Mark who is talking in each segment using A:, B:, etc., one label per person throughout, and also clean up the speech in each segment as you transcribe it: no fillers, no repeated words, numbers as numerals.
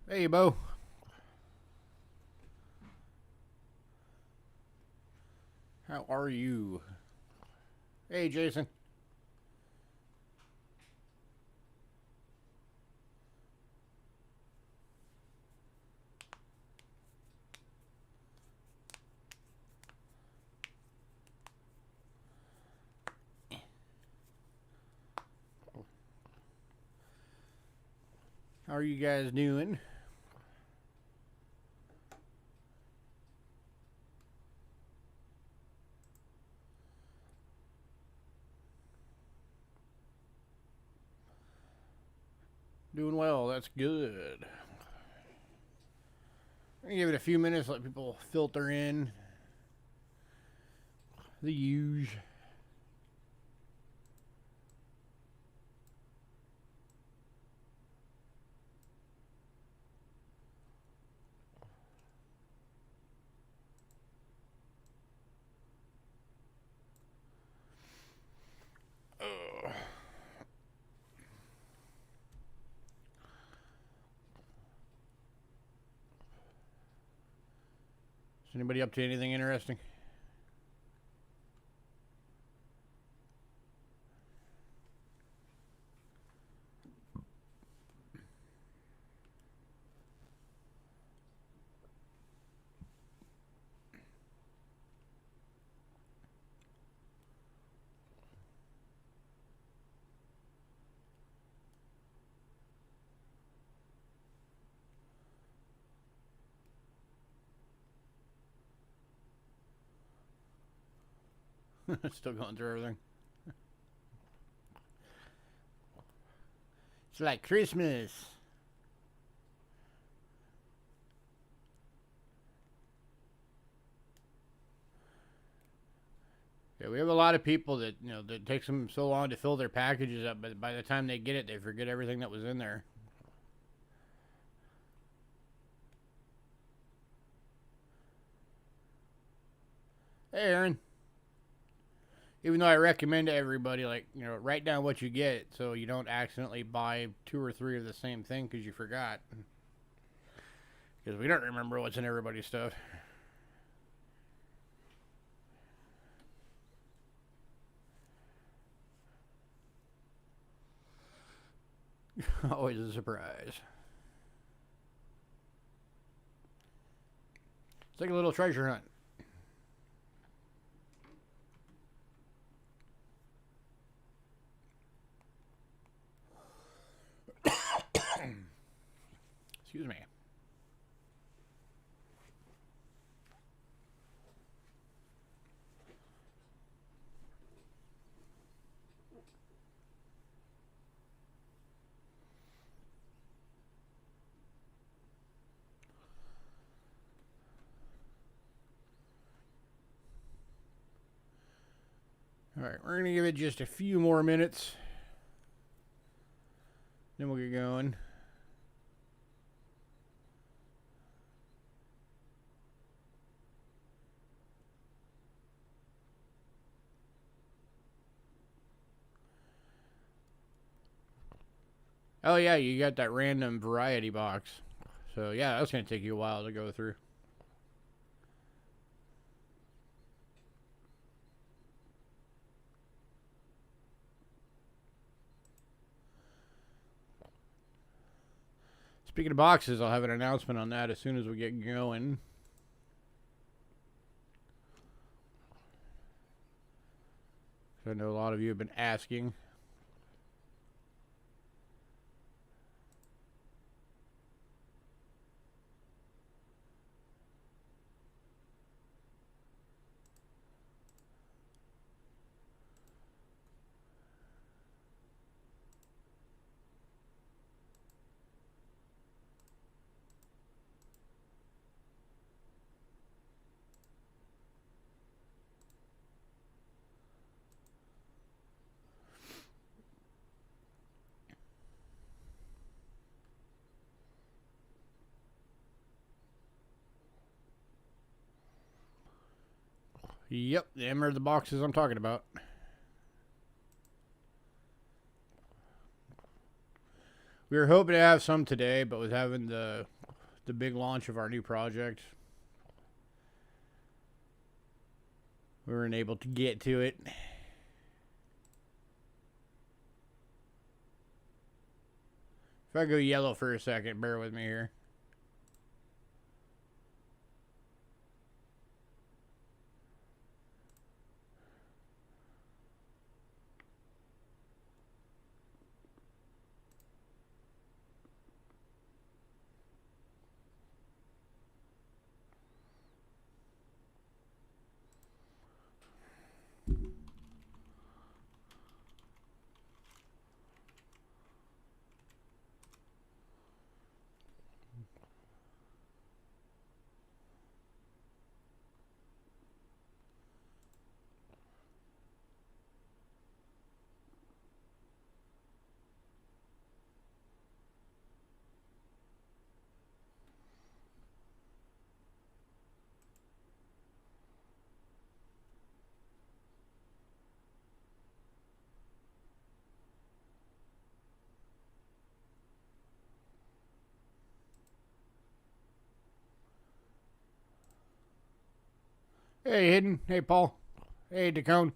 A: Hey, Bo. How are you? Hey, Jason. How are you guys doing? Doing well. That's good. I'm gonna give it a few minutes, let people filter in. The huge. Oh. Is anybody up to anything interesting? Still going through everything. It's like Christmas. Yeah, we have a lot of people that that takes them so long to fill their packages up, but by the time they get it, they forget everything that was in there. Hey, Aaron. Even though I recommend to everybody, like, write down what you get so you don't accidentally buy two or three of the same thing because you forgot. Because we don't remember what's in everybody's stuff. Always a surprise. It's like a little treasure hunt. Excuse me. All right, we're going to give it just a few more minutes. Then we'll get going. Oh, yeah, you got that random variety box. So, yeah, that's going to take you a while to go through. Speaking of boxes, I'll have an announcement on that as soon as we get going. I know a lot of you have been asking. Yep, them are the boxes I'm talking about. We were hoping to have some today, but with having the the big launch of our new project. We weren't able to get to it. If I go yellow for a second, bear with me here. Hey, Hidden. Hey, Paul. Hey, Dacone.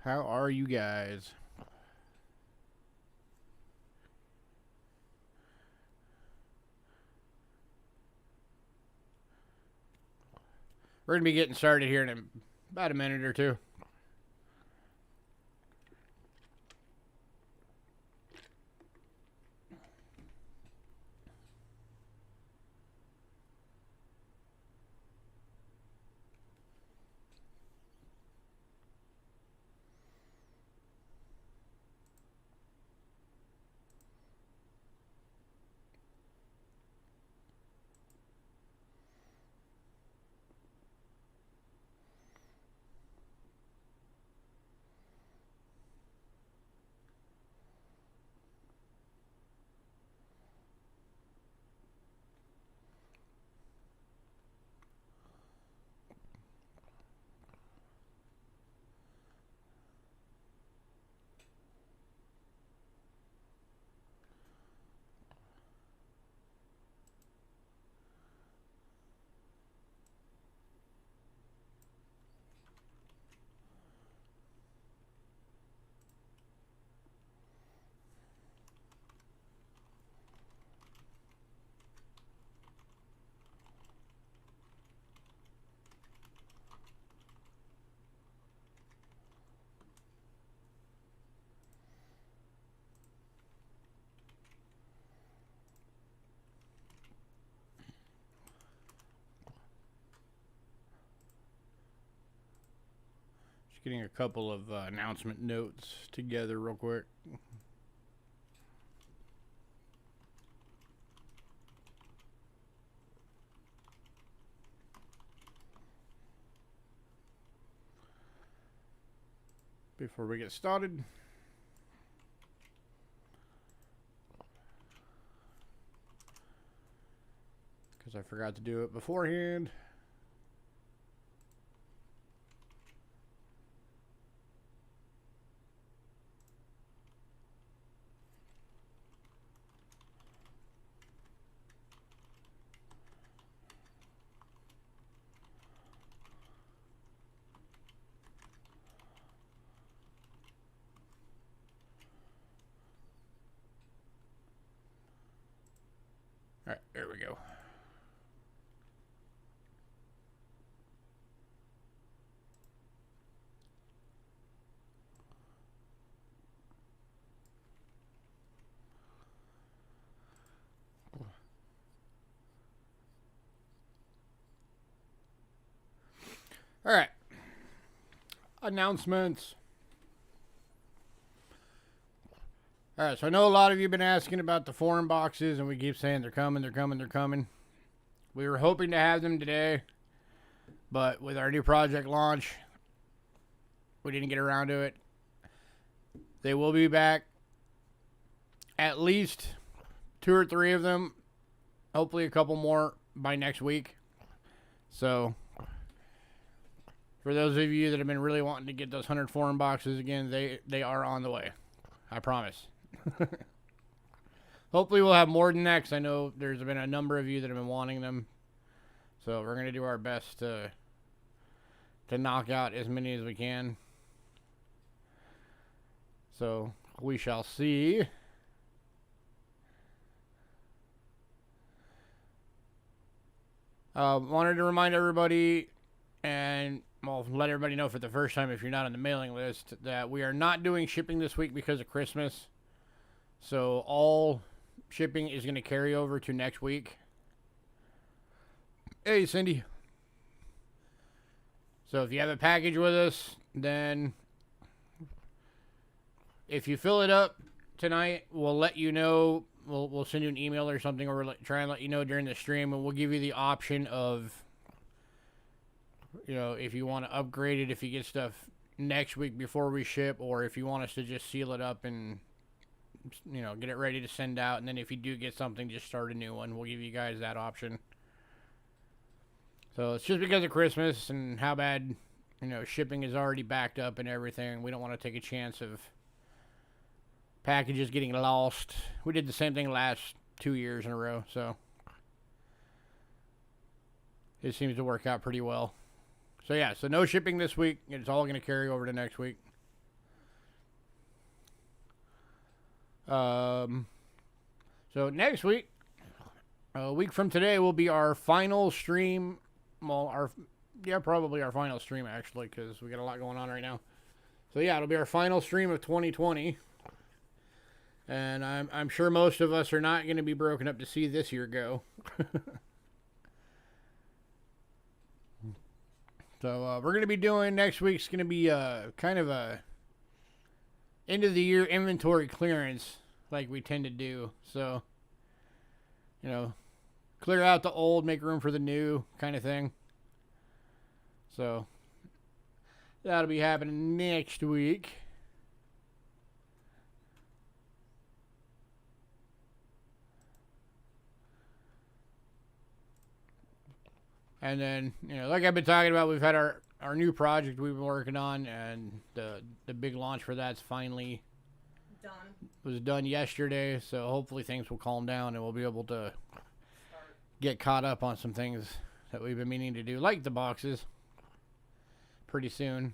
A: How are you guys? We're going to be getting started here in about a minute or two. Getting a couple of announcement notes together real quick. Before we get started. Because I forgot to do it beforehand. All right, there we go. All right. Announcements. All right, so I know a lot of you have been asking about the foreign boxes, and we keep saying they're coming, they're coming, they're coming. We were hoping to have them today, but with our new project launch, we didn't get around to it. They will be back. At least 2 or 3 of them. Hopefully a couple more by next week. So, for those of you that have been really wanting to get those 100 foreign boxes again, they are on the way. I promise. Hopefully we'll have more than that, because I know there's been a number of you that have been wanting them. So we're going to do our best to knock out as many as we can. So we shall see. Wanted to remind everybody, and well, let everybody know for the first time if you're not on the mailing list, that we are not doing shipping this week because of Christmas. So all shipping is going to carry over to next week. Hey, Cindy. So if you have a package with us, then if you fill it up tonight, we'll let you know. We'll send you an email or something, or we'll try and let you know during the stream, and we'll give you the option of, you know, if you want to upgrade it if you get stuff next week before we ship, or if you want us to just seal it up and, you know, get it ready to send out, and then if you do get something, just start a new one. We'll give you guys that option. So it's just because of Christmas and how bad, you know, shipping is already backed up and everything. We don't want to take a chance of packages getting lost. We did the same thing last 2 years in a row, so it seems to work out pretty well. So yeah, so no shipping this week. It's all going to carry over to next week. So next week, a week from today, will be our final stream. Well, probably our final stream, actually, because we got a lot going on right now. So yeah, it'll be our final stream of 2020. And I'm sure most of us are not going to be broken up to see this year go. So we're going to be doing, next week's going to be kind of a end of the year inventory clearance like we tend to do. So, you know, clear out the old, make room for the new kind of thing. So that'll be happening next week. And then, you know, like I've been talking about, we've had our new project we've been working on, and the big launch for that's finally was done yesterday. So hopefully things will calm down and we'll be able to get caught up on some things that we've been meaning to do, like the boxes, pretty soon.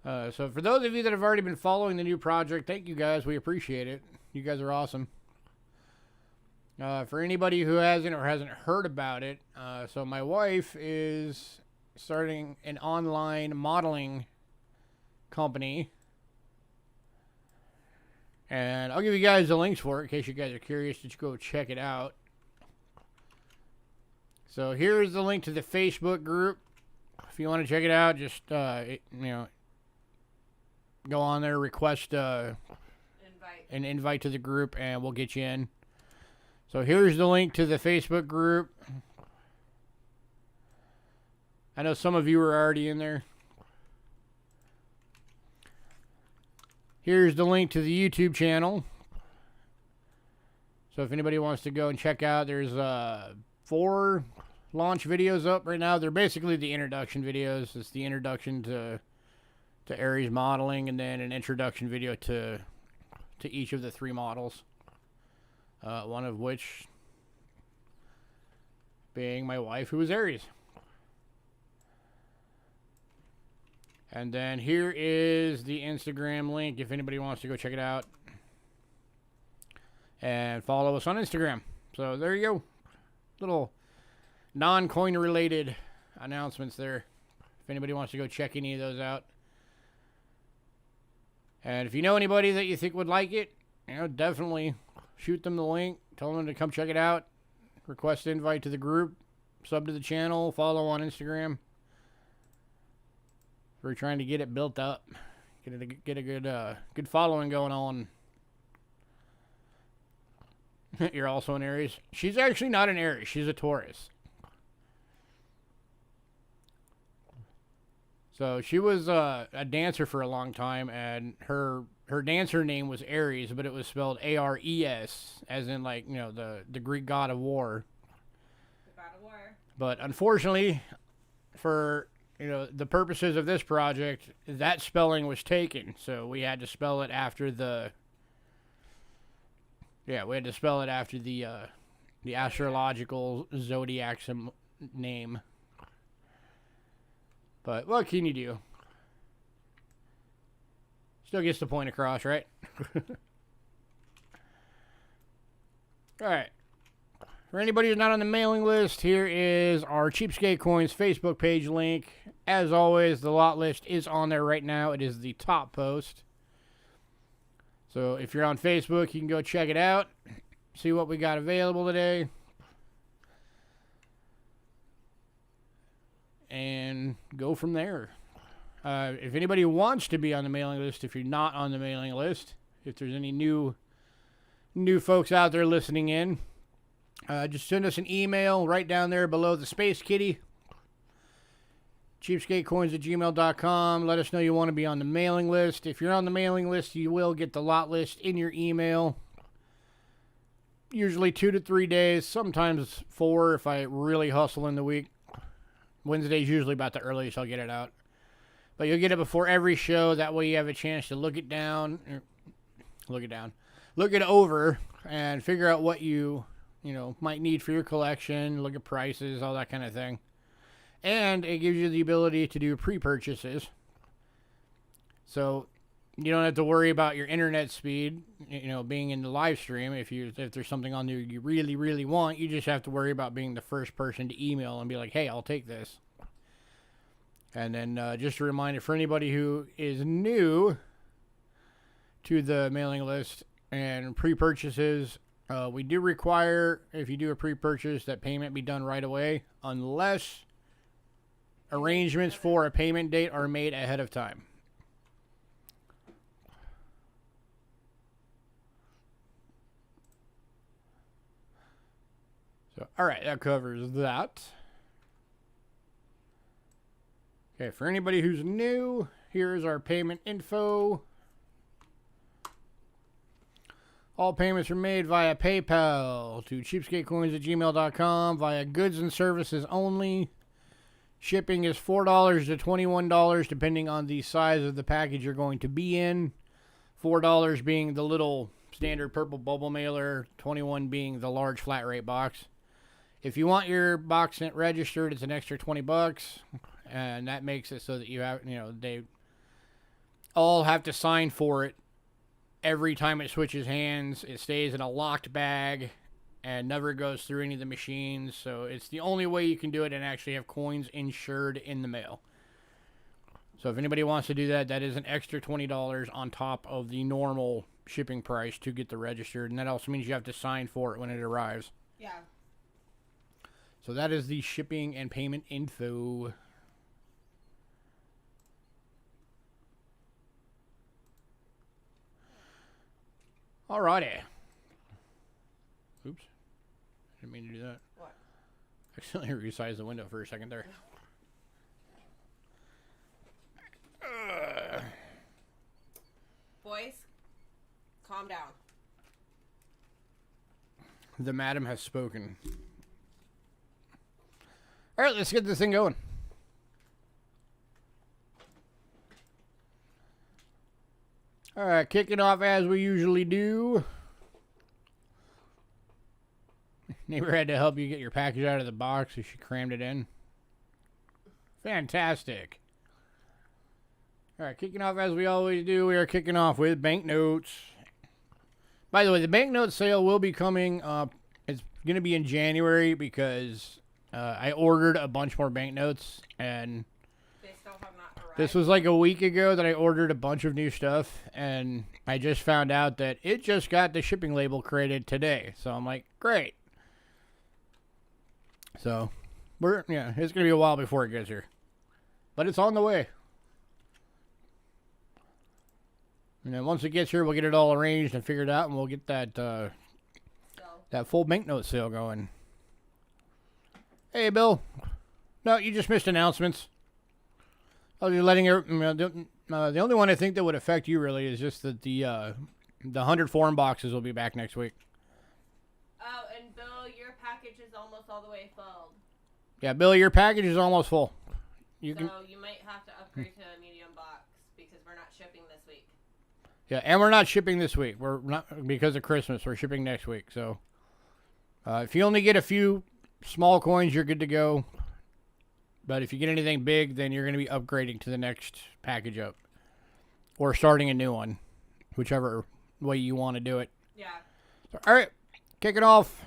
A: So for those of you that have already been following the new project, thank you guys. We appreciate it. You guys are awesome. For anybody who hasn't heard about it, so my wife is starting an online modeling company. And I'll give you guys the links for it in case you guys are curious to go check it out. So here's the link to the Facebook group. If you want to check it out, just, you know, go on there, request an invite to the group, and we'll get you in. So here's the link to the Facebook group. I know some of you are already in there. Here's the link to the YouTube channel. So if anybody wants to go and check out, there's 4 launch videos up right now. They're basically the introduction videos. It's the introduction to Aries modeling, and then an introduction video to each of the 3 models. One of which being my wife, who is Aries. And then here is the Instagram link if anybody wants to go check it out. And follow us on Instagram. So there you go. Little non-coin related announcements there. If anybody wants to go check any of those out. And if you know anybody that you think would like it, you know, definitely shoot them the link. Tell them to come check it out. Request an invite to the group. Sub to the channel. Follow on Instagram. We're trying to get it built up. Get a good following going on. You're also an Aries. She's actually not an Aries. She's a Taurus. So she was a dancer for a long time, and her dancer name was Ares, but it was spelled Ares, as in like the Greek god of war.
B: The god of war.
A: But unfortunately, for the purposes of this project, that spelling was taken, so we had to spell it after the. Yeah, we had to spell it after the astrological zodiac name. But what can you do? Still gets the point across, right? Alright. For anybody who's not on the mailing list, here is our Cheapskate Coins Facebook page link. As always, the lot list is on there right now. It is the top post. So if you're on Facebook, you can go check it out. See what we got available today. And go from there. If anybody wants to be on the mailing list, if you're not on the mailing list, if there's any new folks out there listening in, just send us an email right down there below the Space Kitty. Cheapskatecoins@gmail.com. Let us know you want to be on the mailing list. If you're on the mailing list, you will get the lot list in your email. Usually 2 to 3 days, sometimes 4 if I really hustle in the week. Wednesday's usually about the earliest I'll get it out. But you'll get it before every show. That way you have a chance to look it over, and figure out what you might need for your collection, look at prices, all that kind of thing. And it gives you the ability to do pre-purchases. So you don't have to worry about your internet speed, being in the live stream. If there's something on there you really, really want, you just have to worry about being the first person to email and be like, hey, I'll take this. And then just a reminder for anybody who is new to the mailing list and pre-purchases, we do require, if you do a pre-purchase, that payment be done right away, unless arrangements for a payment date are made ahead of time. So, all right, that covers that. Okay, for anybody who's new, here's our payment info. All payments are made via PayPal to cheapskatecoins@gmail.com via goods and services only. Shipping is $4 to $21 depending on the size of the package you're going to be in. $4 being the little standard purple bubble mailer, $21 being the large flat rate box. If you want your box sent registered, it's an extra $20, and that makes it so that you have, they all have to sign for it every time it switches hands. It stays in a locked bag and never goes through any of the machines. So it's the only way you can do it and actually have coins insured in the mail. So if anybody wants to do that, that is an extra $20 on top of the normal shipping price to get the registered. And that also means you have to sign for it when it arrives.
B: Yeah.
A: So that is the shipping and payment info. Alrighty. Oops. Didn't mean to do that.
B: What?
A: I accidentally resized the window for a second there.
B: Boys, calm down.
A: The madam has spoken. Alright, let's get this thing going. Alright, kicking off as we usually do. Neighbor had to help you get your package out of the box as she crammed it in. Fantastic. Alright, kicking off as we always do, we are kicking off with banknotes. By the way, the banknote sale will be coming up. It's going to be in January because I ordered a bunch more banknotes, and
B: They still have not arrived.
A: this was like a week ago that I ordered a bunch of new stuff, and I just found out that it just got the shipping label created today. So I'm like, great. So, it's going to be a while before it gets here. But it's on the way. And then once it gets here, we'll get it all arranged and figured out, and we'll get that that full banknote sale going. Hey, Bill. No, you just missed announcements. I was just letting her. The only one I think that would affect you really is just that the 100 foreign boxes will be back next week.
B: Oh, and Bill, your package is almost all the way filled.
A: Yeah, Bill, your package is almost full.
B: You might have to upgrade to a medium box because we're not shipping this week.
A: Yeah, and we're not shipping this week. We're not because of Christmas. We're shipping next week. So, if you only get a few small coins, you're good to go. But if you get anything big, then you're going to be upgrading to the next package up. Or starting a new one. Whichever way you want to do it.
B: Yeah.
A: So, all right. Kicking off.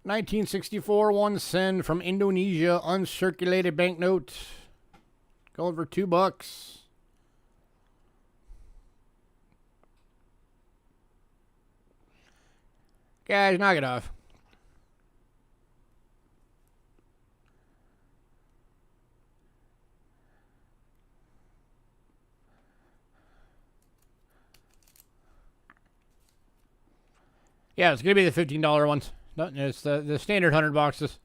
A: 1964 1 sen from Indonesia. Uncirculated banknote. Going for $2. Guys, knock it off. Yeah, it's going to be the $15 ones. No, it's the standard 100 boxes.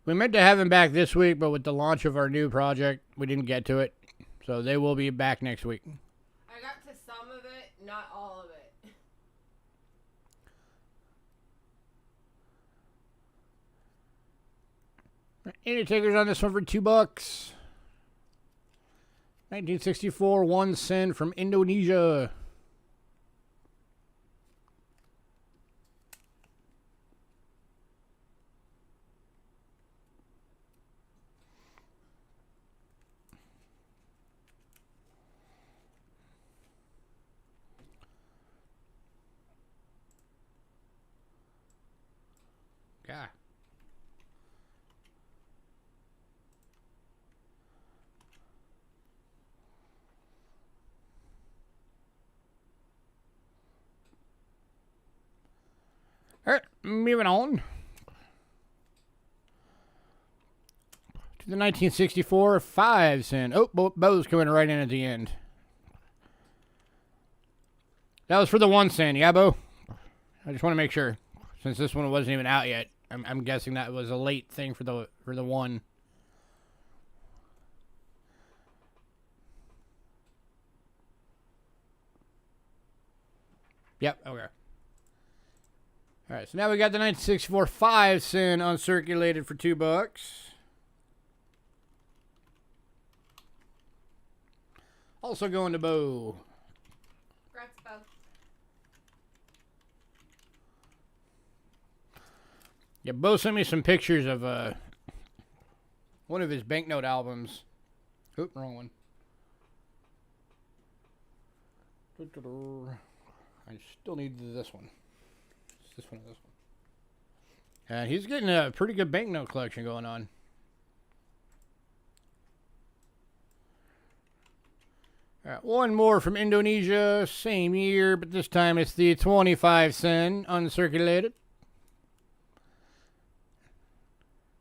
A: We meant to have them back this week, but with the launch of our new project, we didn't get to it. So they will be back next week.
B: I got to some of it, not all of it.
A: Any takers on this one for $2? 1964 1 sen from Indonesia. God. All right, moving on to the 1964 5 sen. Oh, Bo's coming right in at the end. That was for the 1 sen, yeah, Bo? I just want to make sure, since this one wasn't even out yet. I'm guessing that was a late thing for the 1. Yep, okay. All right, so now we got the 1964 5 sen uncirculated for $2. Also going to Bo.
B: Congrats, Bo.
A: Yeah, Bo sent me some pictures of one of his banknote albums. Oop, wrong one. I still need this one. It's this one or this one. And he's getting a pretty good banknote collection going on. All right, one more from Indonesia, same year, but this time it's the 25 sen uncirculated.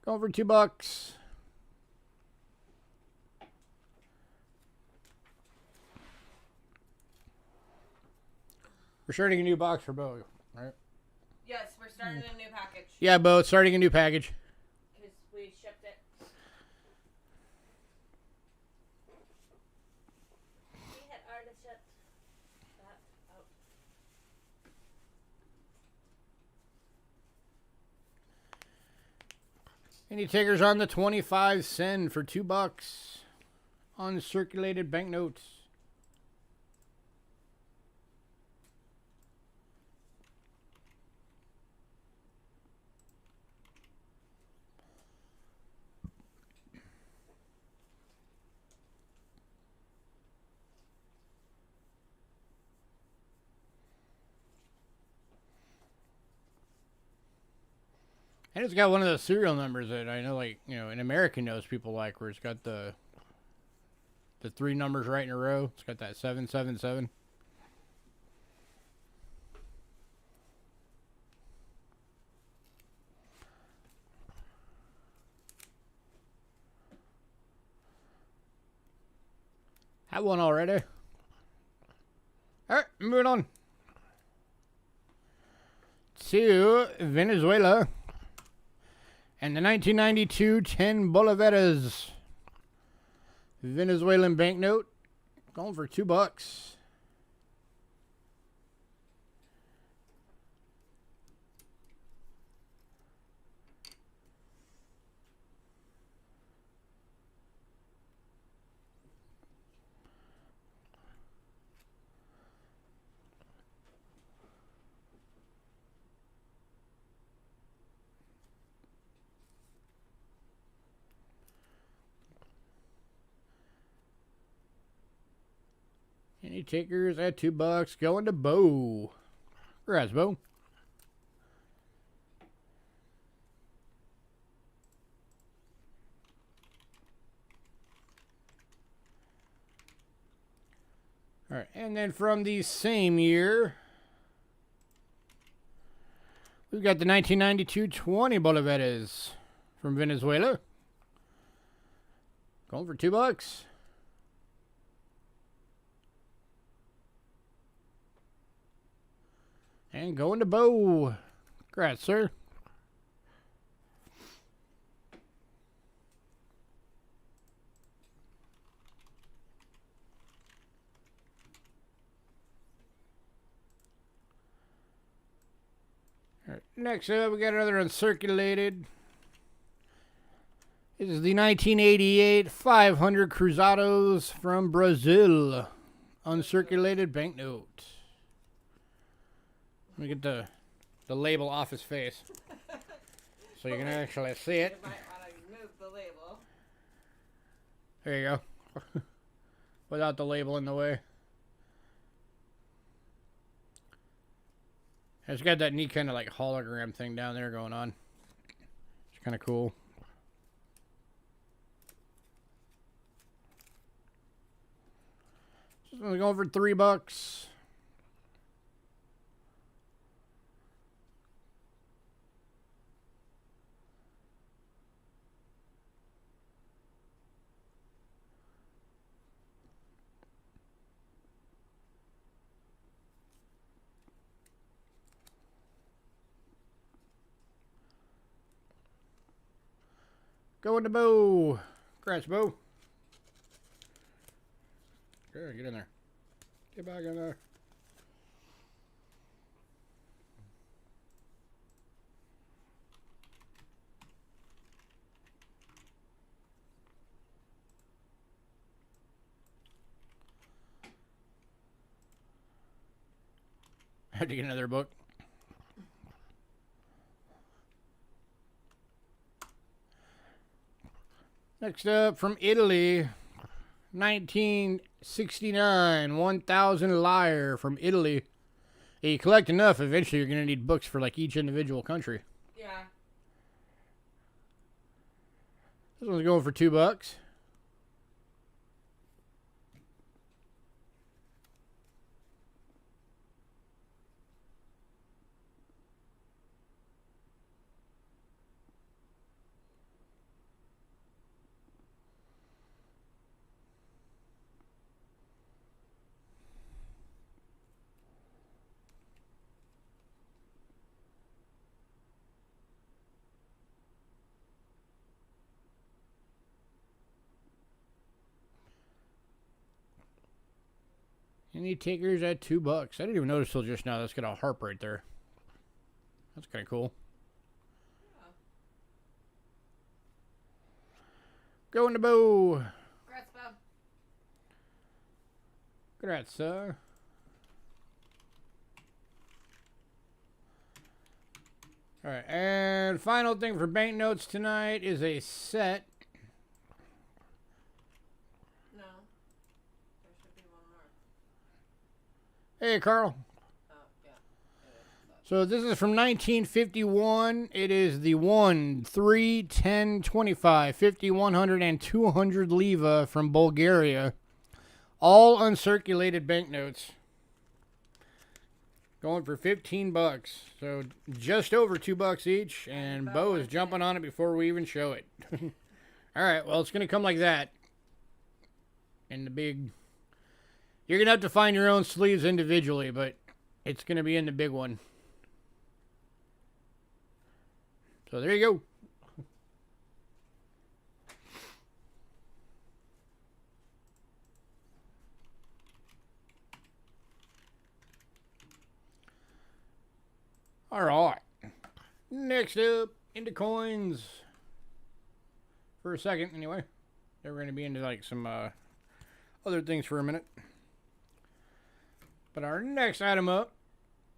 A: Going for $2. We're starting a new box for Bo, right?
B: Yes, we're starting a new package.
A: Yeah, Bo, it's starting a new package.
B: Because we shipped it. We had already shipped that out.
A: Any takers on the 25 sen for $2? Uncirculated banknotes. And it's got one of those serial numbers that I know, like, you know, in American knows people like, where it's got the 3 numbers right in a row. It's got that 777. I won already. Alright, moving on. To Venezuela. And the 1992 10 bolivares. Venezuelan banknote. Going for $2. Any takers at $2? Going to Bo. Congrats, Bo. All right, and then from the same year, we've got the 1992 20 bolivares from Venezuela. Going for $2. And going to Bo. Congrats, sir. All right, next up, we got another uncirculated. This is the 1988 500 Cruzados from Brazil. Uncirculated banknote. Let me get the label off his face so you can actually see it.
B: You might want to move the label.
A: There you go. Without the label in the way. It's got that neat kind of like hologram thing down there going on. It's kind of cool. This one's going for $3. Going to Bo. Congrats, Bo. Good, get in there. Get back in there. I had to get another book. Next up, from Italy, 1969, 1000 Lyre from Italy. If you collect enough, eventually you're going to need books for like each individual country.
B: Yeah.
A: This one's going for $2. Any takers at $2? I didn't even notice till just now. That's got a harp right there. That's kind of cool.
B: Yeah.
A: Going to Bo.
B: Congrats, Bob.
A: Congrats, sir. All right, and final thing for banknotes tonight is a set.
B: No. There should be one more.
A: Hey, Carl.
B: Oh, yeah. It is.
A: So this is from 1951. It is the 1, 3, 10, 25, 50, 100, and 200 leva from Bulgaria. All uncirculated banknotes. Going for $15. So just over $2 each. And Bo is jumping on it before we even show it. All right, well, it's going to come like that. In the big You're gonna have to find your own sleeves individually, but it's gonna be in the big one. So there you go. All right. Next up, into coins. For a second, anyway. Then we're going to be into like some other things for a minute. But our next item up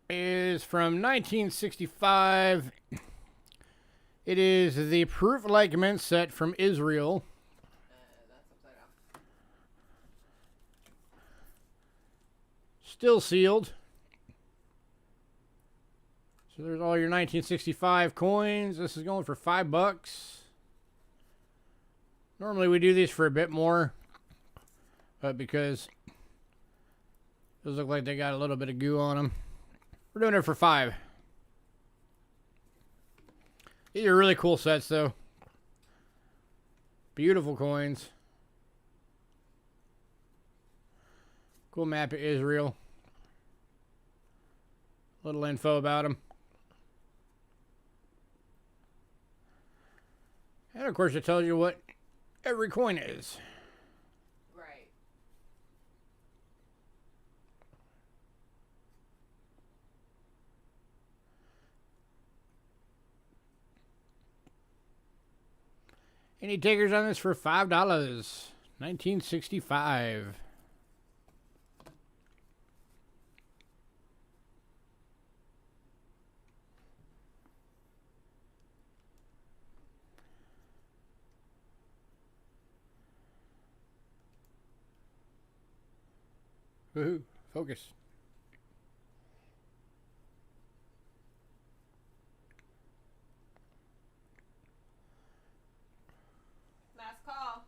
A: is from 1965. It is the proof-like mint set from Israel.
B: That's upside down.
A: Still sealed. So there's all your 1965 coins. This is going for $5. Normally we do these for a bit more, but because those look like they got a little bit of goo on them, we're doing it for $5. These are really cool sets, though. Beautiful coins. Cool map of Israel. Little info about them. And of course it tells you what every coin is.
B: Right.
A: Any takers on this for $5? 1965. Woohoo. Focus.
B: Last call.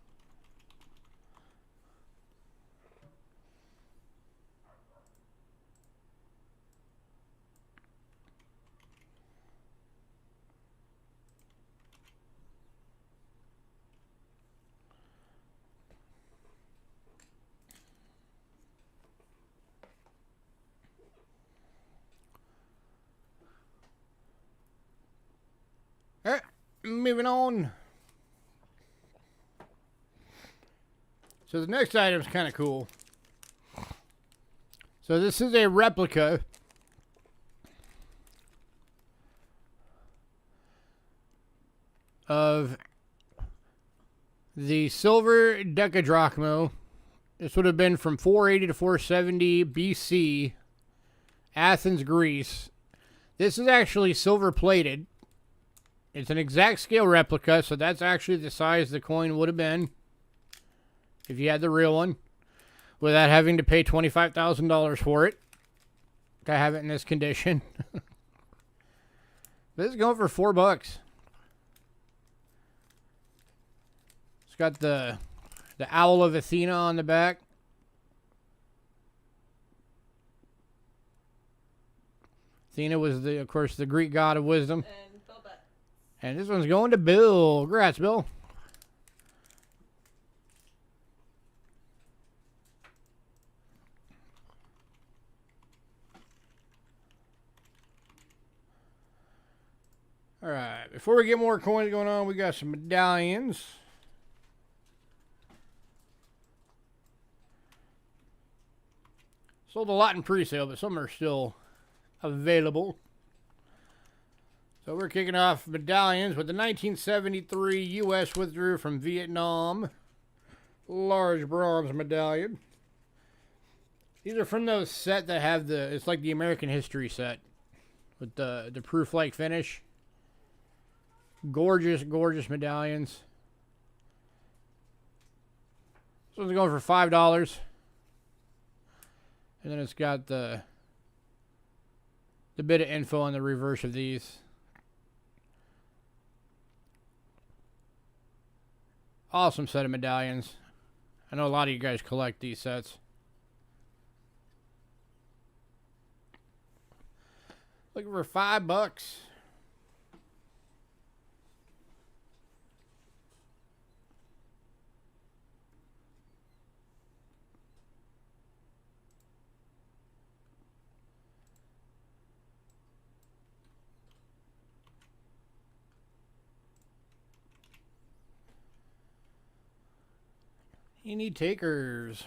A: All right, moving on. So the next item is kind of cool. So this is a replica of the silver decadrachmo. This would have been from 480 to 470 BC, Athens, Greece. This is actually silver plated. It's an exact scale replica, so that's actually the size the coin would have been if you had the real one, without having to pay $25,000 for it to have it in this condition. This is going for $4. It's got the owl of Athena on the back. Athena was, of course, the Greek god of wisdom.
B: And Bill Butt.
A: And this one's going to Bill. Congrats, Bill. All right, before we get more coins going on, we got some medallions. Sold a lot in pre-sale, but some are still available. So we're kicking off medallions with the 1973 U.S. withdrew from Vietnam. Large bronze medallion. These are from those set that have it's like the American history set with the proof-like finish. Gorgeous, gorgeous medallions. This one's going for $5. And then it's got the bit of info on the reverse of these. Awesome set of medallions. I know a lot of you guys collect these sets. Looking for $5. Any takers?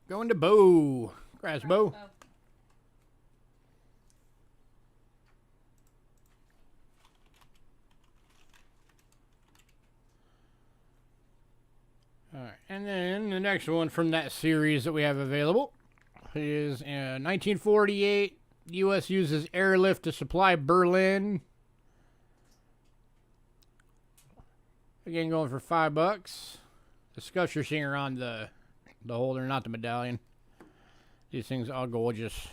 A: Going to Bo. Grass Bo. Alright, and then the next one from that series that we have available is 1948. U.S. uses airlift to supply Berlin. Again, going for $5. The sculpture singer on the holder, not the medallion. These things are gorgeous.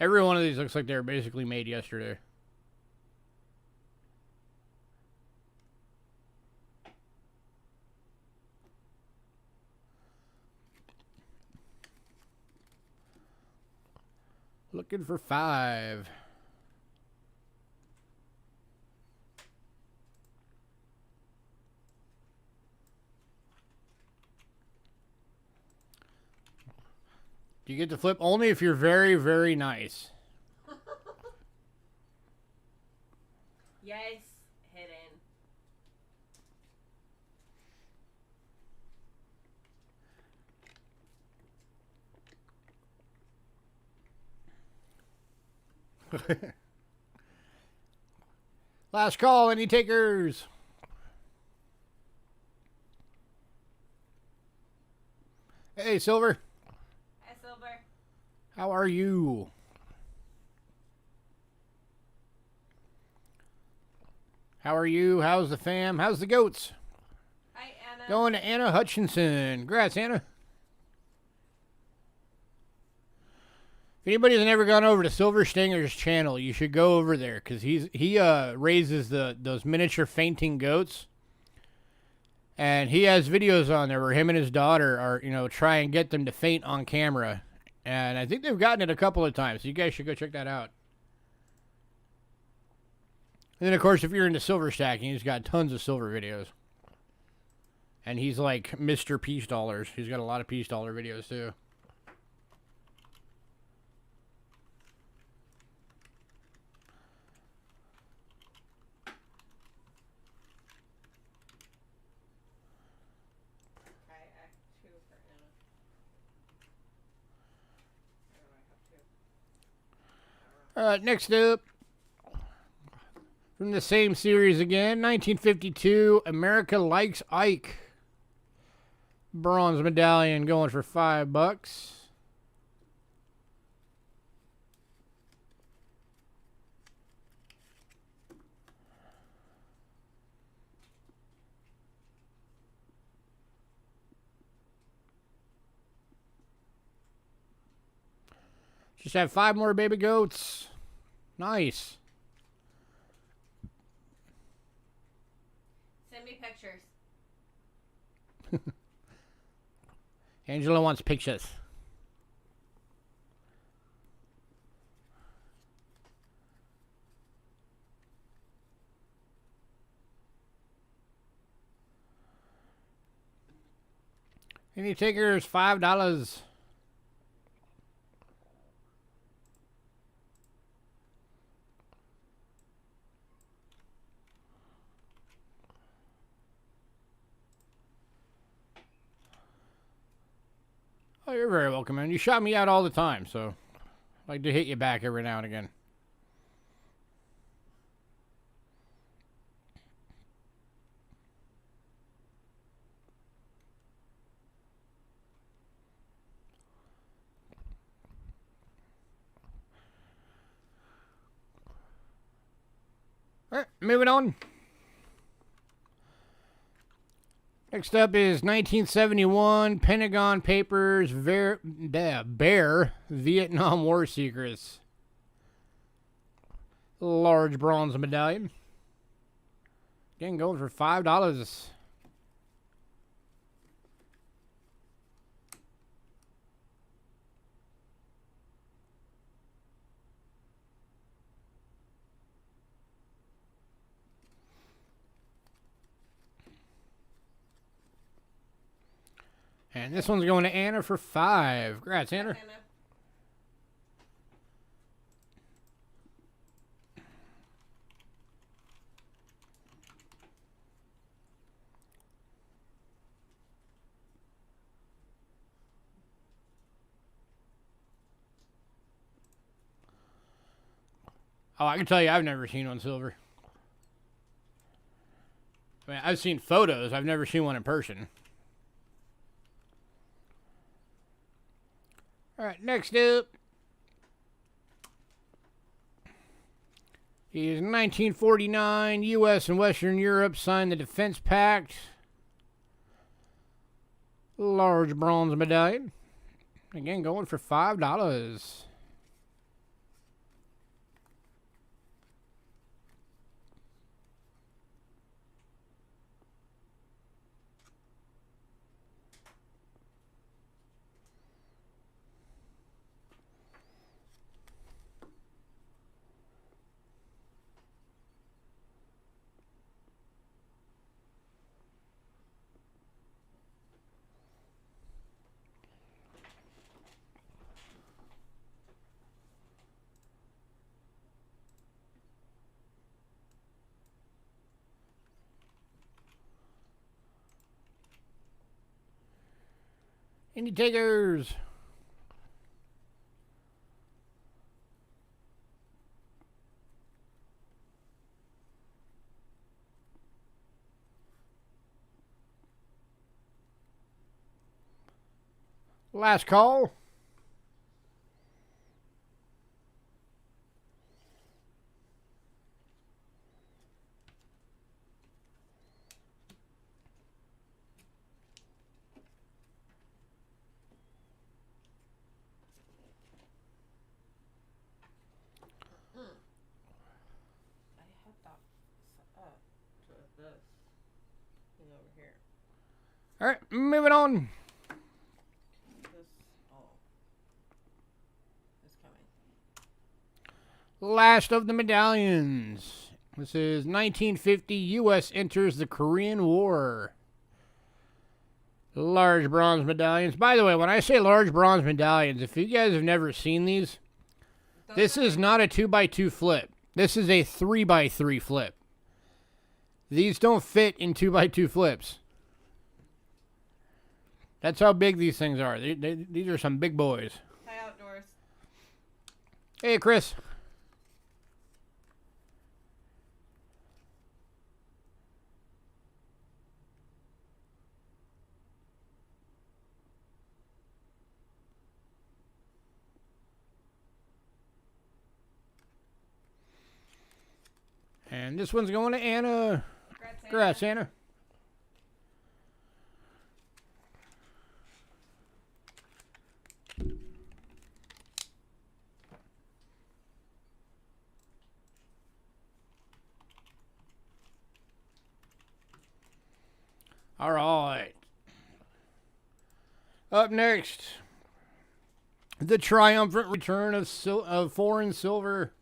A: Every one of these looks like they were basically made yesterday. Looking for $5. You get to flip only if you're very, very nice.
B: Yes, hidden.
A: Last call, any takers? Hey, Silver.
B: Hi, Silver.
A: How are you? How are you? How's the fam? How's the goats?
B: Hi, Anna.
A: Going to Anna Hutchinson. Congrats, Anna. If anybody's never gone over to Silver Stinger's channel, you should go over there because he raises those miniature fainting goats, and he has videos on there where him and his daughter are try and get them to faint on camera, and I think they've gotten it a couple of times. So you guys should go check that out. And then of course, if you're into silver stacking, he's got tons of silver videos, and he's like Mr. Peace Dollars. He's got a lot of Peace Dollar videos too. Next up, from the same series again, 1952, America Likes Ike. Bronze medallion going for $5. Just have 5 more baby goats. Nice.
B: Send me pictures.
A: Angela wants pictures. Any takers? $5. Oh, you're very welcome, man. You shout me out all the time, so I like to hit you back every now and again. All right, moving on. Next up is 1971 Pentagon Papers Bear Vietnam War Secrets. Large bronze medallion. Again, going for $5. And this one's going to Anna for $5. Congrats, Anna.
B: Anna.
A: Oh, I can tell you I've never seen one silver. I mean, I've seen photos. I've never seen one in person. All right, next up is 1949. U.S. and Western Europe signed the Defense Pact. Large bronze medallion. Again, going for $5. Any takers? Last call.
B: I had that set up to this thing over here.
A: All right, moving on.
B: This, oh, is coming.
A: Last of the medallions. This is 1950. U.S. enters the Korean War. Large bronze medallions. By the way, when I say large bronze medallions, if you guys have never seen these, this is not a 2x2 flip. This is a 3x3 flip. These don't fit in 2x2 flips. That's how big these things are. These are some big boys.
B: Hi, Outdoors.
A: Hey, Chris. And this one's going to Anna. Congrats, Anna. All right. Up next, the triumphant return of foreign silver.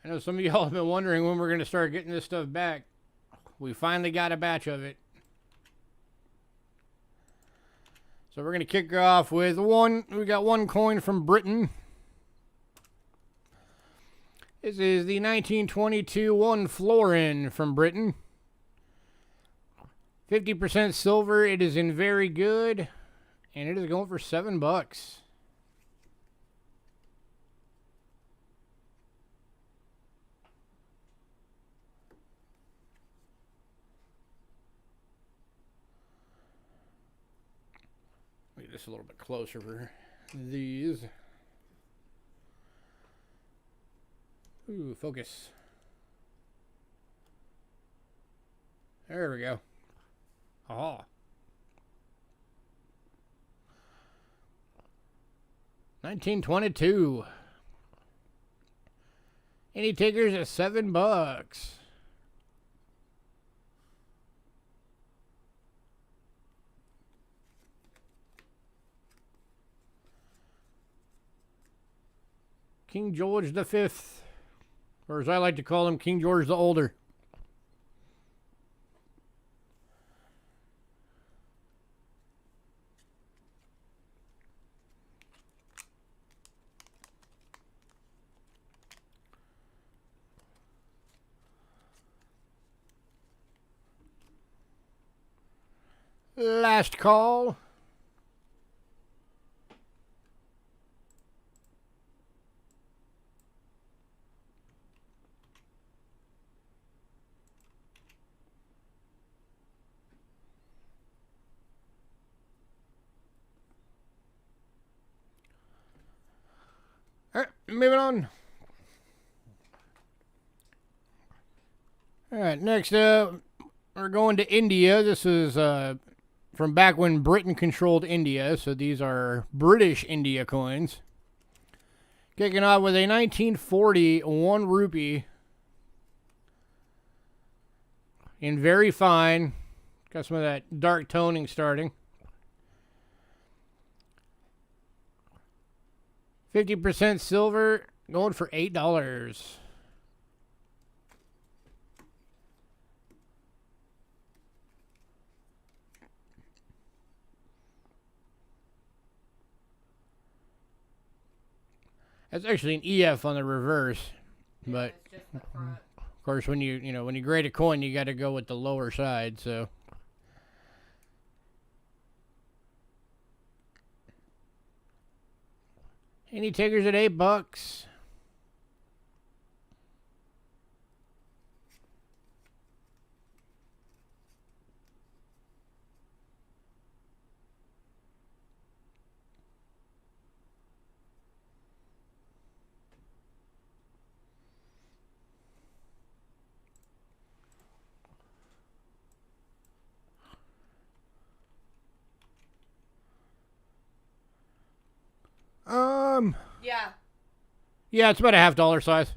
A: I know some of y'all have been wondering when we're going to start getting this stuff back. We finally got a batch of it. So we're going to kick off with one. We got one coin from Britain. This is the 1922 one florin from Britain. 50% silver. It is in very good. And it is going for $7. Get this a little bit closer for these. Ooh, focus. There we go. Ah. 1922. Any takers at $7. King George V, or as I like to call him, King George the Older. Last call. moving on. All right, next up, we're going to India. This is from back when Britain controlled India, so these are British India coins. Kicking off with a 1940 1 rupee in very fine. Got some of that dark toning starting. 50% silver, going for $8. That's actually an EF on the reverse, but
B: It's just the front.
A: of course when you grade a coin, you got to go with the lower side. So any takers at $8?
B: Yeah.
A: Yeah, it's about a $half size.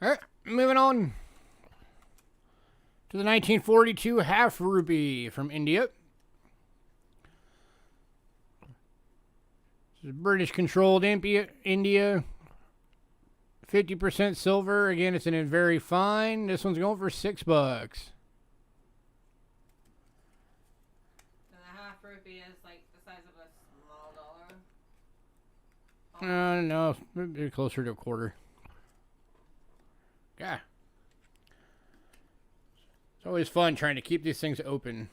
A: All right, moving on to the 1942 half rupee from India. This is British controlled India. 50% silver. Again, it's in very fine. This one's going for $6.
B: And the half rupee is like the size of a small dollar.
A: No, maybe closer to a quarter. Yeah. It's always fun trying to keep these things open.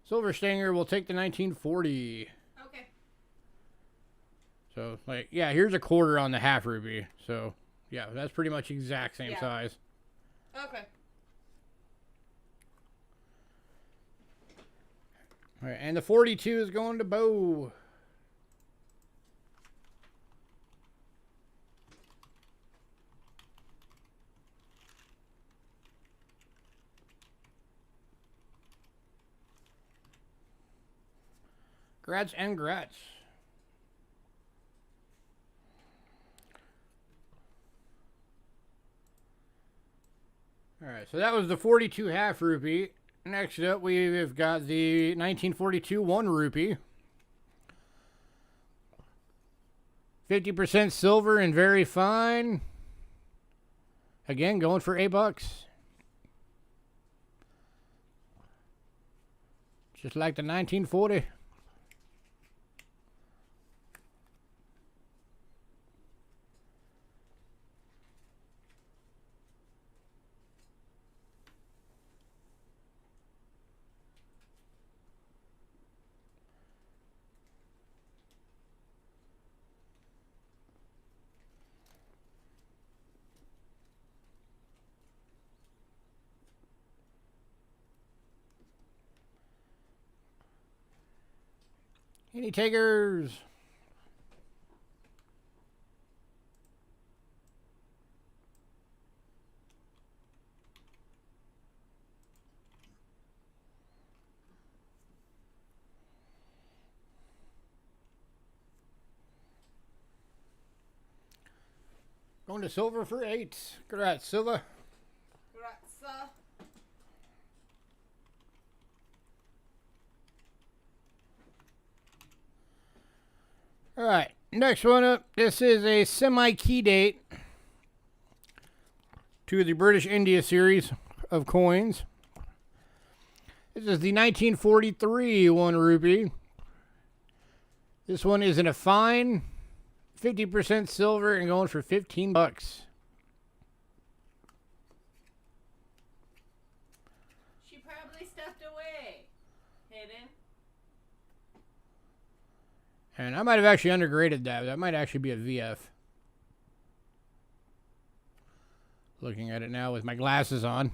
A: Silver Stinger will take the 1940.
B: Okay.
A: So, like, yeah, here's a quarter on the half rupee. So, yeah, that's pretty much exact same size.
B: Okay.
A: All right, and the 42 is going to Bo. Grats and grats. All right, so that was the 42 half rupee. Next up, we've got the 1942 1 rupee. 50% silver and very fine. Again, going for $8. Just like the 1940. Any takers? Going to silver for $8. Congrats, Silva.
B: Grazza.
A: All right, next one up. This is a semi-key date to the British India series of coins. This is the 1943 1 rupee. This one is in a fine 50% silver and going for $15.
B: She probably stepped away. Hidden.
A: And I might have actually undergraded that. That might actually be a VF. Looking at it now with my glasses on.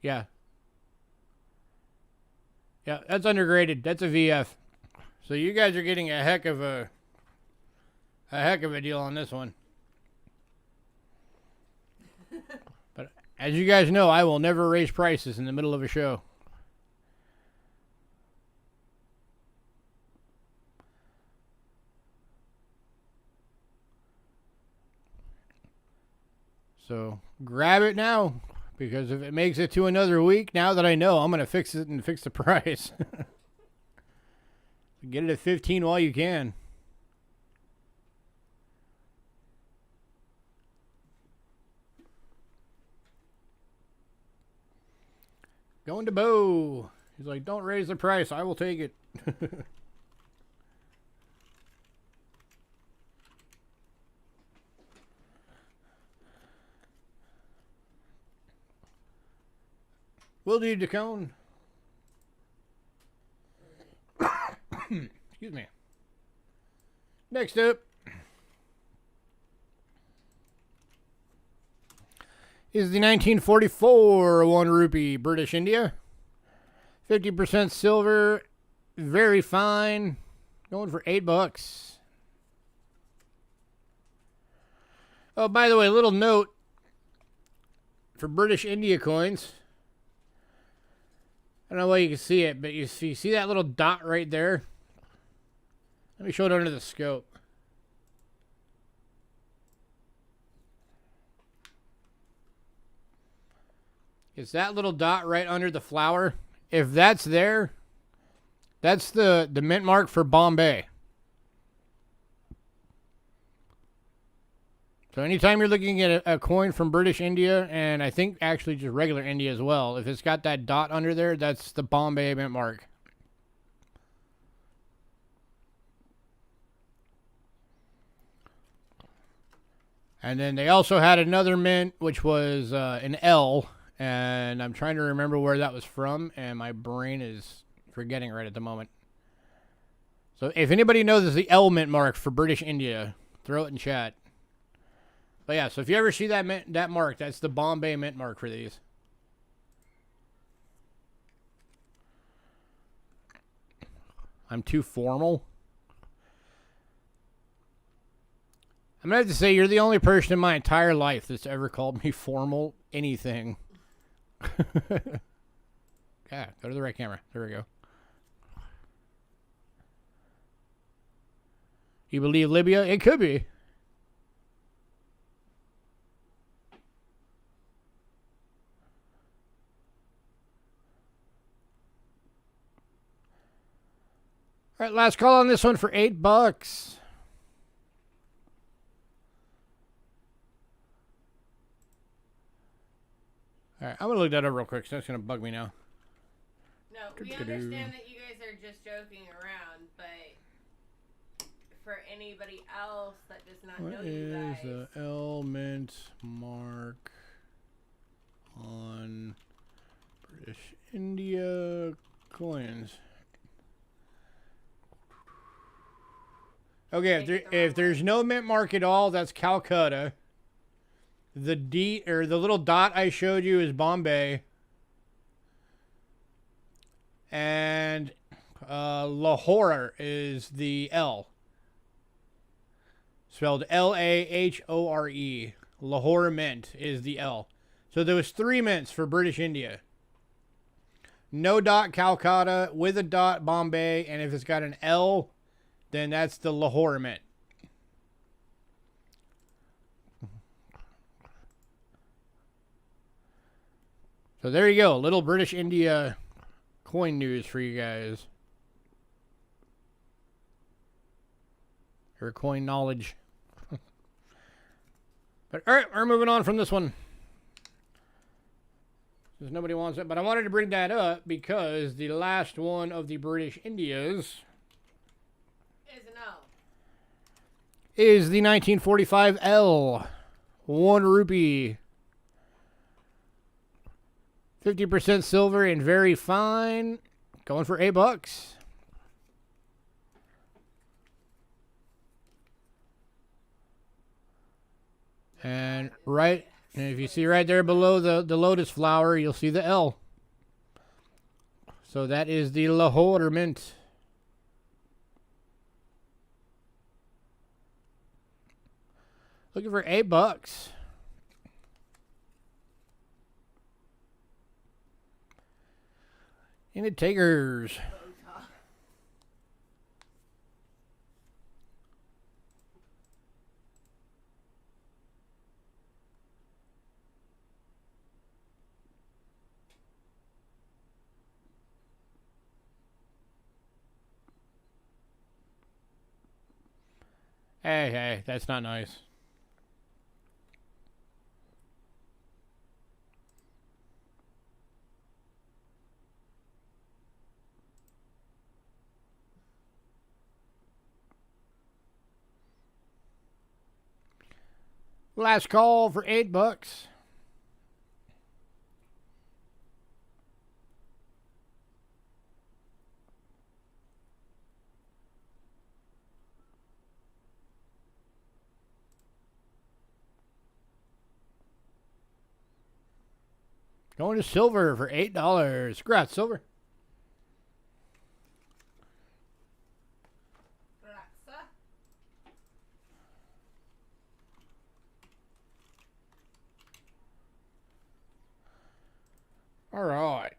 A: Yeah. Yeah, that's undergraded. That's a VF. So you guys are getting a heck of a deal on this one. But as you guys know, I will never raise prices in the middle of a show. So grab it now, because if it makes it to another week, now that I know, I'm going to fix it and fix the price. Get it at 15 while you can. Going to Bo. He's like, don't raise the price. I will take it. Will do, Dacone. Excuse me. Next up is the 1944 1 rupee British India. 50% silver. Very fine. Going for $8. Oh, by the way, a little note for British India coins. I don't know why you can see it, but you see that little dot right there? Let me show it under the scope. It's that little dot right under the flower. If that's there, that's the mint mark for Bombay. So anytime you're looking at a coin from British India, and I think actually just regular India as well, if it's got that dot under there, that's the Bombay mint mark. And then they also had another mint, which was an L, and I'm trying to remember where that was from, and my brain is forgetting right at the moment. So if anybody knows the L mint mark for British India, throw it in chat. But yeah, so if you ever see that mark, that's the Bombay mint mark for these. I'm too formal. I'm going to have to say, you're the only person in my entire life that's ever called me formal anything. Yeah, go to the right camera. There we go. You believe Libya? It could be. All right, last call on this one for $8. All right, I'm going to look that up real quick, so that's going to bug me now.
B: No, we understand that you guys are just joking around, but for anybody else that does not know you guys.
A: What is the L mint mark on British India coins? Okay, if there's no mint mark at all, that's Calcutta. The D or the little dot I showed you is Bombay. And Lahore is the L. Spelled Lahore. Lahore mint is the L. So there was 3 mints for British India. No dot Calcutta, with a dot Bombay, and if it's got an L, then that's the Lahore mint. So there you go. A little British India coin news for you guys. Or coin knowledge. But alright, we're moving on from this one. Because nobody wants it. But I wanted to bring that up because the last one of the British Indias is the 1945 L. 1 rupee. 50% silver and very fine. Going for $8. And if you see right there below the lotus flower, you'll see the L. So that is the Lahore Mint. Looking for $8. Any takers? Hey, that's not nice. Last call for $8. Going to silver for $8. Congrats, silver. All right.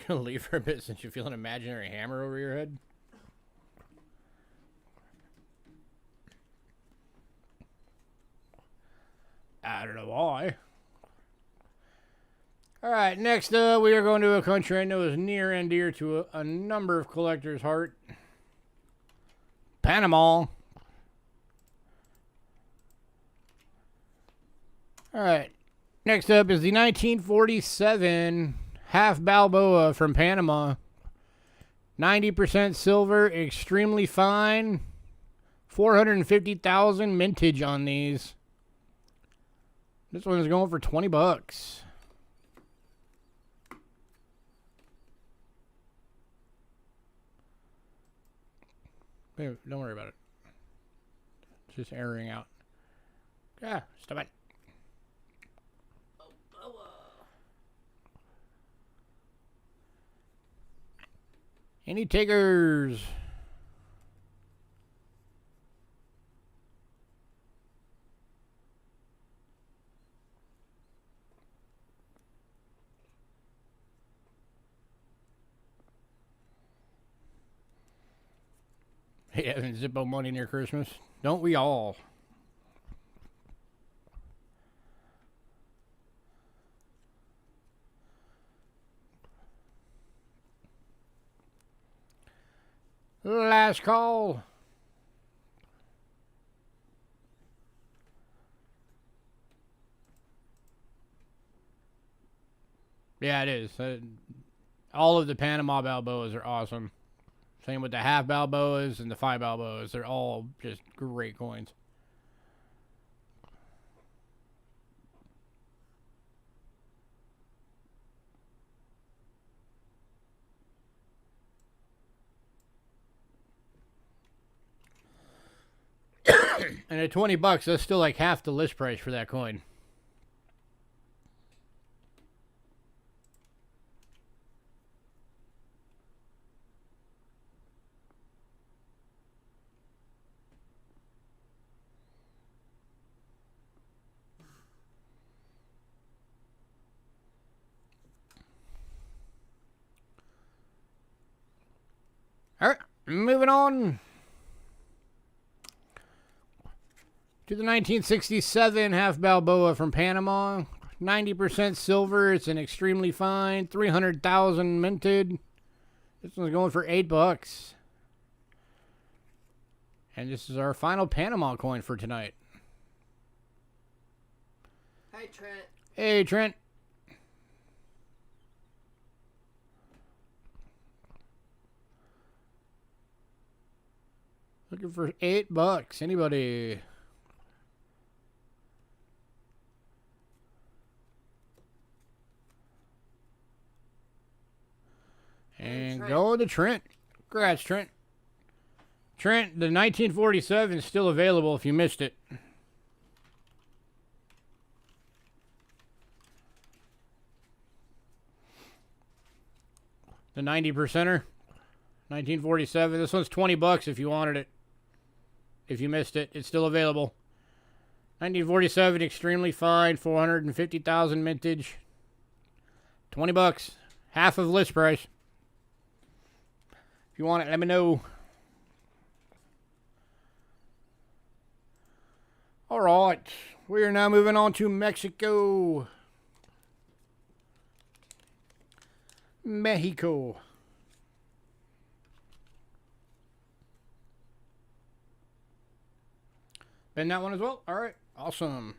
A: Gonna leave for a bit since you feel an imaginary hammer over your head. I don't know why. All right, next up, we are going to a country I know is near and dear to a number of collectors' heart. Panama. All right, next up is the 1947 half Balboa from Panama. 90% silver, extremely fine. 450,000 mintage on these. This one is going for $20. Hey, don't worry about it. It's just airing out. Ah, stop it. Any takers? Hey, having Zippo money near Christmas? Don't we all? Last call. Yeah, it is. All of the Panama Balboas are awesome. Same with the half Balboas and the 5 Balboas. They're all just great coins. And at $20, that's still like half the list price for that coin. All right, moving on to the 1967 half Balboa from Panama. 90% silver. It's an extremely fine. 300,000 minted. This one's going for $8. And this is our final Panama coin for tonight.
B: Hi, Trent.
A: Hey, Trent. Looking for $8. Anybody? And going to Trent. Congrats, Trent. Trent, the 1947 is still available if you missed it. The 90%er. 1947. This one's $20 if you wanted it. If you missed it, it's still available. 1947, extremely fine, 450,000 mintage. $20. Half of list price. If you want it, let me know. All right. We are now moving on to Mexico. Mexico. Been that one as well? All right. Awesome.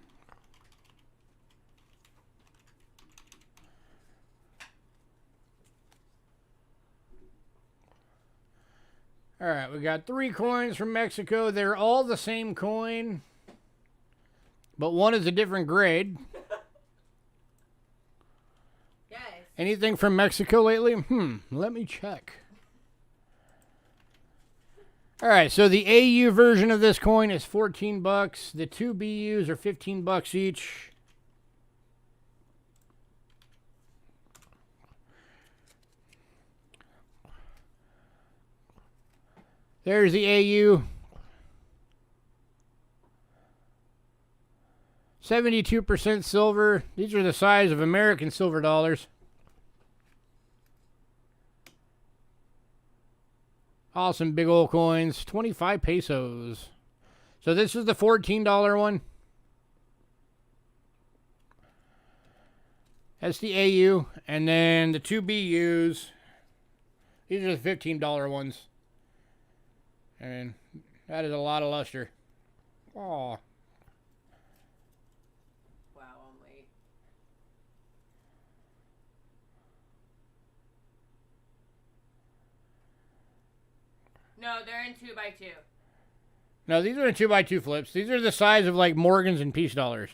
A: All right. We got 3 coins from Mexico. They're all the same coin, but one is a different grade.
B: Yes.
A: Anything from Mexico lately? Let me check. All right, so the AU version of this coin is $14. The 2 BUs are $15 each. There's the AU. 72% silver. These are the size of American silver dollars. Awesome big old coins. 25 pesos. So this is the $14 one. That's the AU. And then the 2 BUs. These are the $15 ones. And that is a lot of luster. Aw.
B: No, they're in 2x2.
A: No, these are in 2x2 flips. These are the size of like Morgans and Peace dollars.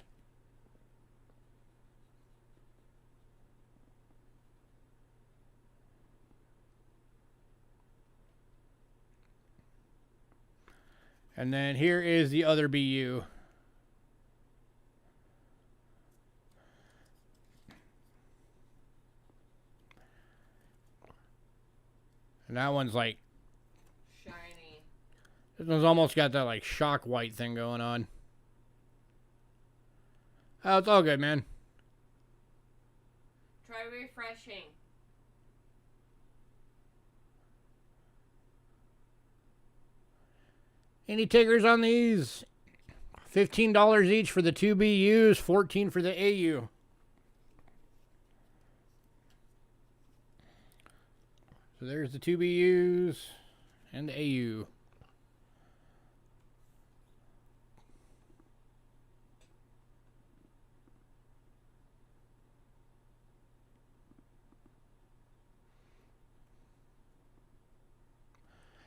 A: And then here is the other BU. And that one's like
B: shiny.
A: This one's almost got that like shock white thing going on. Oh, it's all good, man.
B: Try refreshing.
A: Any takers on these? $15 each for the 2 BUs, $14 for the AU. So there's the 2 BUs and the AU.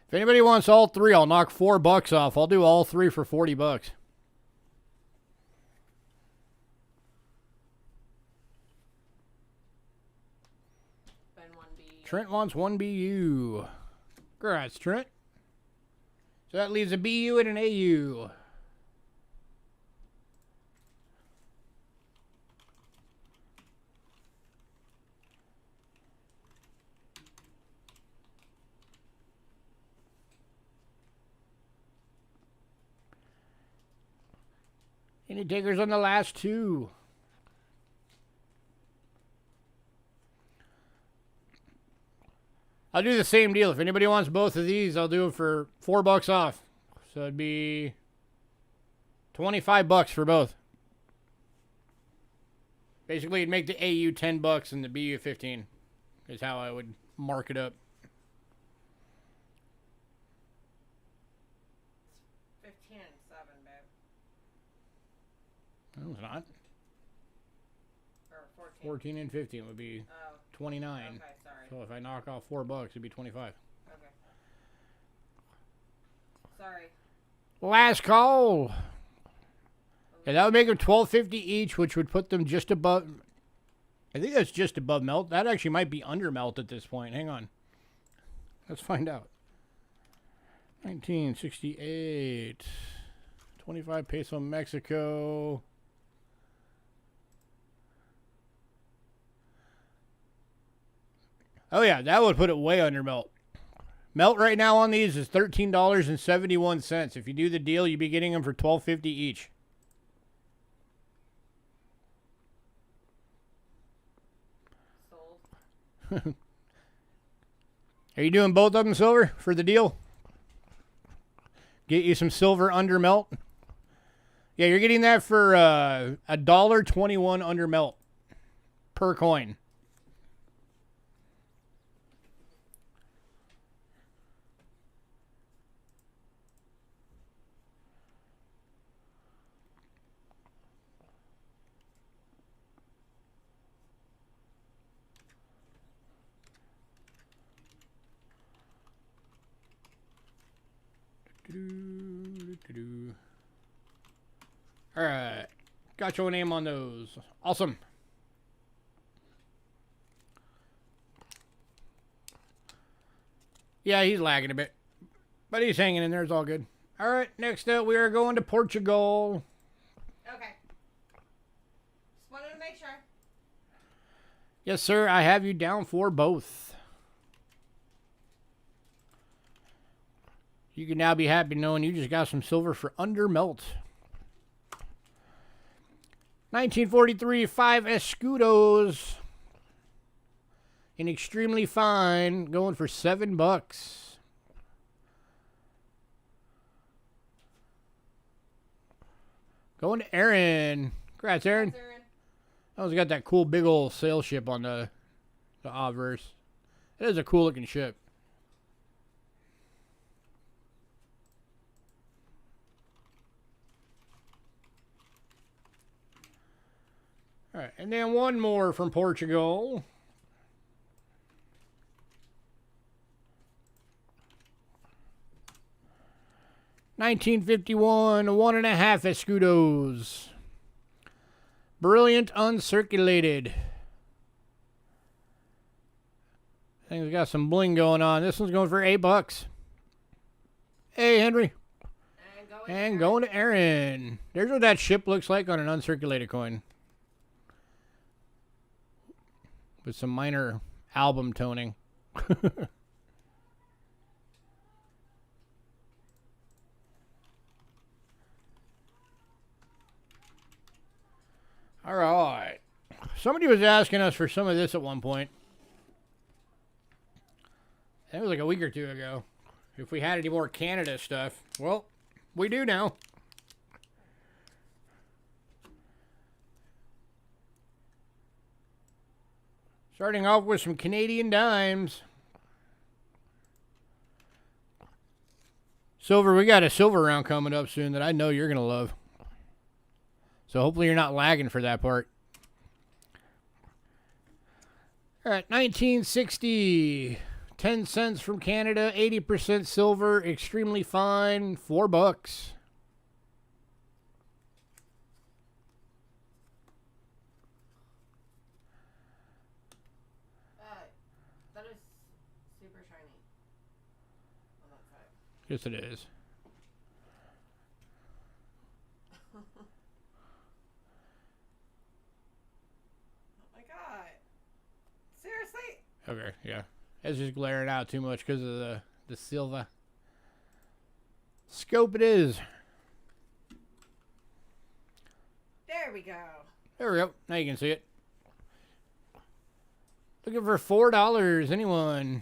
A: If anybody wants all 3, I'll knock $4 off. I'll do all 3 for $40. Trent wants 1 BU. Congrats, Trent. So that leaves a BU and an AU. Any takers on the last 2? I'll do the same deal. If anybody wants both of these, I'll do it for $4 off. So it'd be $25 for both. Basically, it'd make the AU $10 and the BU 15 is how I would mark it up.
B: 15 and 7, babe.
A: No, it's not.
B: Or 14.
A: 14 and 15 would be 29.
B: Okay, sorry.
A: So if I knock off $4, it'd be 25.
B: Okay. Sorry.
A: Last call. Yeah, that would make them $12.50 each, which would put them just above. I think that's just above melt. That actually might be under melt at this point. Hang on. Let's find out. 1968. 25 peso Mexico. Oh yeah, that would put it way under melt. Melt right now on these is $13.71. If you do the deal, you'd be getting them for $12.50 each.
B: Sold.
A: Are you doing both of them silver for the deal? Get you some silver under melt. Yeah, you're getting that for $1.21 under melt per coin. All right, got your name on those. Awesome. Yeah, he's lagging a bit, but he's hanging in there. It's all good. All right, next up we are going to Portugal.
B: Okay. Just wanted to make sure.
A: Yes, sir. I have you down for both. You can now be happy knowing you just got some silver for under melt. 1943, 5 escudos. In extremely fine, going for $7. Going to Aaron. Congrats, Aaron.
B: Thanks, Aaron.
A: Oh, it's got that cool big old sail ship on the obverse. It is a cool looking ship. All right, and then one more from Portugal. $19.51, 1.5 escudos. Brilliant uncirculated. Thing's got some bling going on. This one's going for $8. Hey, Henry. And going to Aaron. There's what that ship looks like on an uncirculated coin. With some minor album toning. All right. Somebody was asking us for some of this at one point. That was like a week or two ago. If we had any more Canada stuff. Well, we do now. Starting off with some Canadian dimes. Silver, we got a silver round coming up soon that I know you're going to love. So hopefully you're not lagging for that part. All right, 1960. 10 cents from Canada, 80% silver, extremely fine, $4.
B: That is super shiny on that side.
A: Yes, it is.
B: Oh my god. Seriously?
A: Okay, yeah. It's just glaring out too much because of the silver. Scope it is.
B: There we go.
A: There we go. Now you can see it. Looking for $4. Anyone?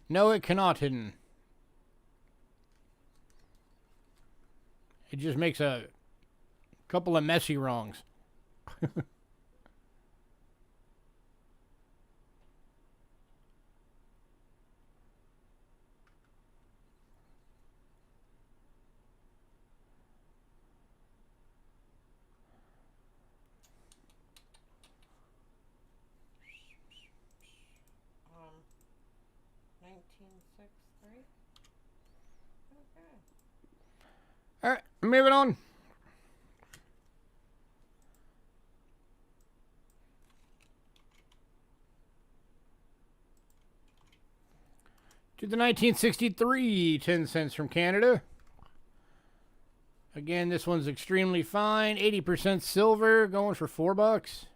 A: No, it cannot hidden. It just makes a couple of messy wrongs.
B: Um, 1963. Okay.
A: All right, moving on. To the 1963, 10 cents from Canada. Again, this one's extremely fine. 80% silver, going for $4.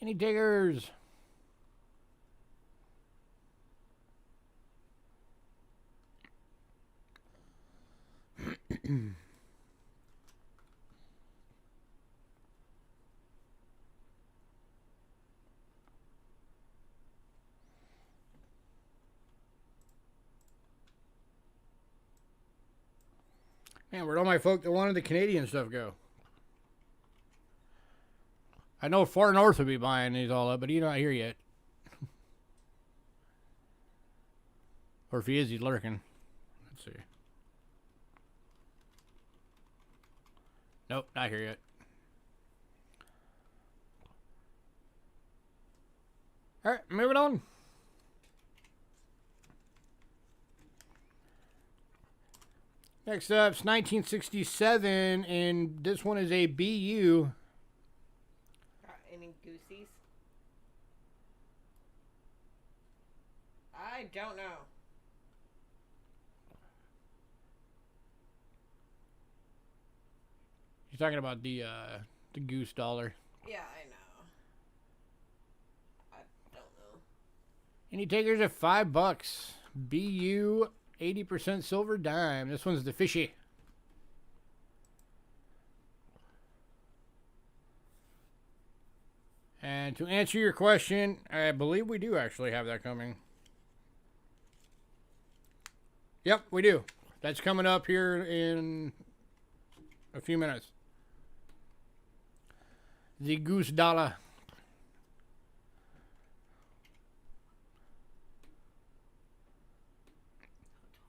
A: Any diggers? Man, where'd all my folk that wanted the Canadian stuff go? I know Far North would be buying these all up, but he's not here yet. Or if he is, he's lurking. Let's see. Nope, not here yet. All right, moving on. Next up's 1967, and this one is a BU.
B: Any goosies? I don't know.
A: You're talking about the goose dollar.
B: Yeah, I know. I don't know.
A: Any takers at $5? BU 80% silver dime. This one's the fishy. And to answer your question, I believe we do actually have that coming. Yep, we do. That's coming up here in a few minutes. The goose dollar.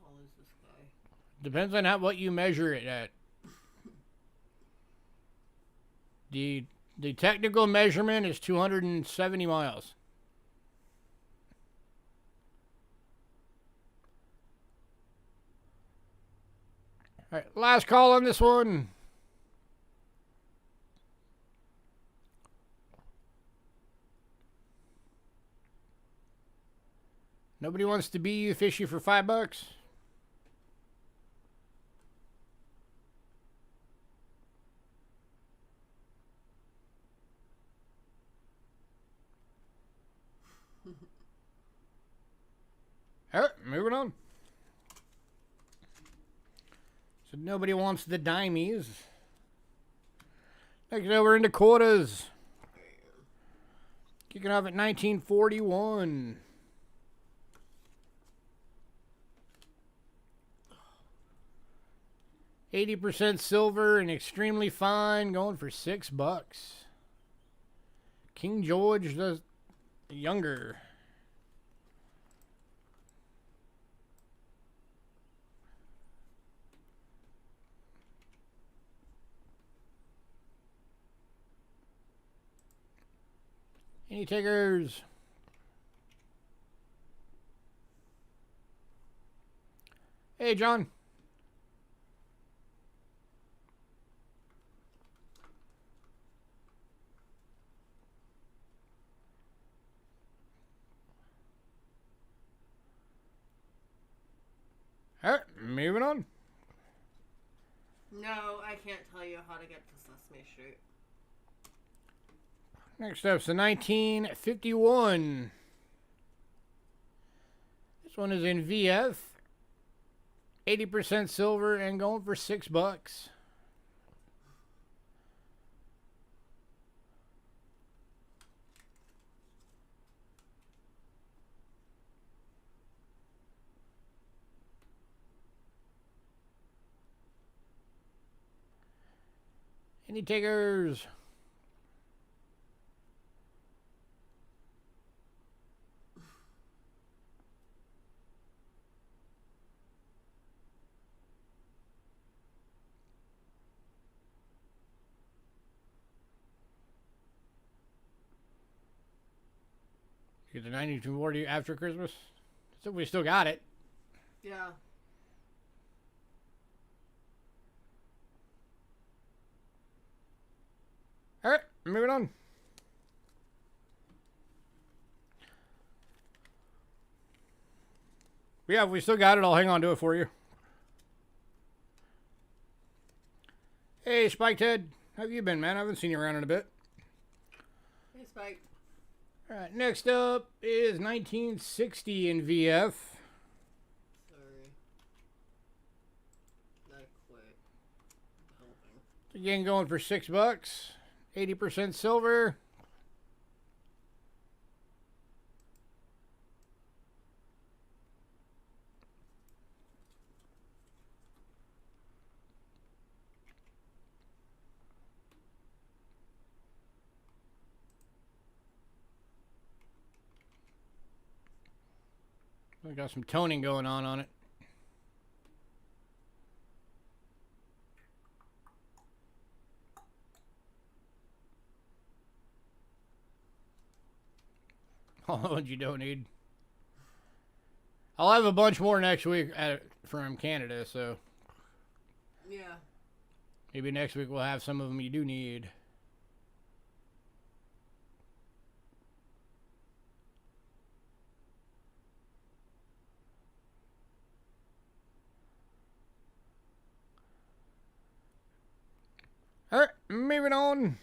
B: How tall is this guy?
A: Depends on what you measure it at. The technical measurement is 270 miles. All right, last call on this one. Nobody wants to be you fishy for $5? All right, moving on. So nobody wants the dimies. Next over into quarters. Kicking off at 1941. $80 silver and extremely fine, going for $6. King George the Younger. Any takers? Hey, John. All right, moving on.
B: No, I can't tell you how to get to Sesame Street.
A: Next up's the 1951. This one is in VF. 80% silver and going for $6. Any takers? Get the 9240 after Christmas. So we still got it.
B: Yeah.
A: All right, moving on. Yeah, we still got it. I'll hang on to it for you. Hey, Spike Ted. How have you been, man? I haven't seen you around in a bit.
B: Hey, Spike.
A: All right, next up is 1960 in VF.
B: Sorry. Not quite helping.
A: Again, going for $6. 80% silver. I got some toning going on it. All the ones you don't need. I'll have a bunch more next week from Canada, so
B: Yeah.
A: maybe next week we'll have some of them you do need. All right, moving on.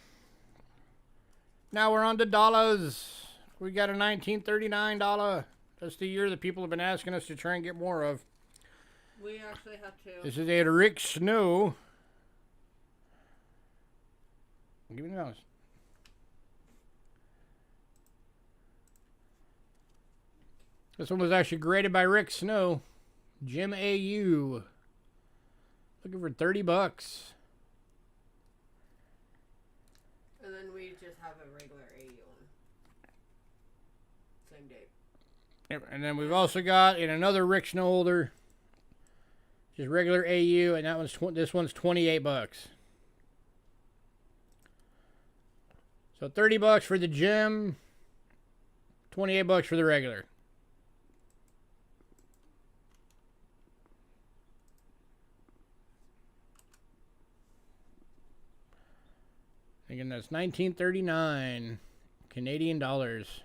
A: Now we're on to dollars. We got a $1939. That's the year that people have been asking us to try and get more of.
B: We actually have to.
A: This is a Rick Snow. Give me those. This one was actually graded by Rick Snow. Jim AU. Looking for $30.
B: And then we just have a regular AU one. Same date.
A: Yep, and then we've also got in another Rick Snow holder, just regular AU, and that one's this one's $28. So $30 for the Jim, $28 for the regular. Again, that's 1939 Canadian dollars.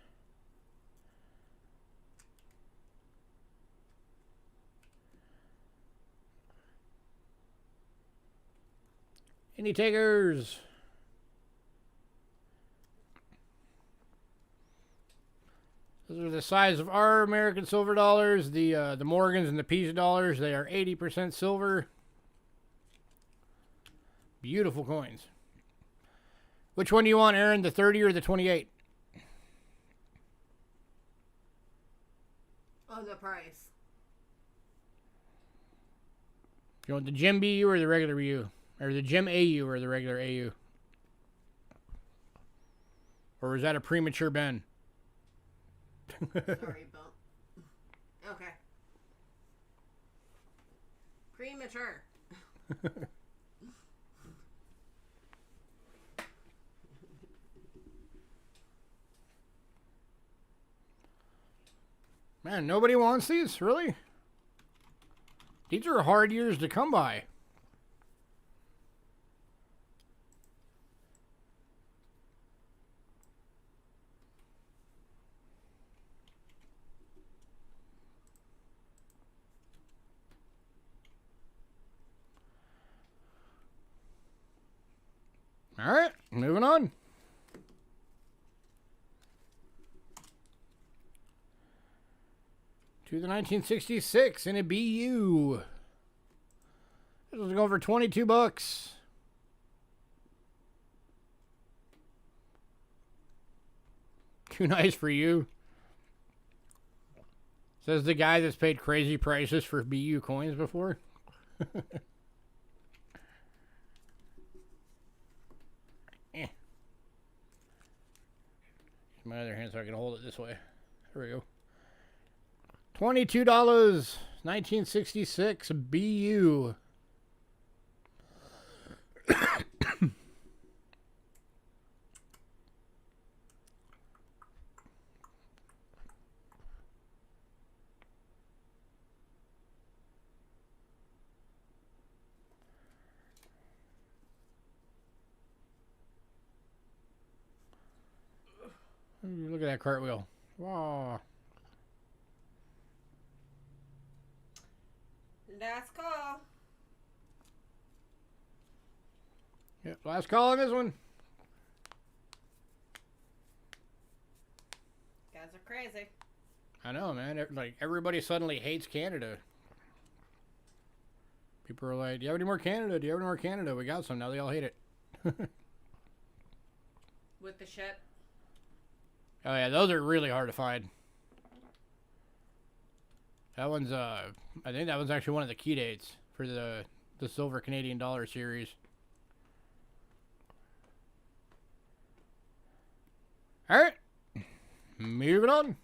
A: Any takers? Those are the size of our American silver dollars. The Morgans and the Peace dollars, they are 80% silver. Beautiful coins. Which one do you want, Aaron? The 30 or the 28?
B: On the price.
A: You want the Jim BU or the regular BU? Or the Jim AU or the regular AU? Or is that a premature Ben?
B: Sorry, bump. Okay. Premature.
A: Man, nobody wants these? Really? These are hard years to come by. All right, moving on. To the 1966 in a BU. This was going for $22. Too nice for you. Says the guy that's paid crazy prices for BU coins before. My other hand so I can hold it this way. There we go. $22, 1966 BU. Ooh, look at that cartwheel. Wow.
B: Last call.
A: Yep, last call on this one.
B: Guys are crazy.
A: I know, man. Like, everybody suddenly hates Canada. People are like, do you have any more Canada? Do you have any more Canada? We got some. Now they all hate it.
B: With the ship.
A: Oh, yeah. Those are really hard to find. That one's, I think that one's actually one of the key dates for the silver Canadian dollar series. All right. Moving on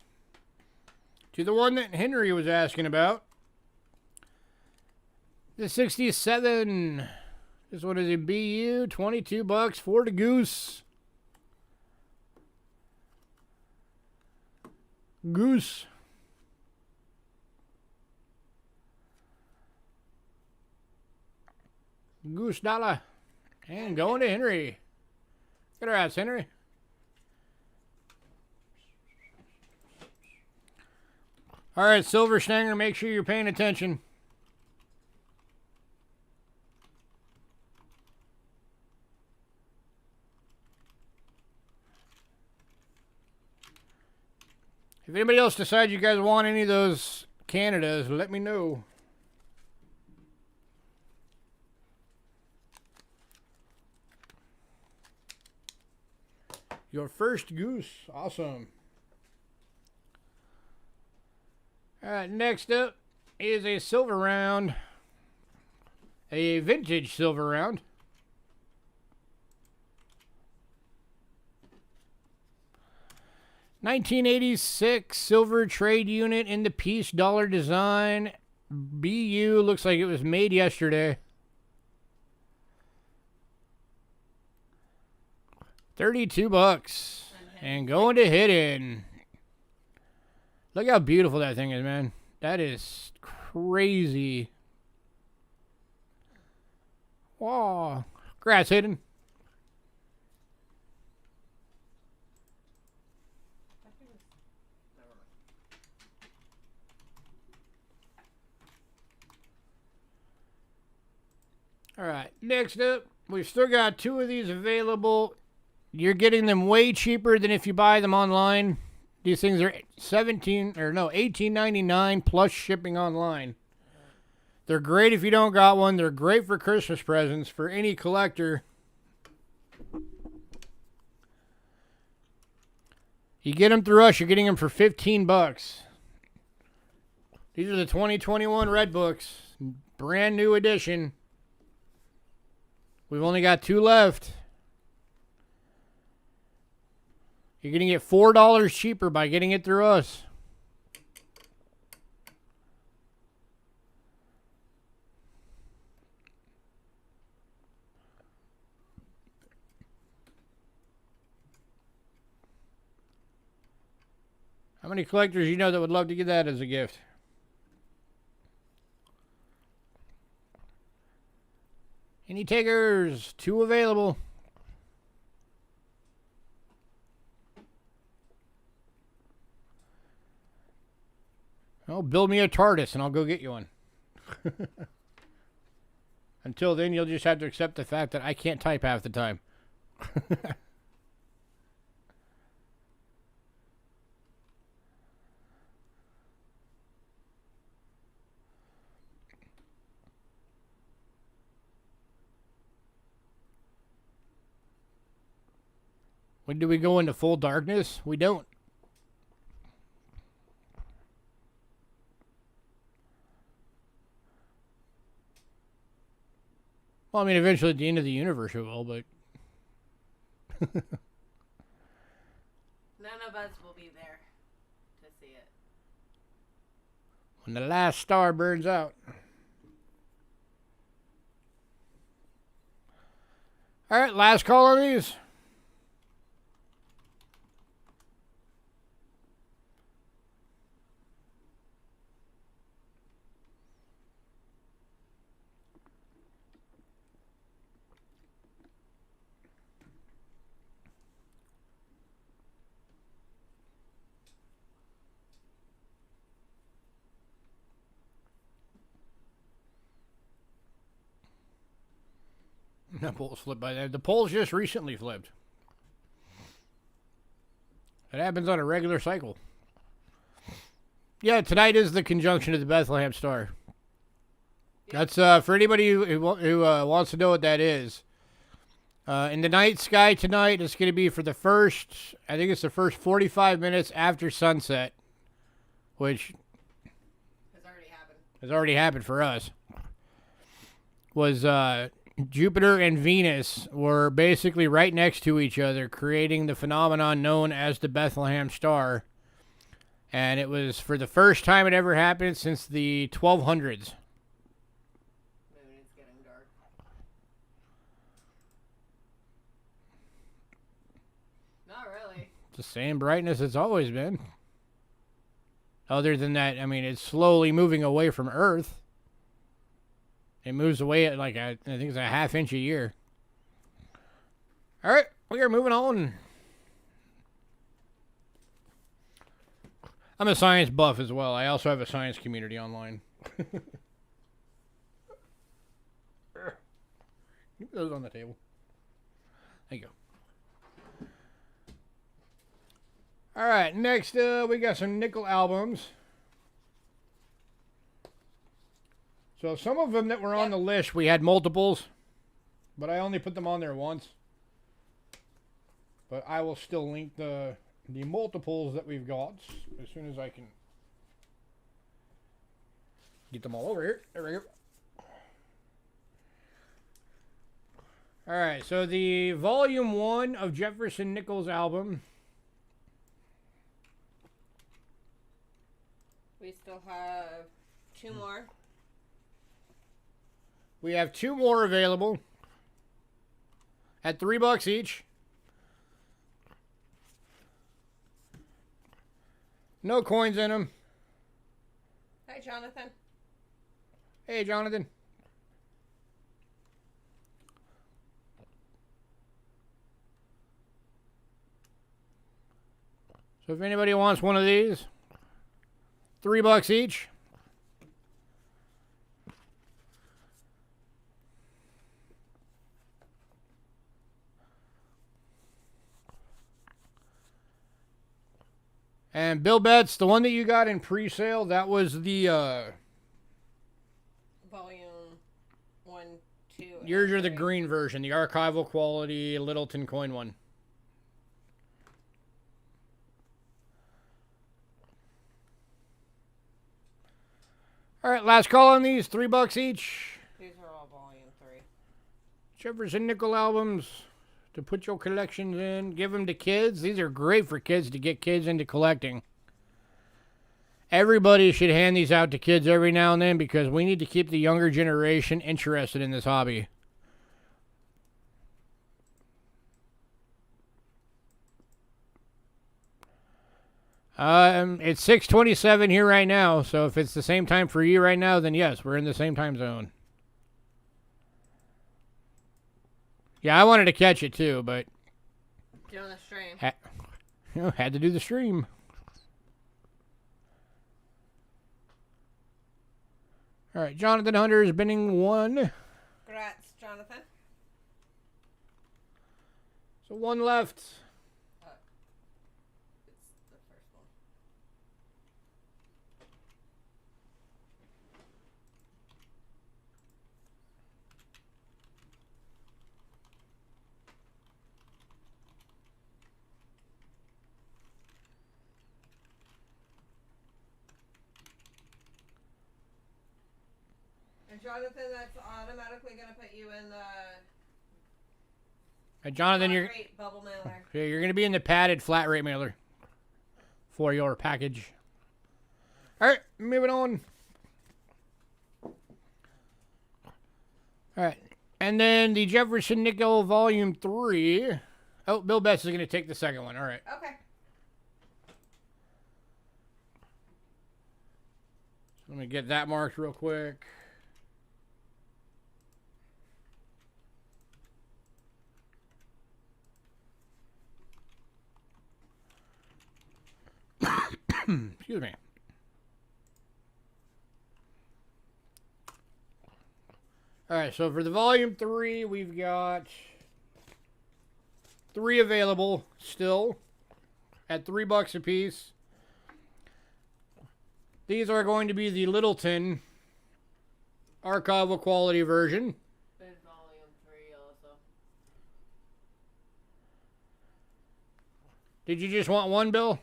A: to the one that Henry was asking about. The 67. This one is a BU. $22 for the goose. Goose. Goose dollar. And going to Henry. Get her ass, Henry. All right, Silver Stanger, make sure you're paying attention. If anybody else decides you guys want any of those Canadas, let me know. Your first goose. Awesome. All right, next up is a silver round. A vintage silver round. $1986 silver trade unit in the piece dollar design. BU looks like it was made yesterday. $32. And going to Hidden. Look how beautiful that thing is, man. That is crazy. Wow. Grass Hidden. All right, next up, we've still got two of these available. You're getting them way cheaper than if you buy them online. These things are $18.99 plus shipping online. They're great if you don't got one. They're great for Christmas presents for any collector. You get them through us, you're getting them for $15. These are the 2021 Red Books, brand new edition. We've only got two left. You're going to get $4 cheaper by getting it through us. How many collectors you know that would love to get that as a gift? Any takers? Two available. Oh, build me a TARDIS and I'll go get you one. Until then, you'll just have to accept the fact that I can't type half the time. When do we go into full darkness? We don't. Well, I mean, eventually at the end of the universe it will, but...
B: None of us will be there to see it.
A: When the last star burns out. All right, last call on these. That polls flipped by then. The polls just recently flipped. It happens on a regular cycle. Yeah, tonight is the conjunction of the Bethlehem Star. That's for anybody who wants to know what that is. In the night sky tonight, it's going to be for the first, I think it's the first 45 minutes after sunset, which has already happened for us. Was Jupiter and Venus were basically right next to each other, creating the phenomenon known as the Bethlehem Star. And it was for the first time it ever happened since the 1200s.
B: It's getting dark. Not really.
A: It's the same brightness it's always been. Other than that, I mean, it's slowly moving away from Earth. It moves away at like, I think it's a ½ inch a year. All right, we are moving on. I'm a science buff as well. I also have a science community online. Keep those on the table. There you go. All right, next we got some nickel albums. So some of them that were on the list, we had multiples, but I only put them on there once. But I will still link the multiples that we've got as soon as I can get them all over here. There we go. All right, so the volume 1 of Jefferson Nichols' album.
B: We still have 2 more.
A: We have 2 more available at $3 each. No coins in them.
B: Hi, Jonathan.
A: Hey, Jonathan. So if anybody wants one of these, $3 each. And Bill Betts, the one that you got in pre-sale, that was the
B: volume 1, 2.
A: Yours are the green version, the archival quality Littleton coin one. All right, last call on these, $3 each.
B: These are all volume 3.
A: Jefferson Nickel albums to put your collections in. Give them to kids. These are great for kids to get kids into collecting. Everybody should hand these out to kids every now and then because we need to keep the younger generation interested in this hobby. It's 6:27 here right now, so if it's the same time for you right now, then yes, we're in the same time zone. Yeah, I wanted to catch it too, but
B: doing the stream.
A: Had to do the stream. All right, Jonathan Hunter is bidding 1.
B: Congrats, Jonathan.
A: So 1 left.
B: It's the first one. And Jonathan, that's automatically going to put you in the
A: Hey, Jonathan,
B: flat rate bubble mailer.
A: you're going to be in the padded flat rate mailer for your package. All right, moving on. All right, and then the Jefferson Nickel Volume 3. Oh, Bill Betts is going to take the second one. All right.
B: Okay.
A: Let me get that marked real quick. Excuse me. All right, so for the volume 3, we've got 3 available still at $3 a piece. These are going to be the Littleton archival quality version.
B: And volume 3 also.
A: Did you just want one, Bill?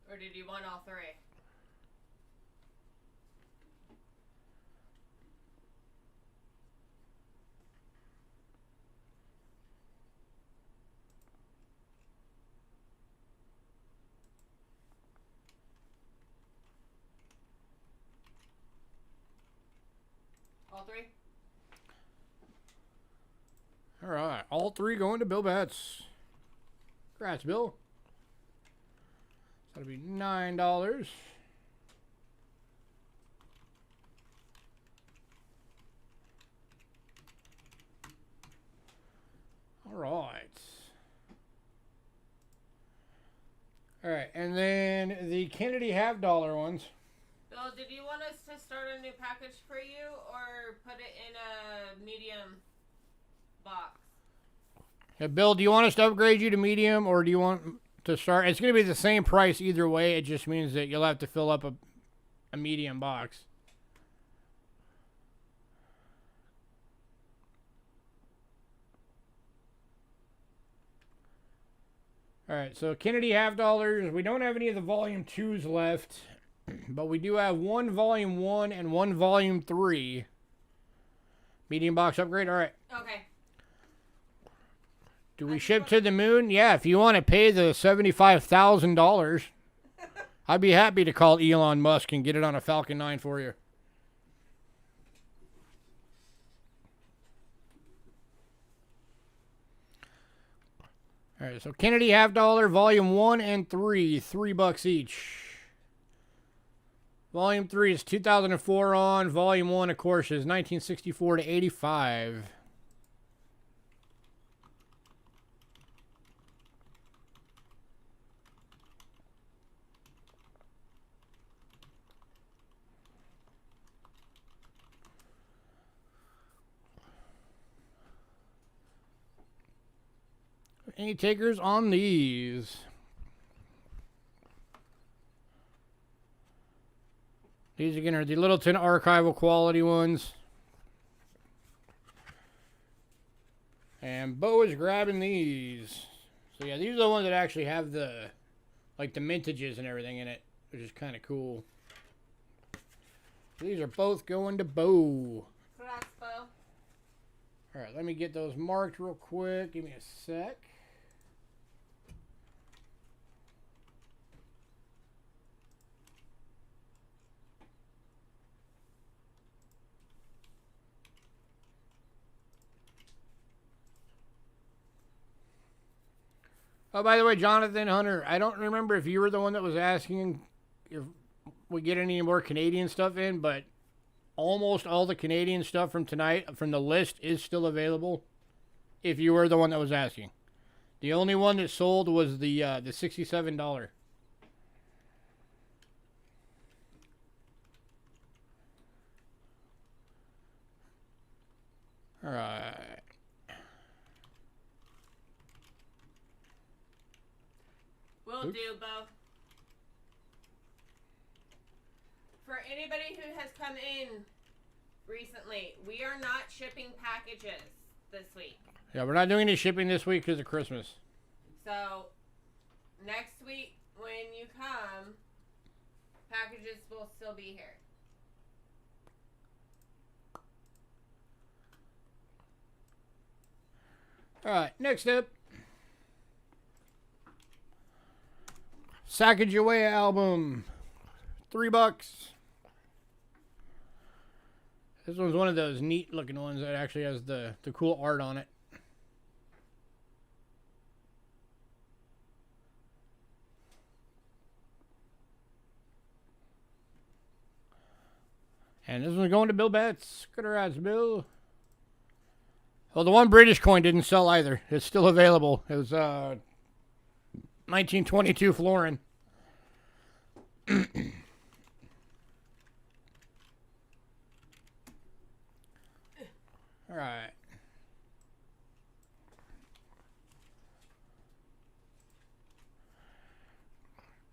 B: Or did you want all 3? All 3?
A: All right, all 3 going to Bill Betts. Congrats, Bill. That'll be $9. All right. All right, and then the Kennedy half-dollar ones.
B: Bill, did you want us to start a new package for you or put it in a medium box?
A: Yeah, Bill, do you want us to upgrade you to medium, or do you want to start? It's going to be the same price either way. It just means that you'll have to fill up a medium box. All right, so Kennedy half-dollars. We don't have any of the volume 2s left, but we do have one volume 1 and one volume 3. Medium box upgrade? All right.
B: Okay.
A: Do we ship to the moon? Yeah, if you want to pay the $75,000, I'd be happy to call Elon Musk and get it on a Falcon 9 for you. All right, so Kennedy half-dollar, volume 1 and 3, $3 each. Volume 3 is 2004 on. Volume 1, of course, is 1964 to 85. Any takers on these? These again are the Littleton archival quality ones. And Bo is grabbing these. So yeah, these are the ones that actually have the, like the mintages and everything in it, which is kind of cool. These are both going to Bo.
B: Congrats, Bo.
A: All right, let me get those marked real quick. Give me a sec. Oh, by the way, Jonathan Hunter, I don't remember if you were the one that was asking if we get any more Canadian stuff in, but almost all the Canadian stuff from tonight, from the list, is still available. If you were the one that was asking. The only one that sold was the $67. All right.
B: Will do, Bo. For anybody who has come in recently, we are not shipping packages this week.
A: Yeah, we're not doing any shipping this week because of Christmas.
B: So, next week when you come, packages will still be here.
A: All right, next up. Sacagawea album. $3. This one's one of those neat looking ones that actually has the cool art on it. And this one's going to Bill Betts. Good rights, Bill. Well, the one British coin didn't sell either. It's still available. It was 1922 florin. All right.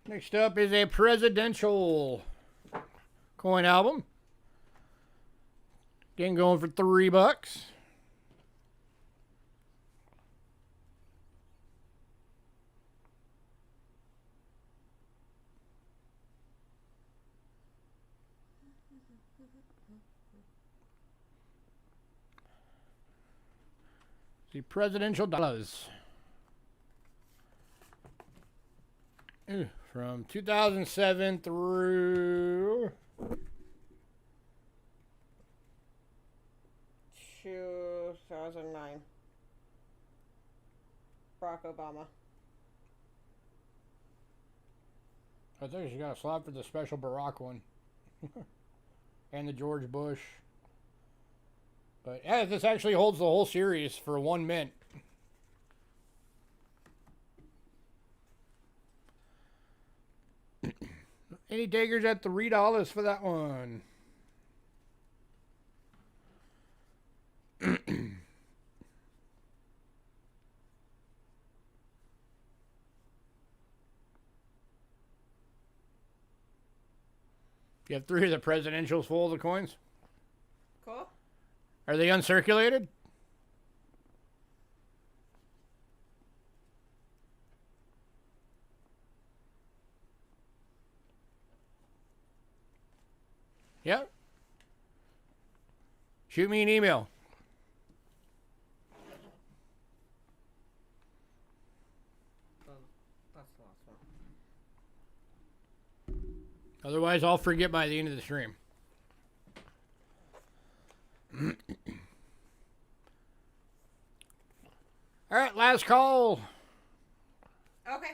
A: Next up is a presidential coin album. Again, going for $3. The presidential dollars. From 2007 through
C: 2009. Barack Obama.
A: I think she got a slap for the special Barack one. And the George Bush. But yeah, this actually holds the whole series for 1 mint. Any takers at $3 for that one? You have 3 of the presidentials full of the coins?
C: Cool.
A: Are they uncirculated? Yep. Shoot me an email.
C: That's the last one.
A: Otherwise, I'll forget by the end of the stream. All right, last call.
C: Okay.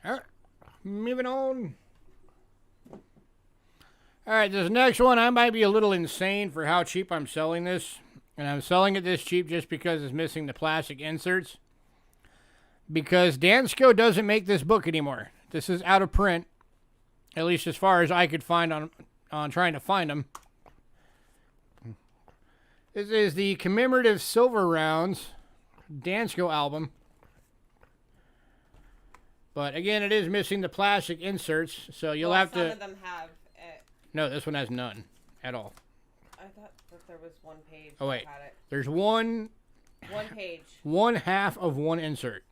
A: All right, moving on. All right, this next one, I might be a little insane for how cheap I'm selling this. And I'm selling it this cheap just because it's missing the plastic inserts. Because Dansko doesn't make this book anymore. This is out of print. At least as far as I could find on trying to find them. This is the commemorative Silver Rounds Dansko album. But again, it is missing the plastic inserts, so you'll have to...
C: Some of them have it.
A: No, this one has none at all.
C: I thought that there was one page
A: Oh, wait.
C: that had it.
A: There's one
C: page.
A: 1/2 of one insert.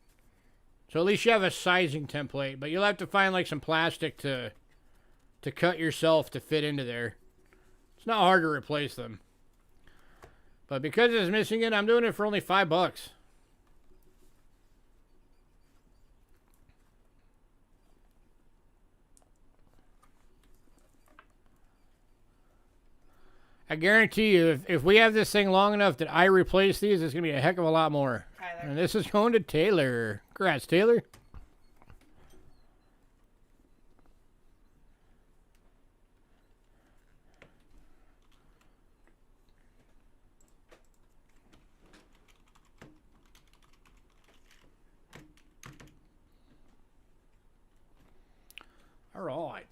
A: So at least you have a sizing template, but you'll have to find like some plastic to cut yourself to fit into there. It's not hard to replace them. But because it's missing it, I'm doing it for only $5. I guarantee you, if we have this thing long enough that I replace these, it's going to be a heck of a lot more.
C: Tyler.
A: And this is going to Taylor. Congrats, Taylor. All right.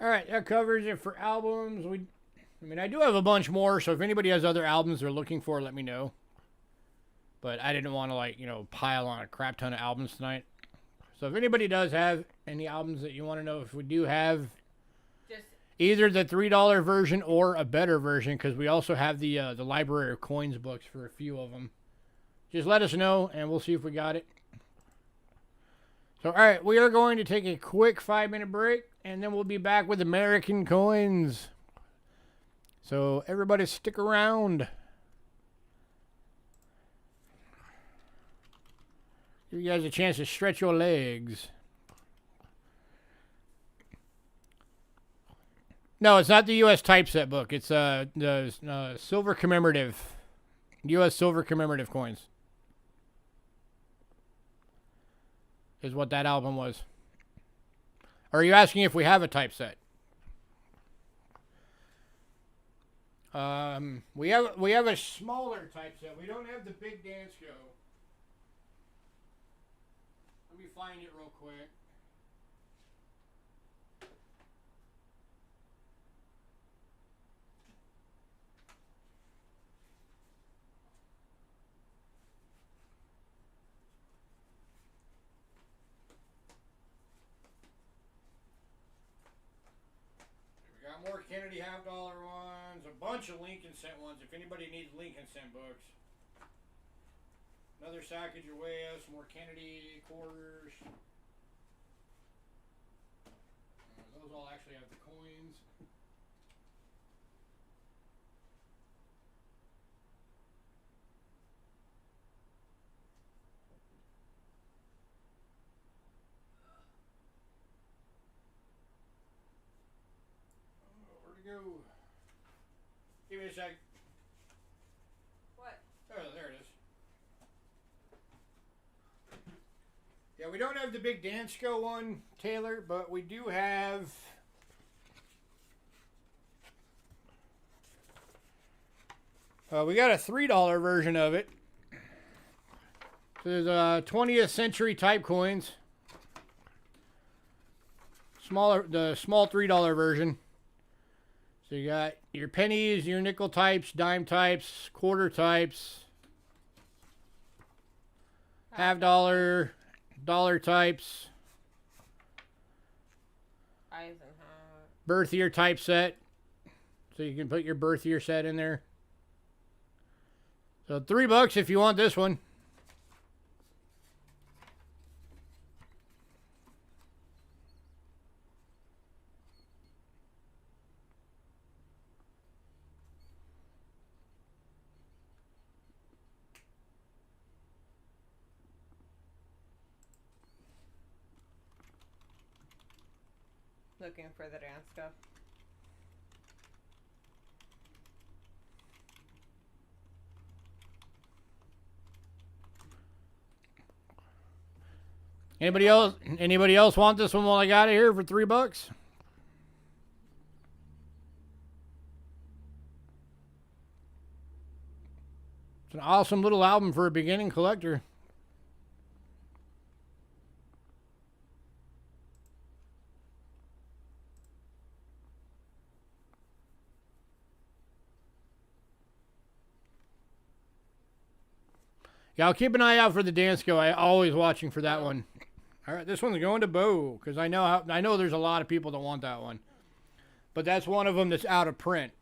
A: All right, that covers it for albums. I do have a bunch more, so if anybody has other albums they're looking for, let me know. But I didn't want to, pile on a crap ton of albums tonight. So if anybody does have any albums that you want to know if we do have,
B: Just
A: either the $3 version or a better version, because we also have the Library of Coins books for a few of them. Just let us know, and we'll see if we got it. So, all right, we are going to take a quick 5-minute break, and then we'll be back with American coins. So, everybody stick around. Give you guys a chance to stretch your legs. No, it's not the U.S. typeset book. It's the silver commemorative, U.S. silver commemorative coins. Is what that album was. Are you asking if we have a typeset? We have a smaller typeset. We don't have the big Dansko. Let me find it real quick. More Kennedy half-dollar ones, a bunch of Lincoln cent ones, if anybody needs Lincoln cent books. Another Sacagawea, some more Kennedy quarters. Those all actually have the coins. Go. Give me a sec.
B: What?
A: Oh, there it is. Yeah, we don't have the big Dansko one, Taylor, but we do have. We got a $3 version of it. So there's 20th century type coins. The small $3 version. So you got your pennies, your nickel types, dime types, quarter types, half-dollar, dollar types,
C: Eisenhower.
A: birth year typeset. So you can put your birth year set in there. So $3 if you want this one.
C: Looking for the Dansko.
A: Anybody else? Anybody else want this one while I got it here for $3? It's an awesome little album for a beginning collector. Yeah, I'll keep an eye out for the Dansko. I'm always watching for that one. All right, this one's going to Bo because I know there's a lot of people that want that one, but that's one of them that's out of print.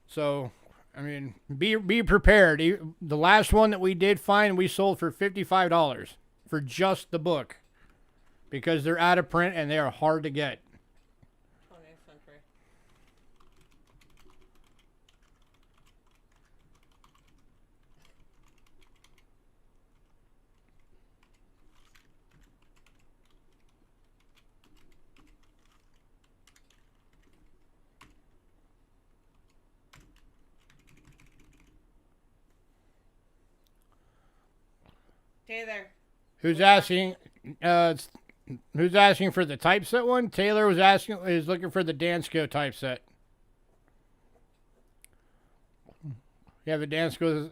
A: So, I mean, be prepared. The last one that we did find, we sold for $55 for just the book because they're out of print and they are hard to get.
C: 20th century. Taylor.
A: Who's asking? Who's asking for the typeset one? Taylor is looking for the Dansko typeset. Yeah, the Dansko.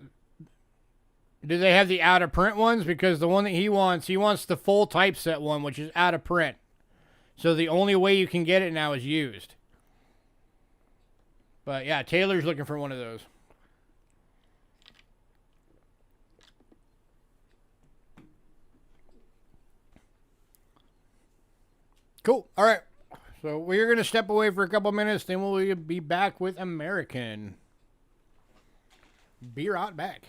A: Do they have the out of print ones? Because the one that he wants the full typeset one, which is out of print. So the only way you can get it now is used. But yeah, Taylor's looking for one of those. Cool. All right. So we're going to step away for a couple minutes. Then we'll be back with American. Be right back.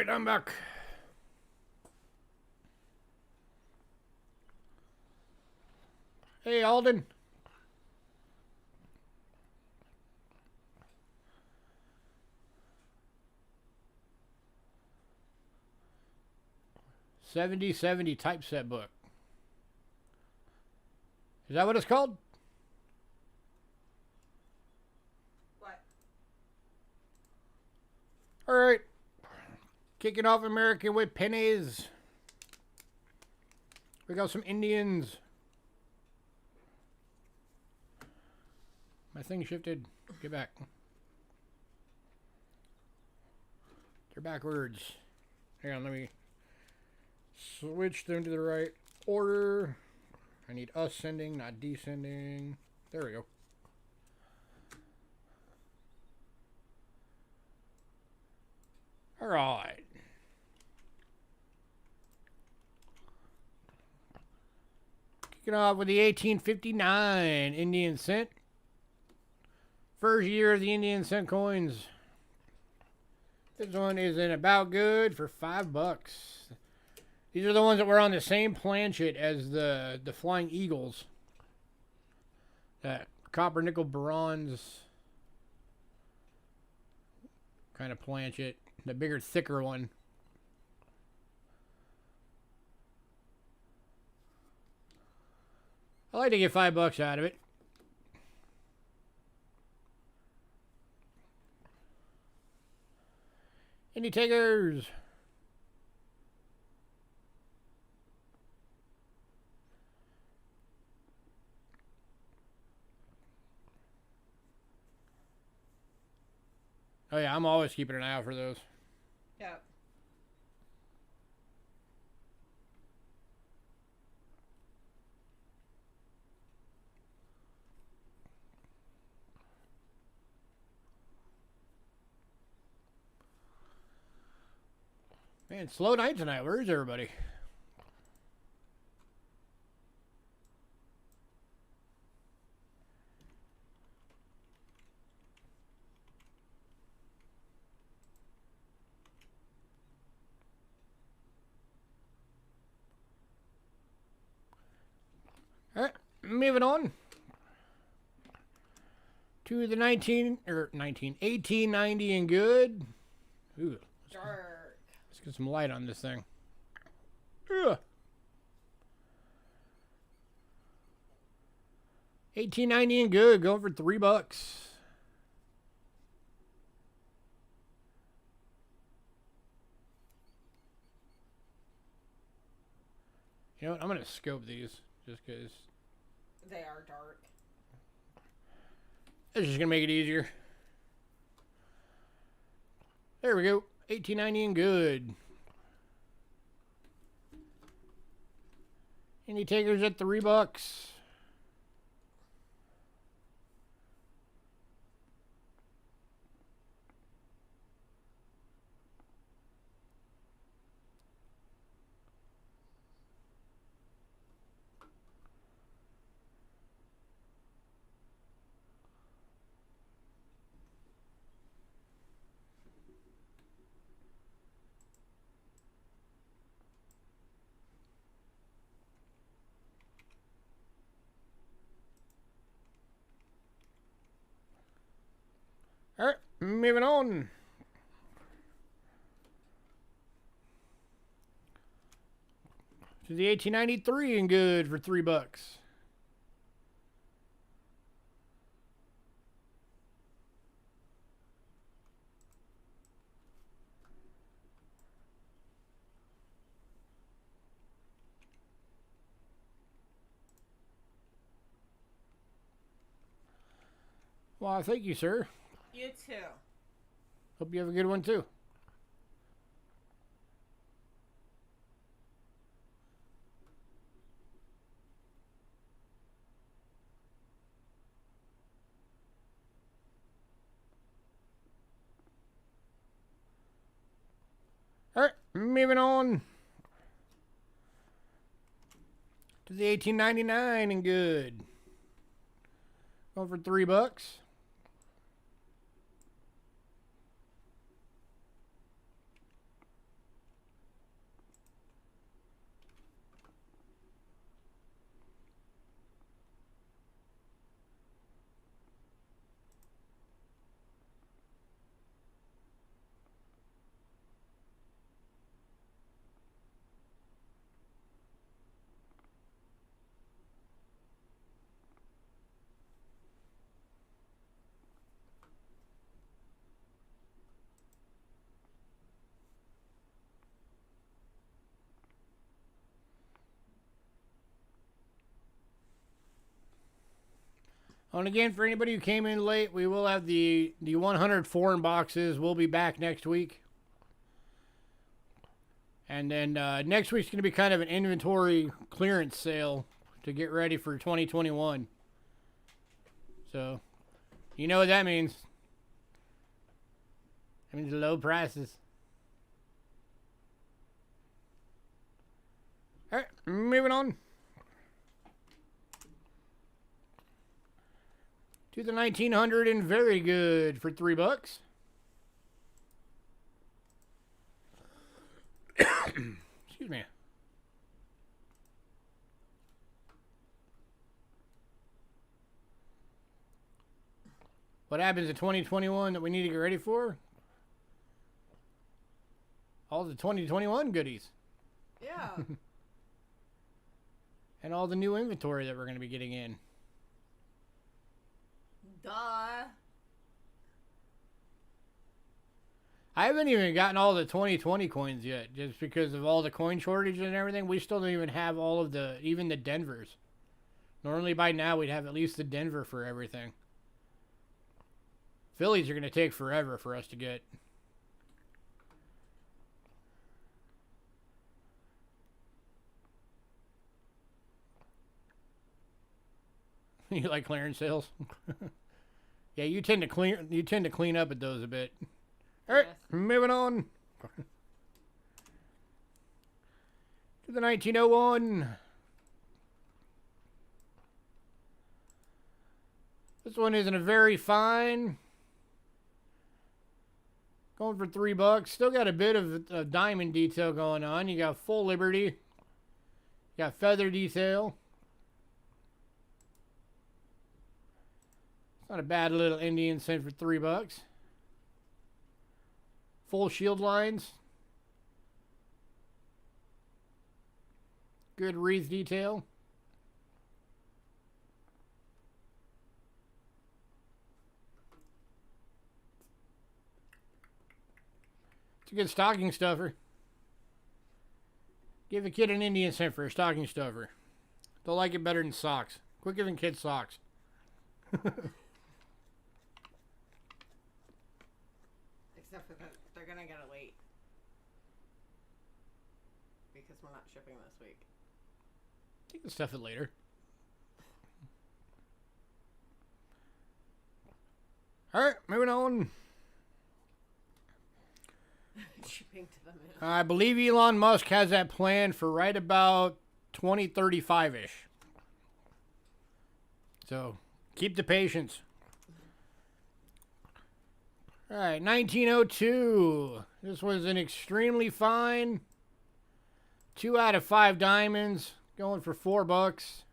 A: right, I'm back. Hey, Alden. '70 typeset book. Is that what it's called?
C: What?
A: All right. Kicking off America with pennies. We got some Indians. My thing shifted. Get back. They're backwards. Hang on, let me switch them to the right order. I need ascending, not descending. There we go. All right. Kicking off with the 1859 Indian cent. First year of the Indian cent coins. This one is in about good for $5. These are the ones that were on the same planchet as the Flying Eagles. That copper, nickel, bronze kind of planchet. The bigger, thicker one. I like to get $5 out of it. Any takers? Oh yeah, I'm always keeping an eye out for those.
C: Yep.
A: Man, slow night tonight. Where is everybody? All right, moving on to the 1890 and good. Ooh,
C: Dark.
A: let's get some light on this thing. Ugh. 1890 and good, going for $3. You know what? I'm gonna scope these just because
C: They are dark.
A: it's just gonna make it easier. There we go. 1890 and good. Any takers at $3? All right, moving on. To the 1893 and good for $3. Well, thank you, sir.
C: You too.
A: Hope you have a good one, too. All right, moving on to the 1899 and good. Going for $3. And again, for anybody who came in late, we will have the 100 foreign boxes. We'll be back next week. And then next week's going to be kind of an inventory clearance sale to get ready for 2021. So, you know what that means. That means low prices. All right, moving on to the 1900 and very good for $3. Excuse me. What happens in 2021 that we need to get ready for? All the 2021 goodies.
C: Yeah.
A: And all the new inventory that we're going to be getting in.
C: Duh.
A: I haven't even gotten all the 2020 coins yet, just because of all the coin shortage and everything. We still don't even have all of even the Denvers. Normally by now we'd have at least the Denver for everything. Phillies are going to take forever for us to get. You like clearance sales? Yeah, you tend to clean up at those a bit. All right,
C: Yes.
A: moving on to the 1901. This one isn't a very fine. Going for $3. Still got a bit of a diamond detail going on. You got full Liberty. You got feather detail. Not a bad little Indian cent for $3. Full shield lines. Good wreath detail. It's a good stocking stuffer. Give a kid an Indian cent for a stocking stuffer. They'll like it better than socks. Quit giving kids socks.
C: Except for that they're gonna get it late. Because we're not shipping this week.
A: You can stuff it later. Alright, moving on.
C: Shipping to the moon.
A: I believe Elon Musk has that plan for right about 2035-ish. So, keep the patience. Alright, 1902. This was an extremely fine 2 out of 5 diamonds, going for $4.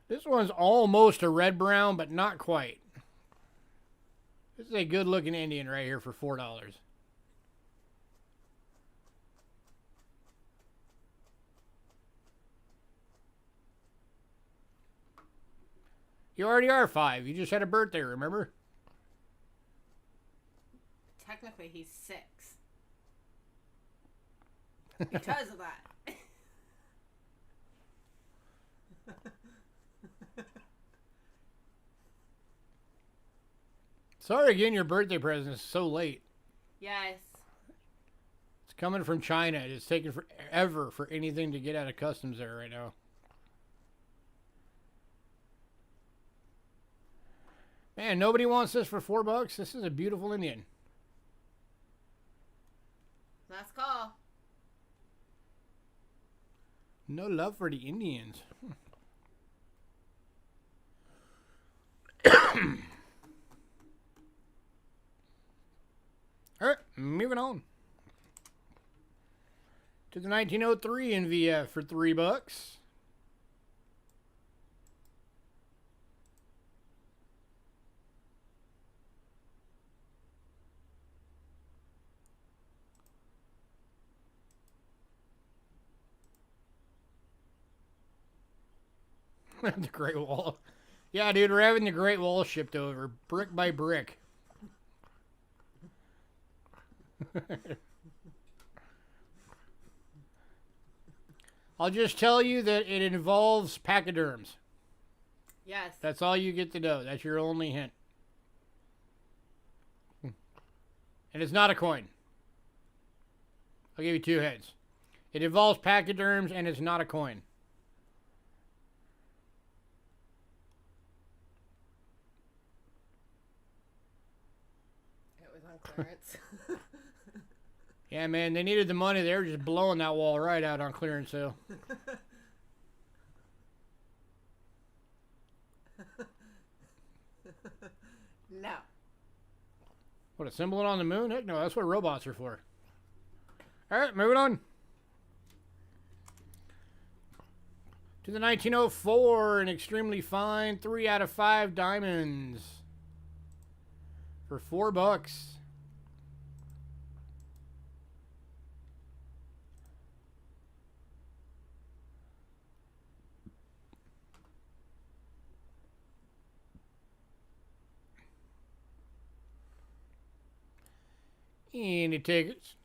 A: This one's almost a red brown, but not quite. This is a good looking Indian right here for $4. You already are 5. You just had a birthday, remember?
C: Technically, he's 6. Because of that.
A: Sorry again, your birthday present is so late.
C: Yes.
A: It's coming from China. It's taking forever for anything to get out of customs there right now. Man, nobody wants this for $4. This is a beautiful Indian.
C: Last call.
A: No love for the Indians. All right, moving on to the 1903 in VF for $3. The Great Wall. Yeah, dude, we're having the Great Wall shipped over, brick by brick. I'll just tell you that it involves pachyderms.
C: Yes.
A: That's all you get to know. That's your only hint. And it's not a coin. I'll give you 2 hints. It involves pachyderms and it's not a coin.
C: It was on clearance.
A: Yeah, man, they needed the money. They were just blowing that wall right out on clearance sale.
C: No.
A: What, a symbol on the moon? Heck no, that's what robots are for. Alright, moving on. To the 1904, an extremely fine 3 out of 5 diamonds. For $4. Any tickets?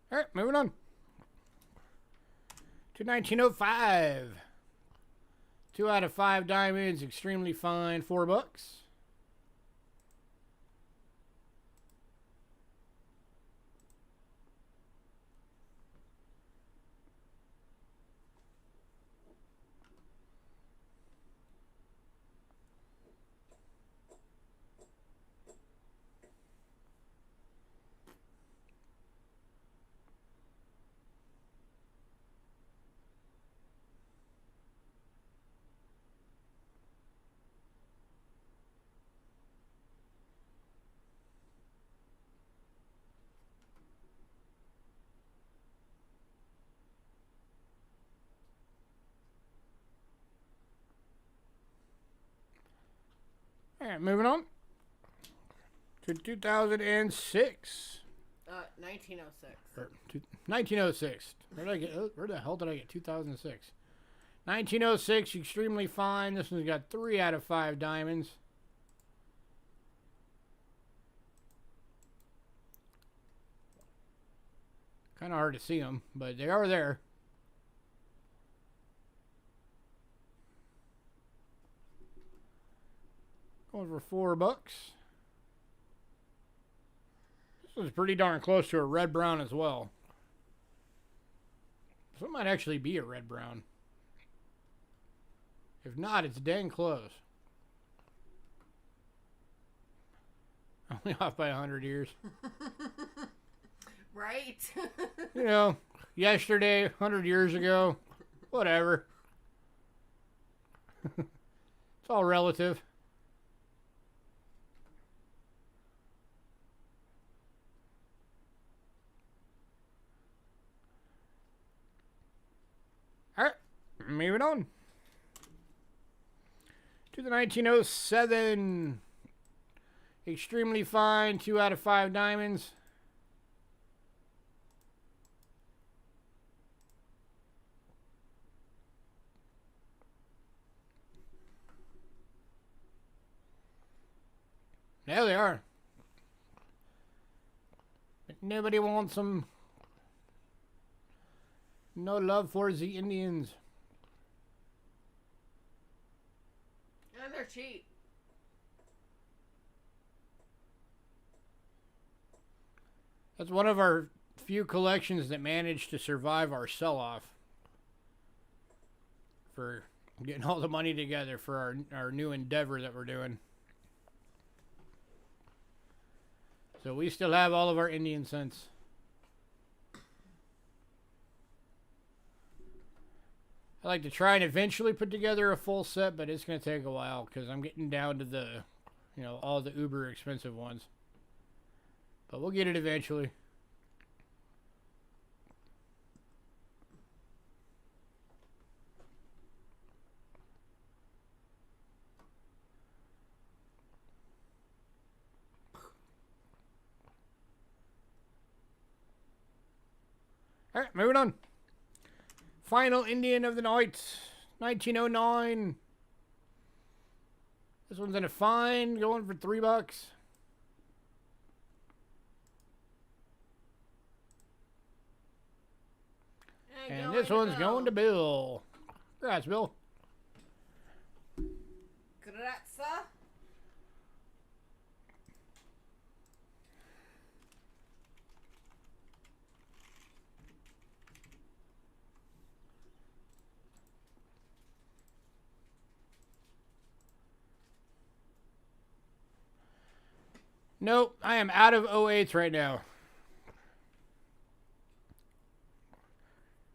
A: All right, moving on. To 1905. 2 out of 5 diamonds, extremely fine, $4. All right, moving on to 2006.
C: 1906.
A: Or 1906. Where the hell did I get 2006? 1906, extremely fine. This one's got 3 out of 5 diamonds. Kind of hard to see them, but they are there. Going for $4. This one's pretty darn close to a red brown as well. So it might actually be a red brown. If not, it's dang close. Only off by 100 years.
C: Right?
A: You know, yesterday, 100 years ago, whatever. It's all relative. Alright, moving on. To the 1907. Extremely fine, 2 out of 5 diamonds. There they are. But nobody wants them. No love for the Indians.
C: And they're cheap.
A: That's one of our few collections that managed to survive our sell-off. For getting all the money together for our new endeavor that we're doing. So we still have all of our Indian cents. I like to try and eventually put together a full set, but it's going to take a while because I'm getting down to the, all the uber expensive ones. But we'll get it eventually. All right, moving on. Final Indian of the night, 1909. This one's in a fine, going for $3. And this one's going to Bill. Congrats, Bill.
C: Grazza.
A: Nope, I am out of 08s right now.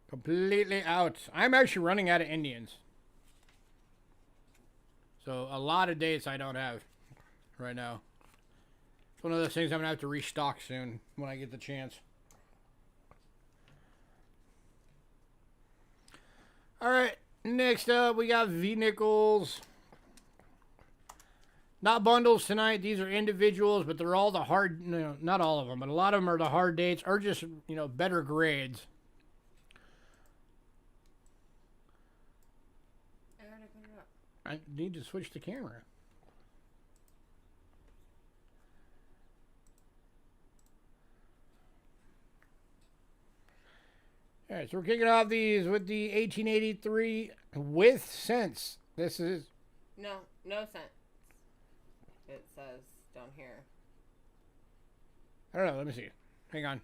A: Completely out. I'm actually running out of Indians. So a lot of dates I don't have right now. It's one of those things I'm going to have to restock soon when I get the chance. Alright, next up we got V-Nickels. Not bundles tonight. These are individuals, but they're all the hard, no, not all of them, but a lot of them are the hard dates or just, you know, better grades.
C: I already put it up.
A: I need to switch the camera. All right, so we're kicking off these with the 1883 with cents. This is...
C: No cent. It says down here.
A: I don't know. Let me see. Hang on.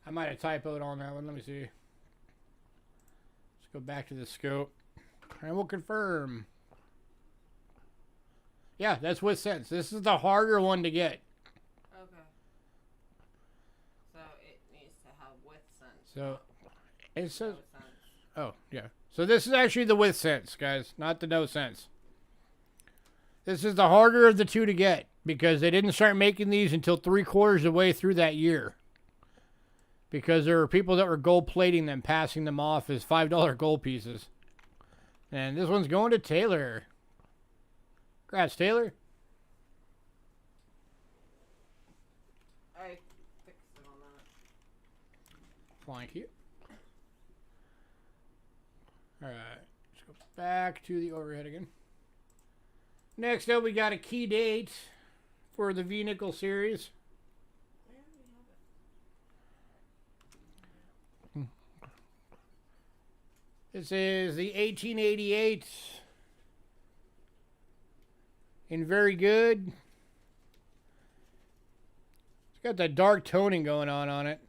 A: I might have typoed on that one. Let me see. Let's go back to the scope. And we'll confirm. Yeah, that's with cents. This is the harder one to get.
C: Okay. So it needs to have with cents.
A: So it says...
C: No cents.
A: Oh, yeah. So this is actually the with cents, guys. Not the no cents. This is the harder of the two to get because they didn't start making these until 3/4 of the way through that year. Because there were people that were gold plating them, passing them off as $5 gold pieces. And this one's going to Taylor. Congrats, Taylor.
C: I fixed it on that.
A: Thank you. Alright, let's go back to the overhead again. Next up, we got a key date for the V-Nickel series. This is the 1888 in very good. It's got that dark toning going on it.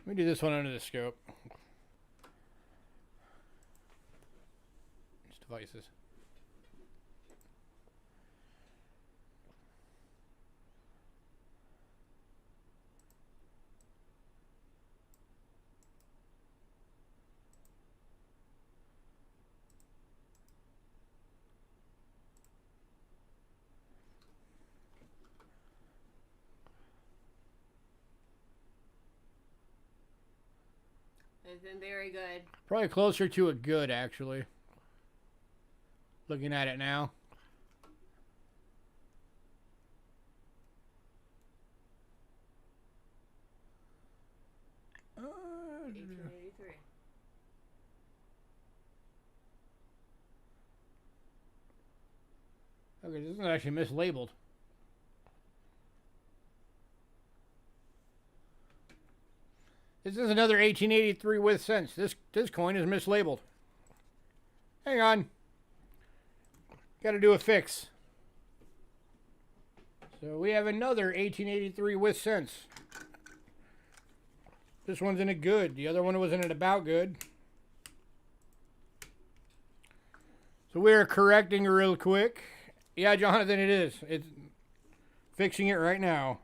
A: Let me do this one under the scope. Devices.
C: It's been very good.
A: Probably closer to a good, actually. Looking at it now. Uh,
C: 1883.
A: Okay, this is actually mislabeled. This is another 1883 with cents. This coin is mislabeled. Hang on. Got to do a fix. So we have another 1883 with cents. This one's in a good. The other one was in an about good. So we're correcting real quick. Yeah, Jonathan, it is. It's fixing it right now.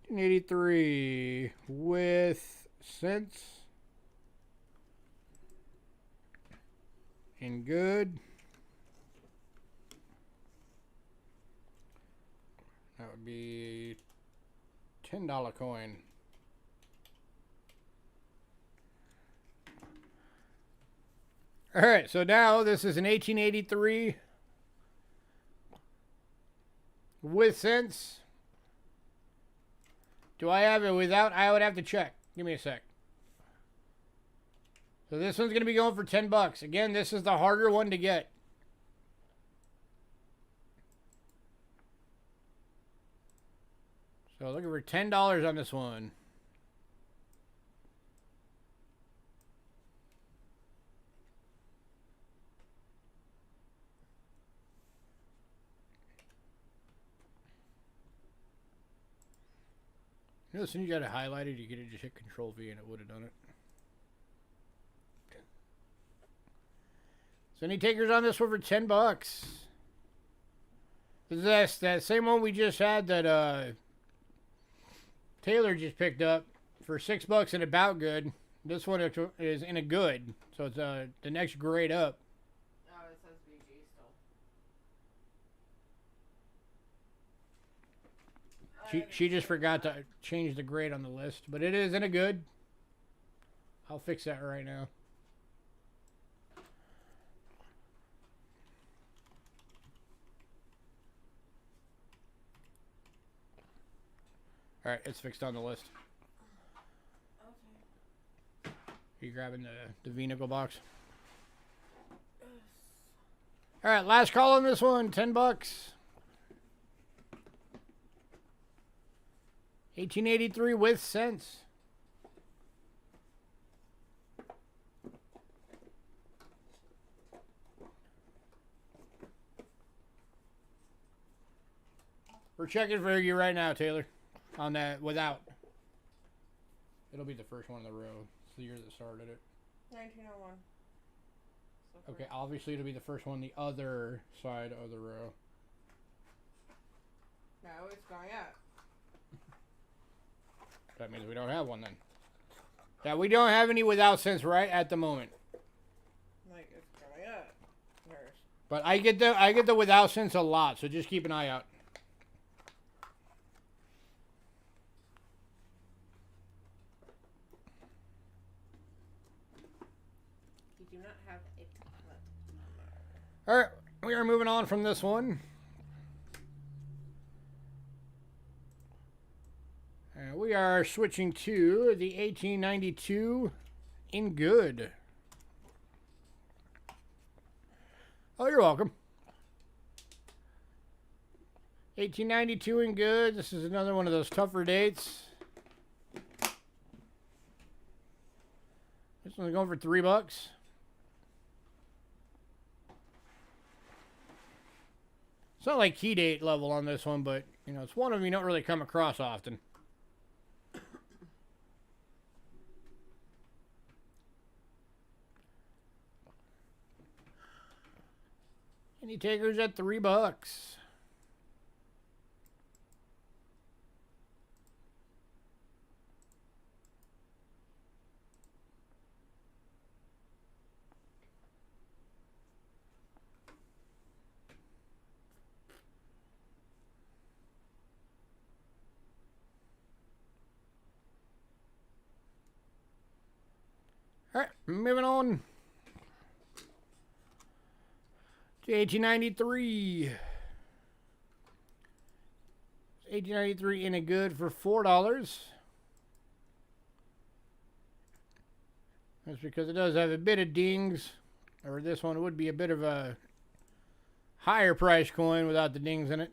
A: 1883 with cents. In good. That would be $10 coin. All right, so now this is an 1883 with cents. Do I have it without? I would have to check. Give me a sec. So this one's going to be going for 10 bucks. Again, this is the harder one to get. So looking for $10 on this one. You know, as soon as you got it highlighted, you could have just hit Control V and it would have done it. So any takers on this one for 10 bucks? This is that same one we just had that Taylor just picked up for $6 and about good. This one is in a good, so it's the next grade up.
C: Oh, it says BG still.
A: She just forgot to change the grade on the list, but it is in a good. I'll fix that right now. All right, it's fixed on the list.
C: Okay.
A: Are you grabbing the V-nickel box? All right, last call on this one, 10 bucks. 1883 with cents. We're checking for you right now, Taylor. On that without. It'll be the first one in the row. It's the year that started it.
C: 1901. So
A: Okay, obviously it'll be the first one the other side of the row.
C: No, it's going up.
A: That means we don't have one then. That we don't have any without cents right at the moment.
C: Like, it's going up. There's...
A: But I get the without cents a lot, so just keep an eye out.
C: You do not have a tablet.
A: Alright, we are moving on from this one. We are switching to the 1892 in good. Oh, you're welcome. 1892 in good. This is another one of those tougher dates. This one's going for $3. It's not like key date level on this one, but you know, it's one of them you don't really come across often. Any takers at $3? All right, moving on. 1893. 1893 in a good for $4. That's because it does have a bit of dings, or this one would be a bit of a higher price coin without the dings in it.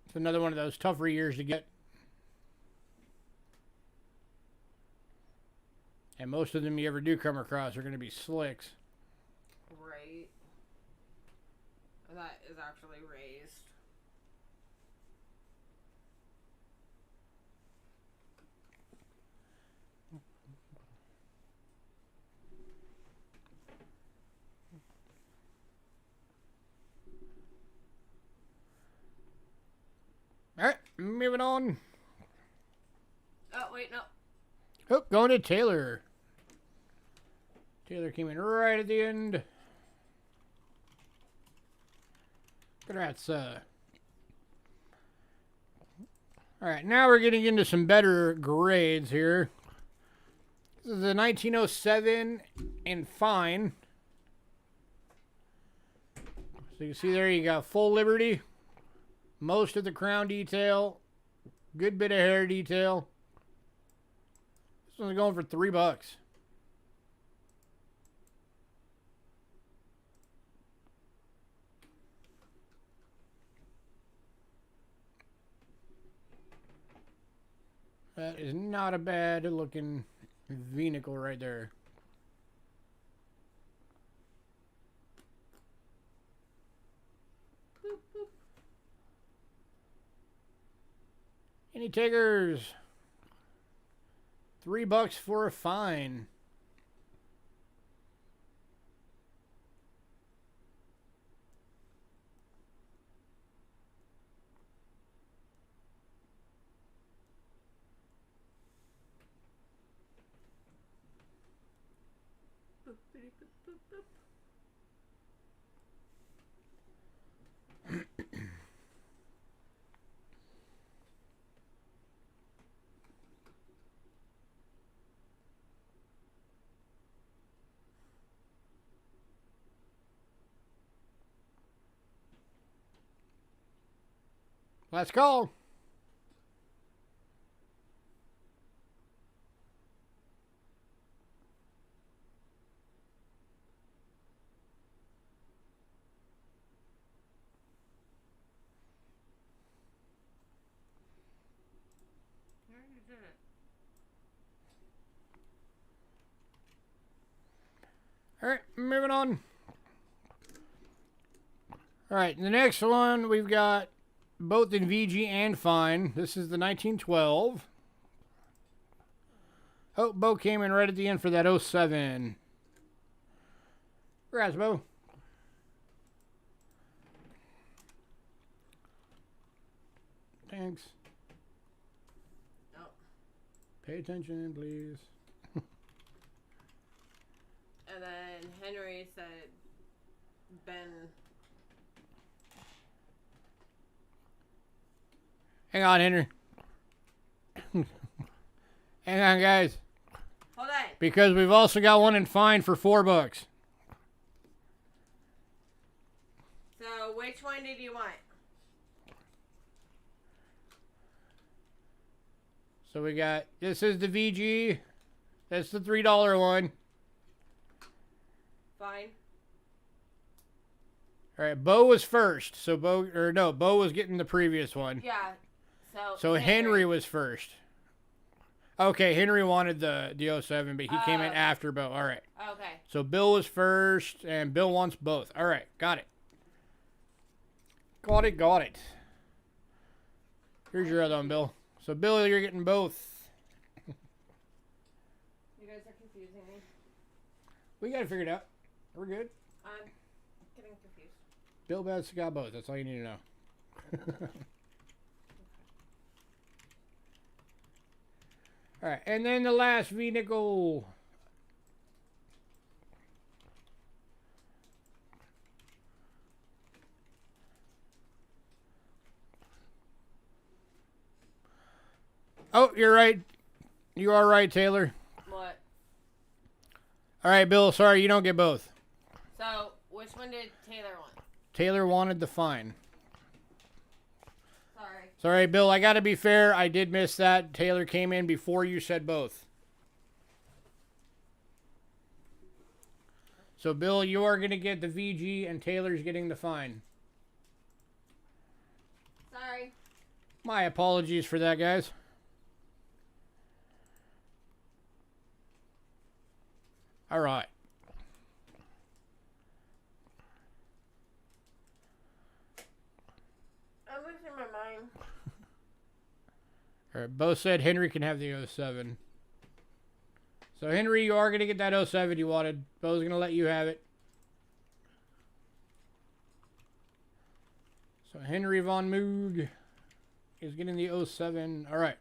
A: It's another one of those tougher years to get. And most of them you ever do come across are going to be slicks.
C: Right. That is actually raised.
A: Alright, moving on.
C: Oh, wait, no.
A: Oh, going to Taylor. Taylor came in right at the end. Congrats. Alright, now we're getting into some better grades here. This is a 1907 in fine. So you can see there you got full Liberty. Most of the crown detail. Good bit of hair detail. This one's going for $3. That is not a bad looking V-nickel right there.
B: Boop, boop.
A: Any takers? $3 for a fine.
B: Boopity boop, boop, boop.
A: Let's go.
C: You already did it.
A: All right, moving on. All right, the next one we've got both in VG and fine. This is the 1912. Oh, Bo came in right at the end for that 07. Congrats, Bo. Thanks.
B: Oh.
A: Pay attention, please.
B: And then Henry said Ben.
A: Hang on, Henry. Hang on, guys.
B: Hold on.
A: Because we've also got one in fine for $4.
B: So which one did you want?
A: So we got, this is the VG. That's the $3 one.
B: Fine.
A: All right, Bo was first. So Bo was getting the previous one.
B: Yeah.
A: So Henry was first. Okay, Henry wanted the 07, but he came in after Bo. All right.
B: Okay.
A: So Bill was first, and Bill wants both. All right, got it. Got it. Here's your other one, Bill. So, Bill, you're getting both.
B: You guys are confusing me.
A: We got to figure it out. We're good.
B: I'm getting confused.
A: Bill Betts got both. That's all you need to know. All right, and then the last V-nickel. Oh, you're right. You are right, Taylor.
B: What?
A: All right, Bill, sorry, you don't get both.
B: So, which one did Taylor want?
A: Taylor wanted the fine.
B: Sorry.
A: Sorry, Bill, I got to be fair. I did miss that. Taylor came in before you said both. So, Bill, you are going to get the VG, and Taylor's getting the fine.
B: Sorry.
A: My apologies for that, guys. All right.
B: I'm losing my mind.
A: All right, Bo said Henry can have the 07. So, Henry, you are going to get that 07 you wanted. Bo's going to let you have it. So, Henry Von Moog is getting the 07. All right.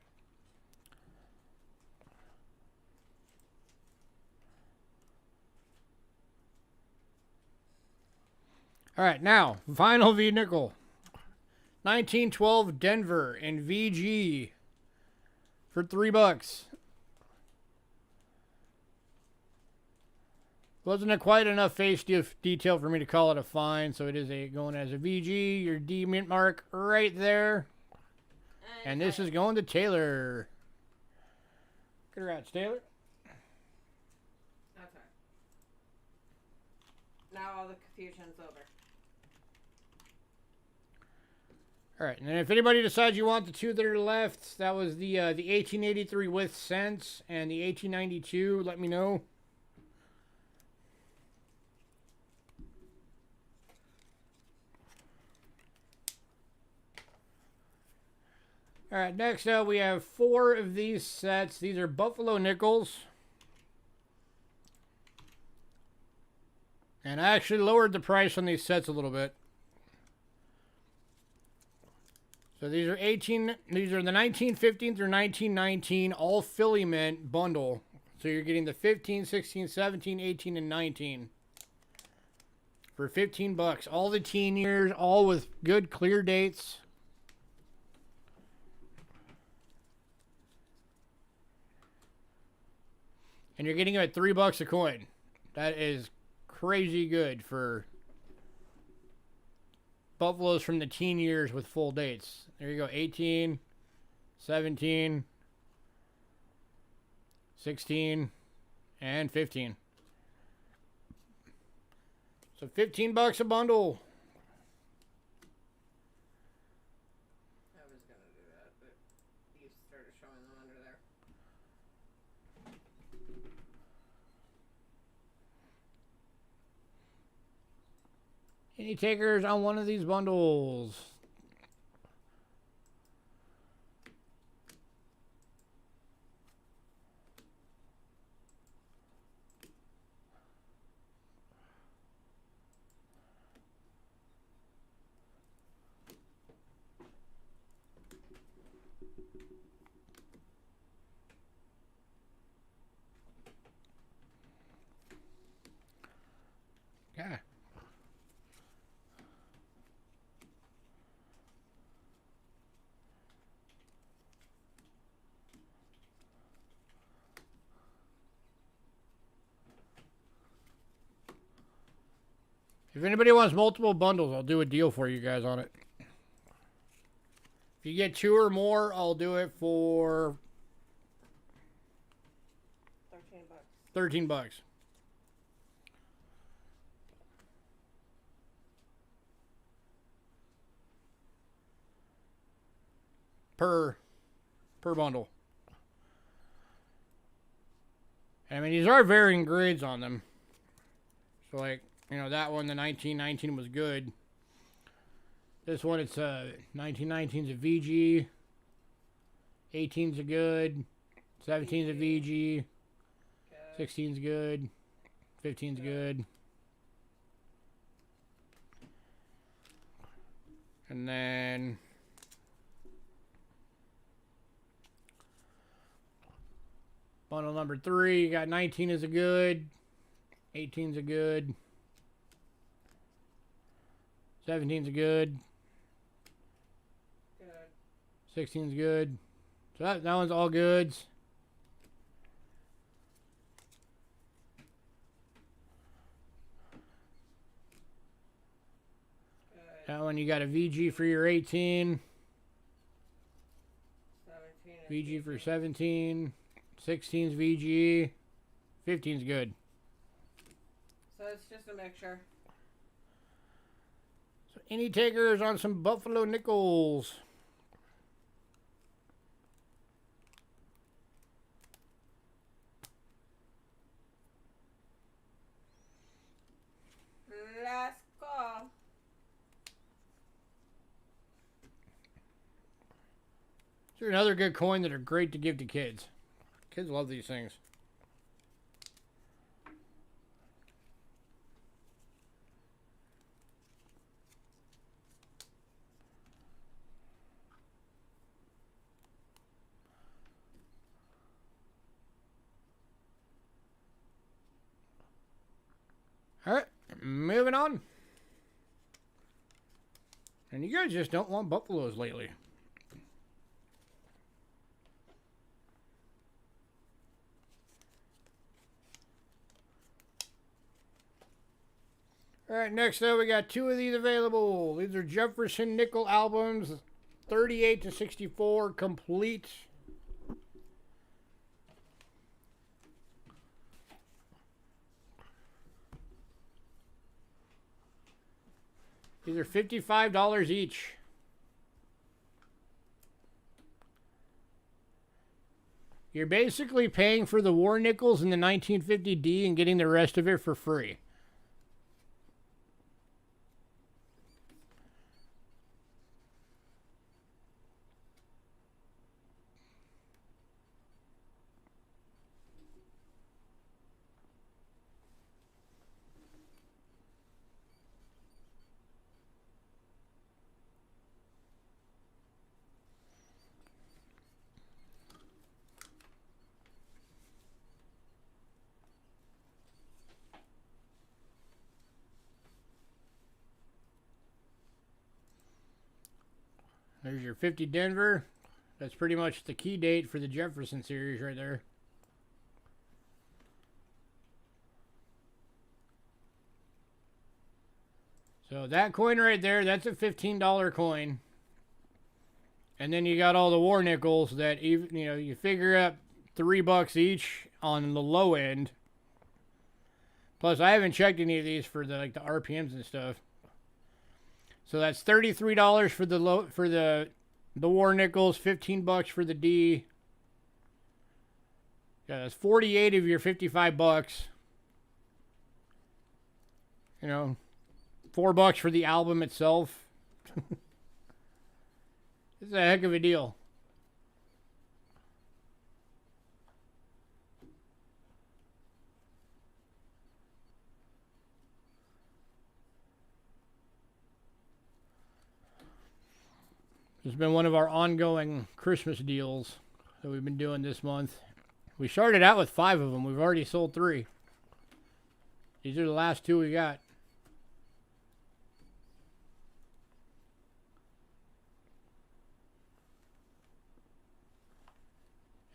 A: All right, now, final V-nickel. 1912 Denver in VG for $3. Wasn't quite enough face detail for me to call it a fine, so it is going as a VG. Your D mint mark right there. And this is going to Taylor. Congrats, Taylor.
C: Okay. Now all the confusion's over.
A: All right, and then if anybody decides you want the two that are left, that was the 1883 with cents and the 1892. Let me know. All right, next up we have 4 of these sets. These are Buffalo nickels. And I actually lowered the price on these sets a little bit. So these are these are the 1915 through 1919 all Philly mint bundle. So you're getting the 15, 16, 17, 18, and 19 for $15. All the teen years, all with good clear dates. And you're getting them at $3 a coin. That is crazy good for Buffaloes from the teen years with full dates. There you go. 18, 17, 16, and 15. So $15 a bundle.
C: I was going to do that, but you started showing them under there.
A: Any takers on one of these bundles? Yeah. If anybody wants multiple bundles, I'll do a deal for you guys on it. If you get 2 or more, I'll do it for $13. $13. Per bundle. I mean, these are varying grades on them. So, like, you know, that one, the 1919 was good. This one, it's 1919's a VG. 18's a good. 17's a VG. 16's good. 15's good. And then bundle number 3, you got 19 is a good. 18's a good. 17's a good. 16's good. So that one's all goods. That one you got a VG for your 18. 17 VG for 17. 16's VG. 15's good.
C: So it's just a mixture.
A: So any takers on some Buffalo nickels?
C: Last call.
A: These are another good coin that are great to give to kids. Kids love these things. All right, moving on. And you guys just don't want Buffaloes lately. All right, next up, we got 2 of these available. These are Jefferson nickel albums, 38 to 64, complete. These are $55 each. You're basically paying for the war nickels in the 1950D and getting the rest of it for free. There's your 50 Denver. That's pretty much the key date for the Jefferson series right there. So that coin right there, that's a $15 coin. And then you got all the war nickels that, even, you know, you figure up $3 each on the low end. Plus, I haven't checked any of these for the RPMs and stuff. So that's $33 for the war nickels, $15 for the D. Yeah, that's 48 of your $55. You know, $4 for the album itself. This is a heck of a deal. It's been one of our ongoing Christmas deals that we've been doing this month. We started out with 5 of them. We've already sold 3. These are the last 2 we got.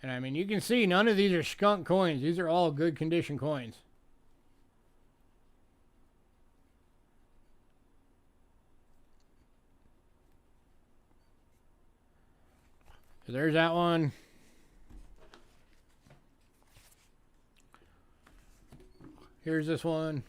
A: And I mean, you can see none of these are skunk coins. These are all good condition coins. So there's that one. Here's this one.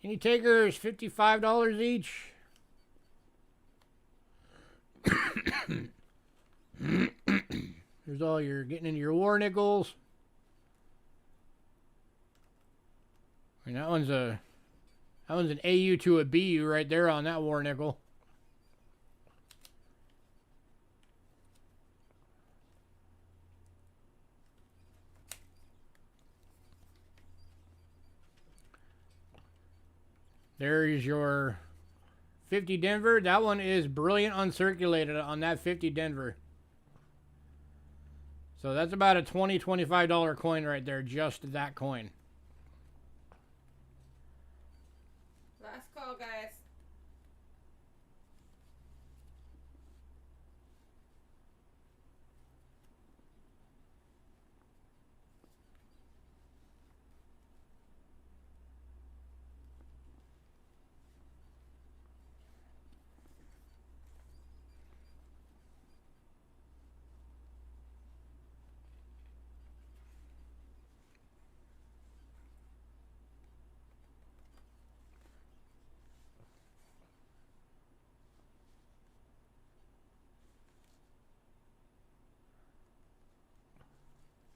A: Any takers? $55 each. There's all your getting into your war nickels. And that one's an AU to a BU right there on that war nickel. There's your 50 Denver. That one is brilliant uncirculated on that 50 Denver. So that's about a $20, $25 coin right there, just that coin.
B: Last call, guys.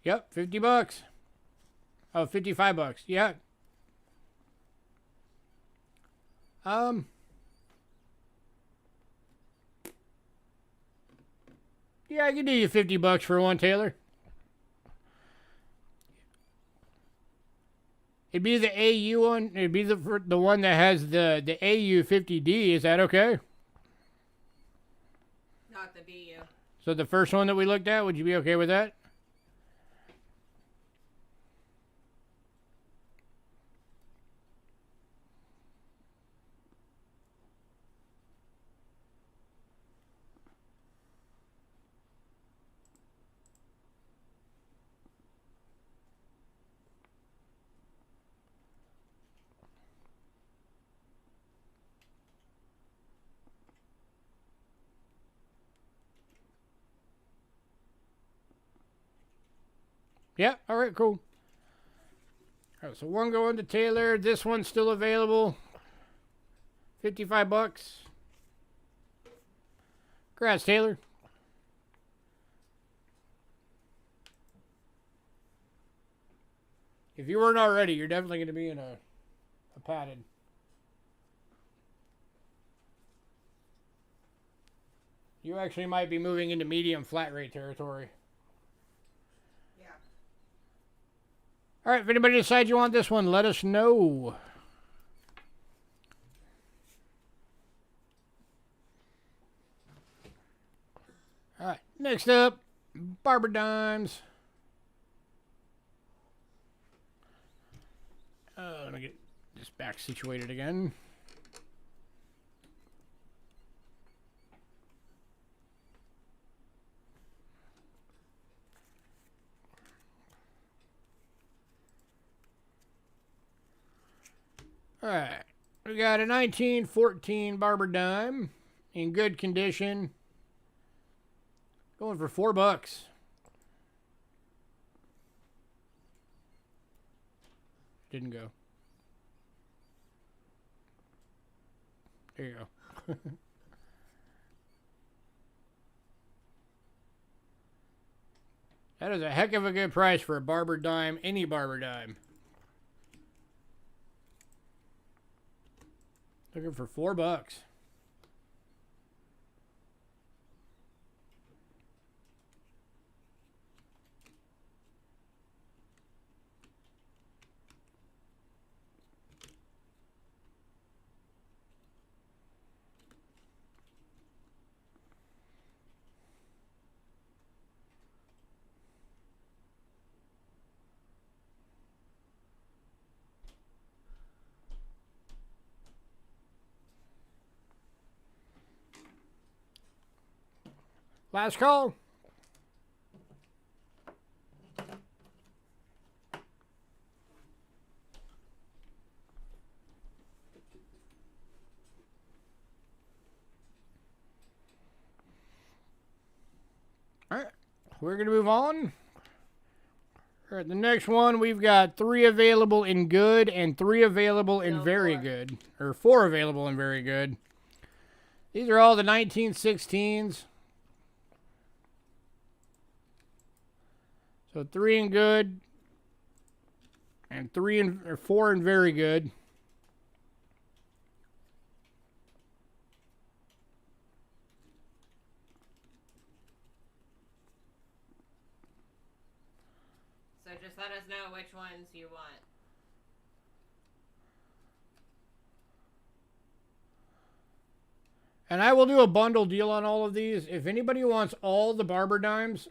A: Yep, $50. Oh, $55. Yeah. Yeah, I can do you $50 for one, Taylor. It'd be the AU one. It'd be the one that has the AU 50D. Is that okay?
B: Not the BU.
A: So the first one that we looked at, would you be okay with that? Yeah, all right, cool. All right, so one going to Taylor. This one's still available. $55. Congrats, Taylor. If you weren't already, you're definitely going to be in a padded. You actually might be moving into medium flat rate territory.
C: Yeah.
A: All right, if anybody decides you want this one, let us know. All right, next up, Barber Dimes. Let me get this back situated again. All right, we got a 1914 Barber Dime in good condition. Going for $4. Didn't go. There you go. That is a heck of a good price for a Barber Dime, any Barber Dime. Looking for $4. Last call. All right, we're going to move on. All right, the next one, we've got 3 available in good and 3 available in very good. Or 4 available in very good. These are all the 1916s. So 3 in good and 4 in very good.
B: So just let us know which ones you want.
A: And I will do a bundle deal on all of these. If anybody wants all the Barber Dimes,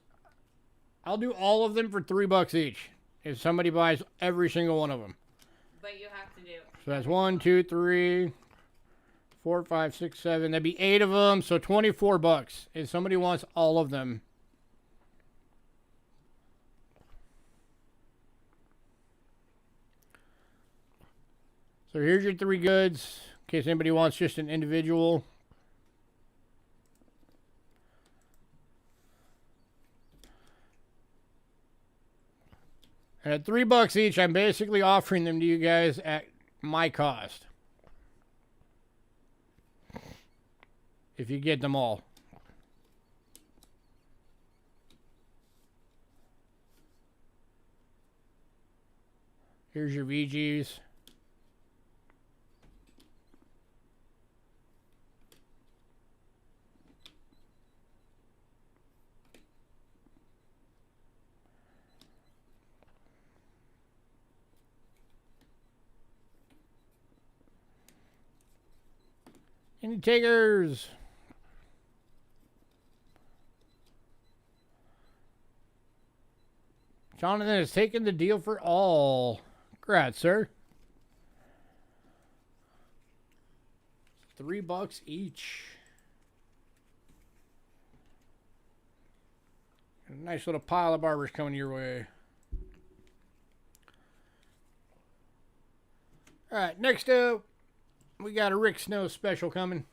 A: I'll do all of them for $3 each. If somebody buys every single one of them.
B: But you have to do.
A: So that's 1, 2, 3, 4, 5, 6, 7. That'd be 8 of them. So $24 if somebody wants all of them. So here's your 3 goods. In case anybody wants just an individual. And at $3 each, I'm basically offering them to you guys at my cost. If you get them all. Here's your VGs. Any takers? Jonathan has taken the deal for all. Congrats, sir. $3 each. A nice little pile of barbers coming your way. All right, next up, we got a Rick Snow special coming.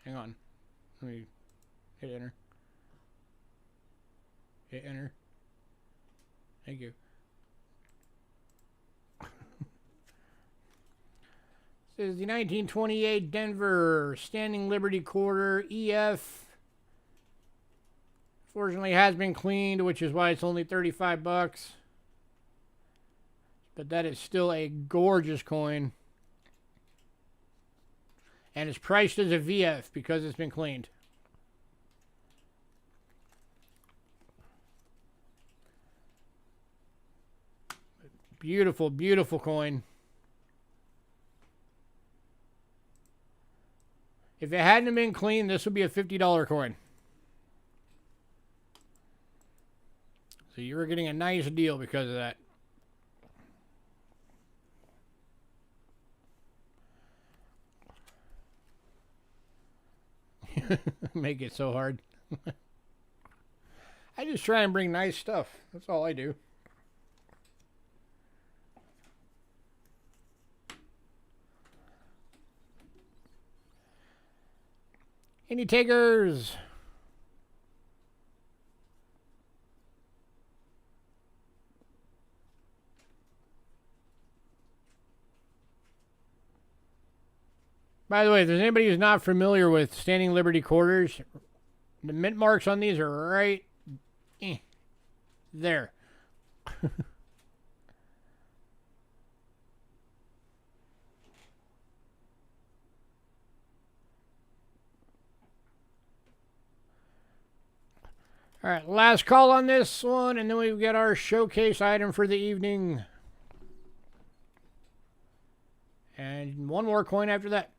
A: Hang on. Let me hit enter. Hit enter. Thank you. This is the 1928 Denver Standing Liberty Quarter EF. Fortunately, has been cleaned, which is why it's only $35. But that is still a gorgeous coin. And it's priced as a VF because it's been cleaned. Beautiful, beautiful coin. If it hadn't been cleaned, this would be a $50 coin. So you were getting a nice deal because of that. Make it so hard. I just try and bring nice stuff. That's all I do. Any takers? By the way, if there's anybody who's not familiar with Standing Liberty Quarters, the mint marks on these are right there. All right, last call on this one, and then we've got our showcase item for the evening. And one more coin after that.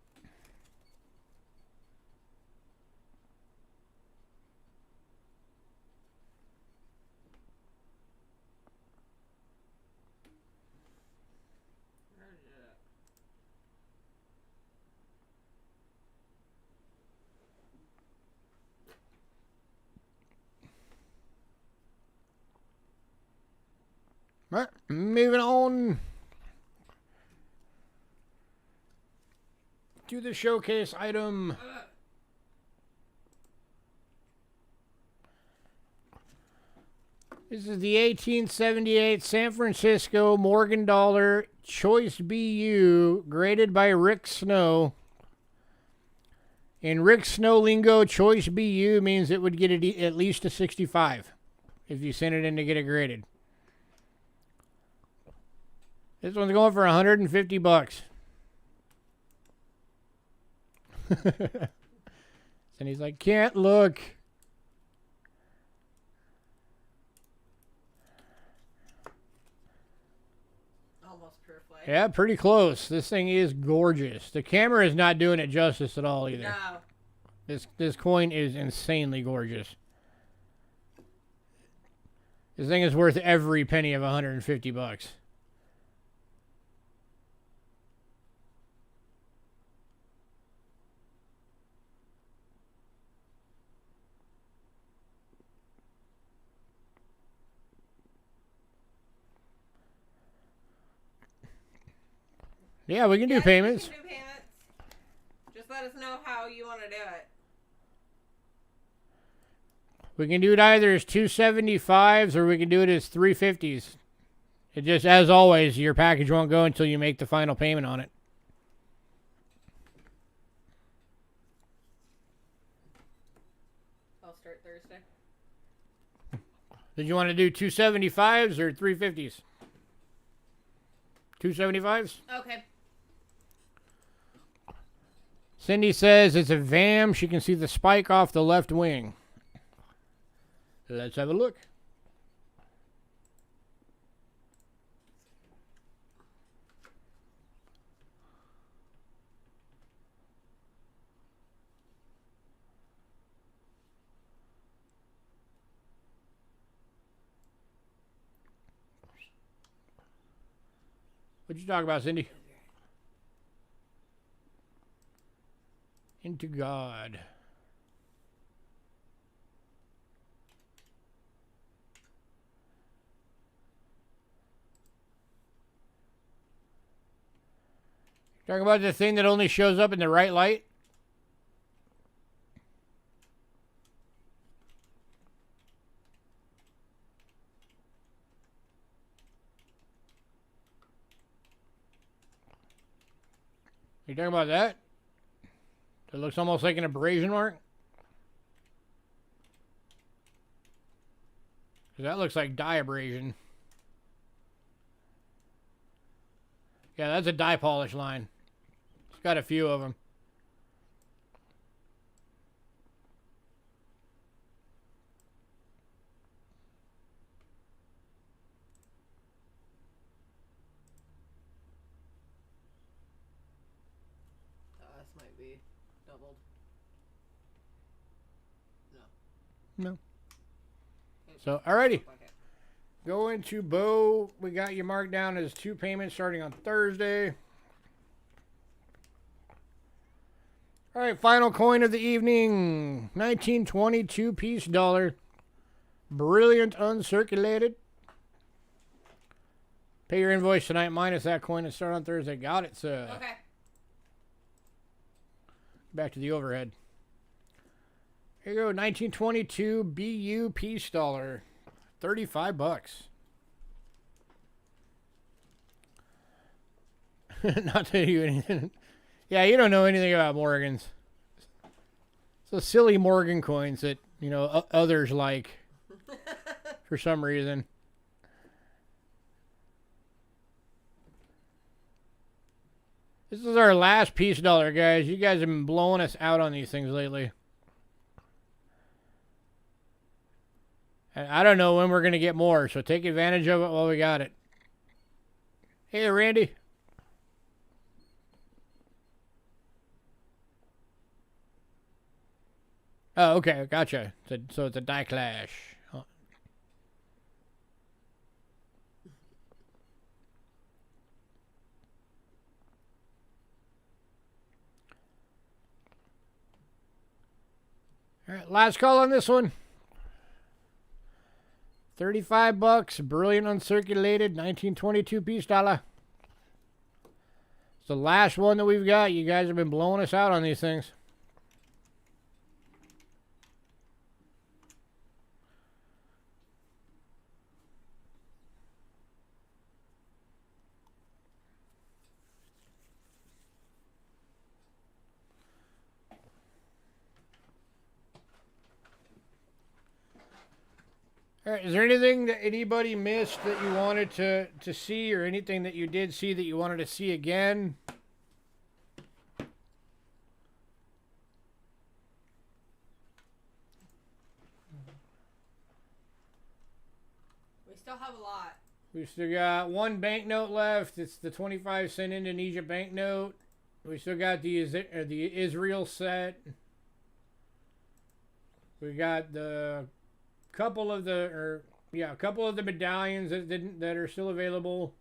A: All right, moving on to the showcase item. This is the 1878 San Francisco Morgan Dollar Choice BU, graded by Rick Snow. In Rick Snow lingo, Choice BU means it would get at least a 65 if you send it in to get it graded. This one's going for $150. And he's like, can't look.
C: Almost pure flame.
A: Yeah, pretty close. This thing is gorgeous. The camera is not doing it justice at all either.
C: No.
A: This coin is insanely gorgeous. This thing is worth every penny of $150. Yeah, we can do payments.
C: We can do payments. Just let us know how you want to do it.
A: We can do it either as 275s or we can do it as 350s. It just, as always, your package won't go until you make the final payment on it.
C: I'll start Thursday.
A: Did you want to do 275s or 350s? 275s?
C: Okay.
A: Cindy says it's a VAM. She can see the spike off the left wing. Let's have a look. What'd you talk about, Cindy? Into God. Talking about the thing that only shows up in the right light? You talking about that? It looks almost like an abrasion mark. That looks like dye abrasion. Yeah, that's a dye polish line. It's got a few of them.
C: This might be doubled.
A: No. So, alrighty. Going to Bo. We got you marked down as 2 payments starting on Thursday. Alright, final coin of the evening. 1922 piece dollar. Brilliant uncirculated. Pay your invoice tonight minus that coin and start on Thursday. Got it, sir.
B: Okay.
A: Back to the overhead. Here you go, 1922 BU piece dollar. $35. Not to you anything. Yeah, you don't know anything about Morgans. So silly Morgan coins that, you know, others like for some reason. This is our last piece dollar, guys. You guys have been blowing us out on these things lately. And I don't know when we're going to get more, so take advantage of it while we got it. Hey, Randy. Oh, okay, gotcha. So it's a die clash. Oh. All right, last call on this one. $35, brilliant uncirculated, 1922 piece dollar. It's the last one that we've got. You guys have been blowing us out on these things. All right, is there anything that anybody missed that you wanted to see, or anything that you did see that you wanted to see again?
C: We still have a lot.
A: We still got one banknote left. It's the 25-cent Indonesia banknote. We still got the Israel set. We got the couple of the medallions that are still available.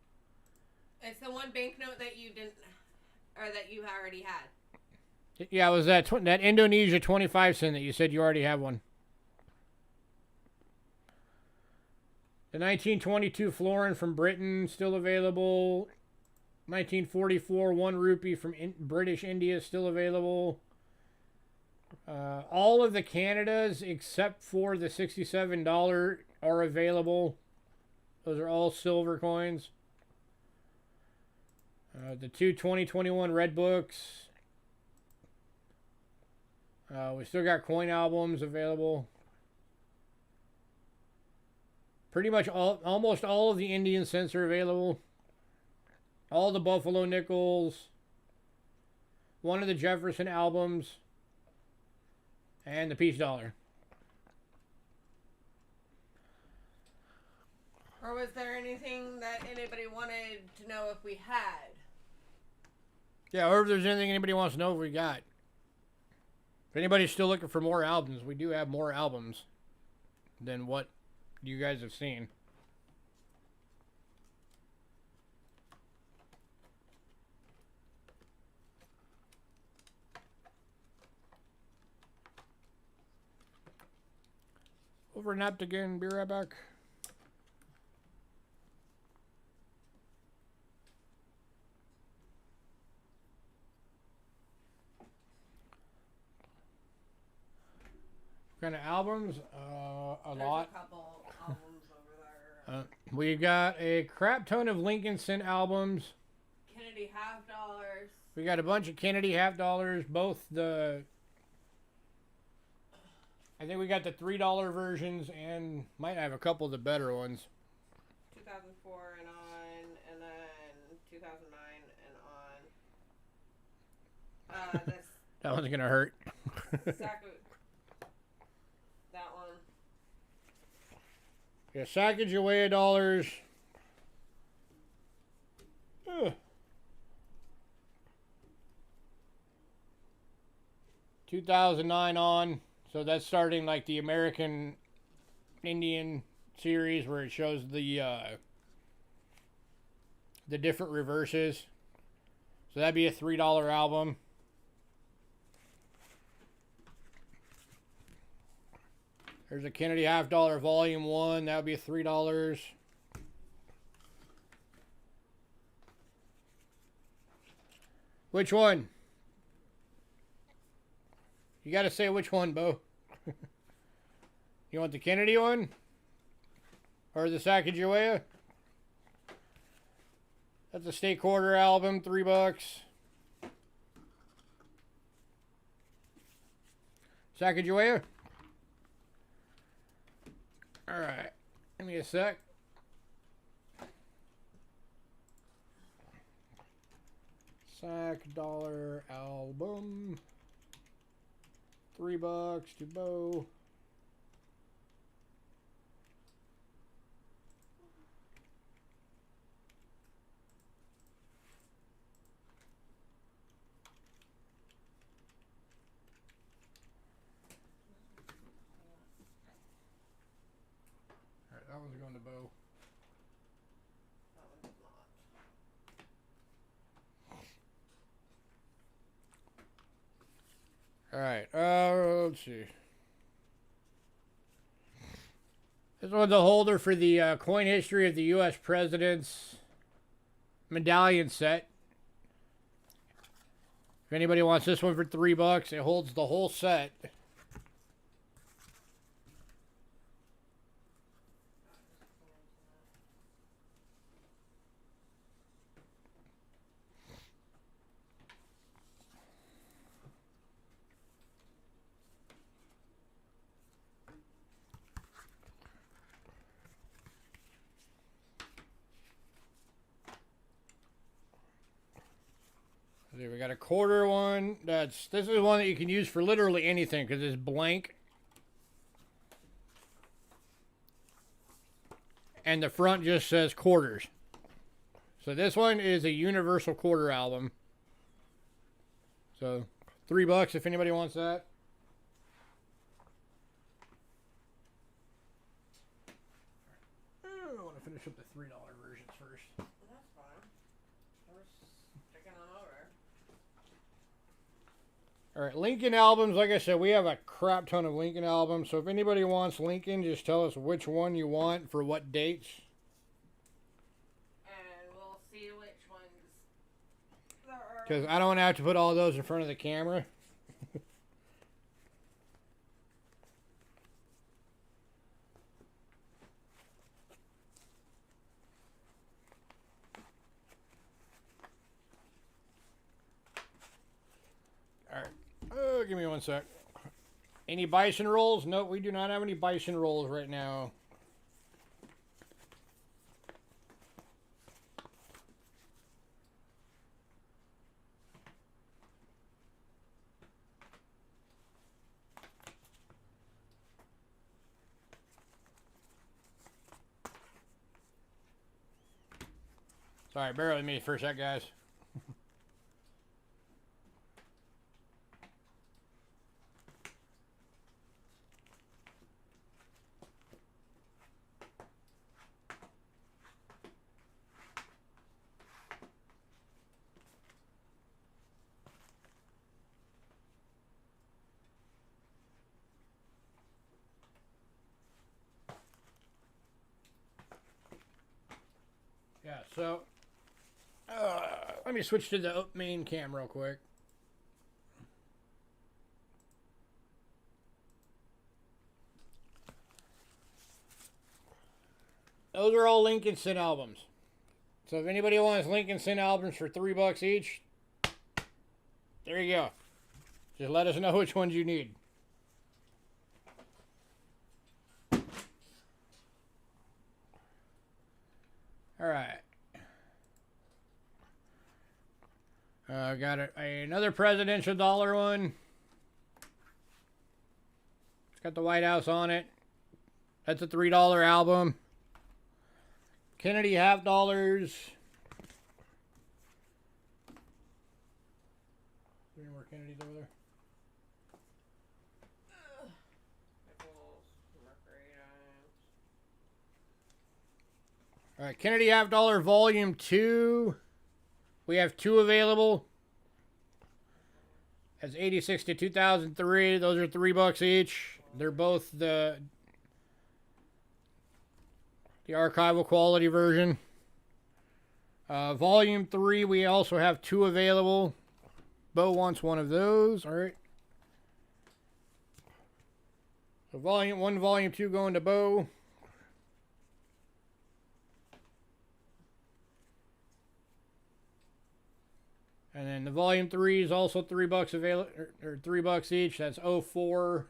B: It's the one banknote that you didn't, or that you already had.
A: Yeah, it was that Indonesia 25-cent that you said you already have one. The 1922 florin from Britain still available. 1944 1 rupee from British India still available. All of the Canadas except for the $67 are available. Those are all silver coins. The two 2021 red books. We still got coin albums available. Pretty much almost all of the Indian cents are available. All the Buffalo nickels. One of the Jefferson albums. And the piece dollar.
B: Or was there anything that anybody wanted to know if we had?
A: Yeah, or if there's anything anybody wants to know if we got. If anybody's still looking for more albums, we do have more albums than what you guys have seen. Overnapped again. Be right back. What kind of albums? A lot.
C: A couple albums over there.
A: We got a crap ton of Lincoln Cent albums.
B: Kennedy Kennedy half dollars.
A: We got a bunch of Kennedy half dollars. Both the... I think we got the $3 versions and might have a couple of the better ones.
C: 2004 and on, and then 2009 and on. This
A: That one's gonna hurt.
C: that one.
A: Yeah, Sacagawea dollars. Ugh. 2009 on. So that's starting like the American Indian series where it shows the different reverses. So that'd be a $3 album. There's a Kennedy half dollar volume 1. That would be $3. Which one? You got to say which one, Bo. You want the Kennedy one? Or the Sacagawea? That's a State Quarter album, $3. Sacagawea? Alright. Give me a sec. Sac dollar album. $3 to Bo. Alright, that one's going to Bo.
C: That one's not.
A: Alright, let's see. This one's a holder for the coin history of the U.S. President's medallion set. If anybody wants this one for $3, it holds the whole set. We got a quarter one. This is one that you can use for literally anything because it's blank. And the front just says quarters. So this one is a universal quarter album. So $3 if anybody wants that. I want to finish up the $3 versions first.
C: That's fine. We're sticking them over.
A: Alright, Lincoln albums, like I said, we have a crap ton of Lincoln albums. So if anybody wants Lincoln, just tell us which one you want for what dates.
C: And we'll see which ones there are.
A: Because I don't want to have to put all those in front of the camera. Alright. Oh, give me one sec. Any bison rolls? Nope, we do not have any bison rolls right now. Sorry, bear with me for a sec, guys. Yeah, so let me switch to the main cam real quick. Those are all Lincoln Sin albums. So if anybody wants Lincoln Sin albums for $3 each, there you go. Just let us know which ones you need. All right. Got another presidential dollar one. It's got the White House on it. That's a $3 album. Kennedy half dollars. Any more Kennedys over there? All right, Kennedy half dollar volume 2. We have 2 available. That's 86 to 2003. Those are $3 each. They're both the archival quality version. Volume 3, we also have 2 available. Bo wants one of those. All right. So volume 1, volume 2 going to Bo. And then the volume 3 is also $3 available, or $3 each. That's 04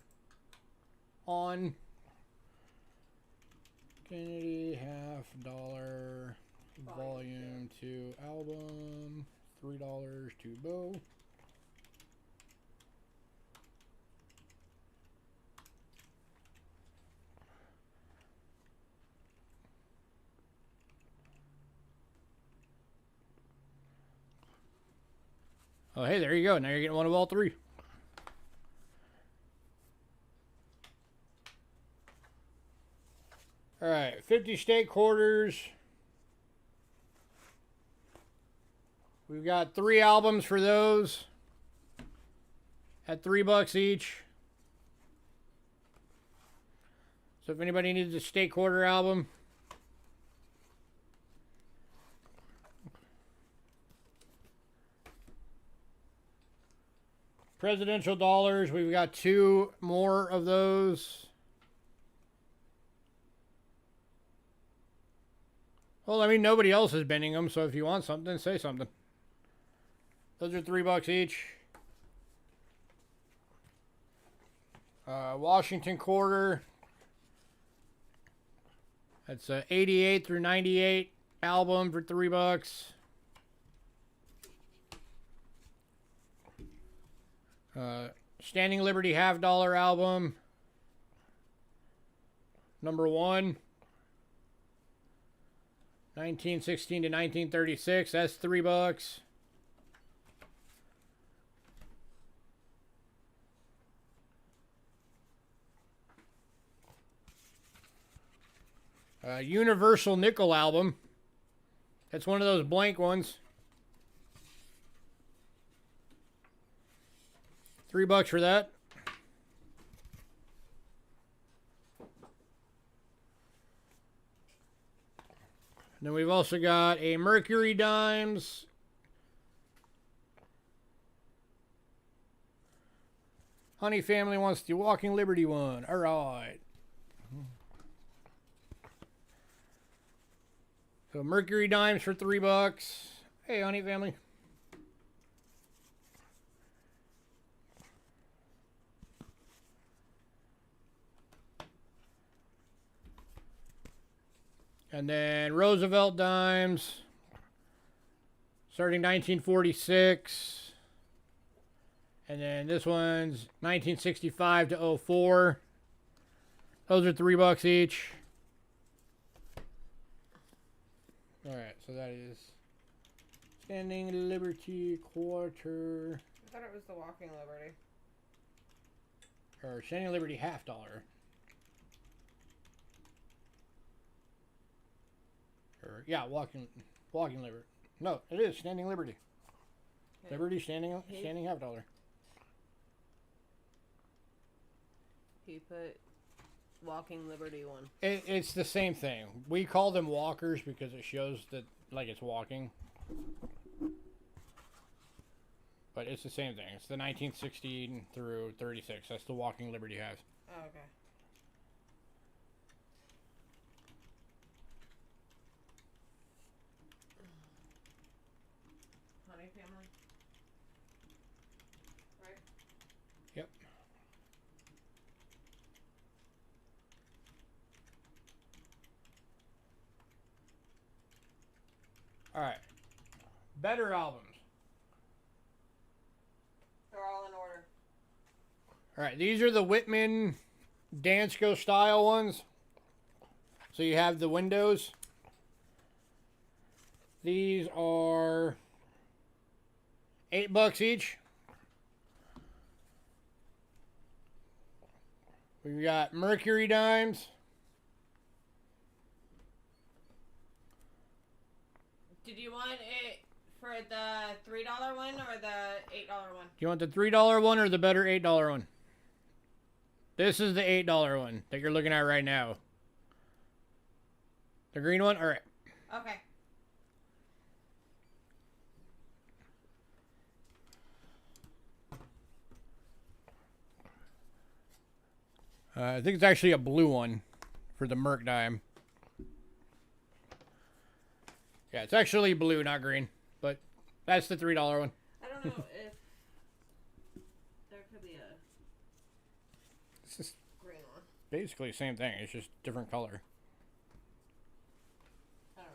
A: on. Kennedy half dollar volume 2 album, $3 to Bo. Oh, hey, there you go. Now you're getting one of all 3. All right, 50 state quarters. We've got 3 albums for those at $3 each. So if anybody needs a state quarter album, presidential dollars, we've got 2 more of those. Well, I mean, nobody else is bending them, so if you want something, say something. Those are $3 each. Washington quarter. That's a 88 through 98 album for $3. Standing Liberty half dollar album. Number 1. 1916 to 1936. That's $3. Universal nickel album. That's one of those blank ones. $3 for that. And then we've also got a Mercury Dimes. Honey Family wants the Walking Liberty one. All right. So Mercury Dimes for $3. Hey, Honey Family. And then Roosevelt Dimes, starting 1946. And then this one's 1965 to 04. Those are $3 each. All right, so that is Standing Liberty quarter.
C: I thought it was the Walking Liberty.
A: Or Standing Liberty half dollar. Or, yeah, Walking Liberty. No, it is Standing Liberty. Okay. Liberty standing half dollar.
C: He put Walking Liberty one.
A: It's the same thing. We call them walkers because it shows that like it's walking. But it's the same thing. It's the 1916 through 36. That's the Walking Liberty has.
C: Oh, okay.
A: All right. Better albums.
B: They're all in order.
A: All right. These are the Whitman Dansko style ones. So you have the windows. These are $8 each. We've got Mercury dimes.
B: Did you want it for the $3 one or the $8 one?
A: Do you want the $3 one or the better $8 one? This is the $8 one that you're looking at right now. The green one? All right.
B: Okay.
A: I think it's actually a blue one for the Merc dime. Yeah, it's actually blue, not green. But that's the $3 one.
B: I don't know if there could be a
A: This is
B: green one.
A: basically the same thing. It's just different color.
B: I don't know.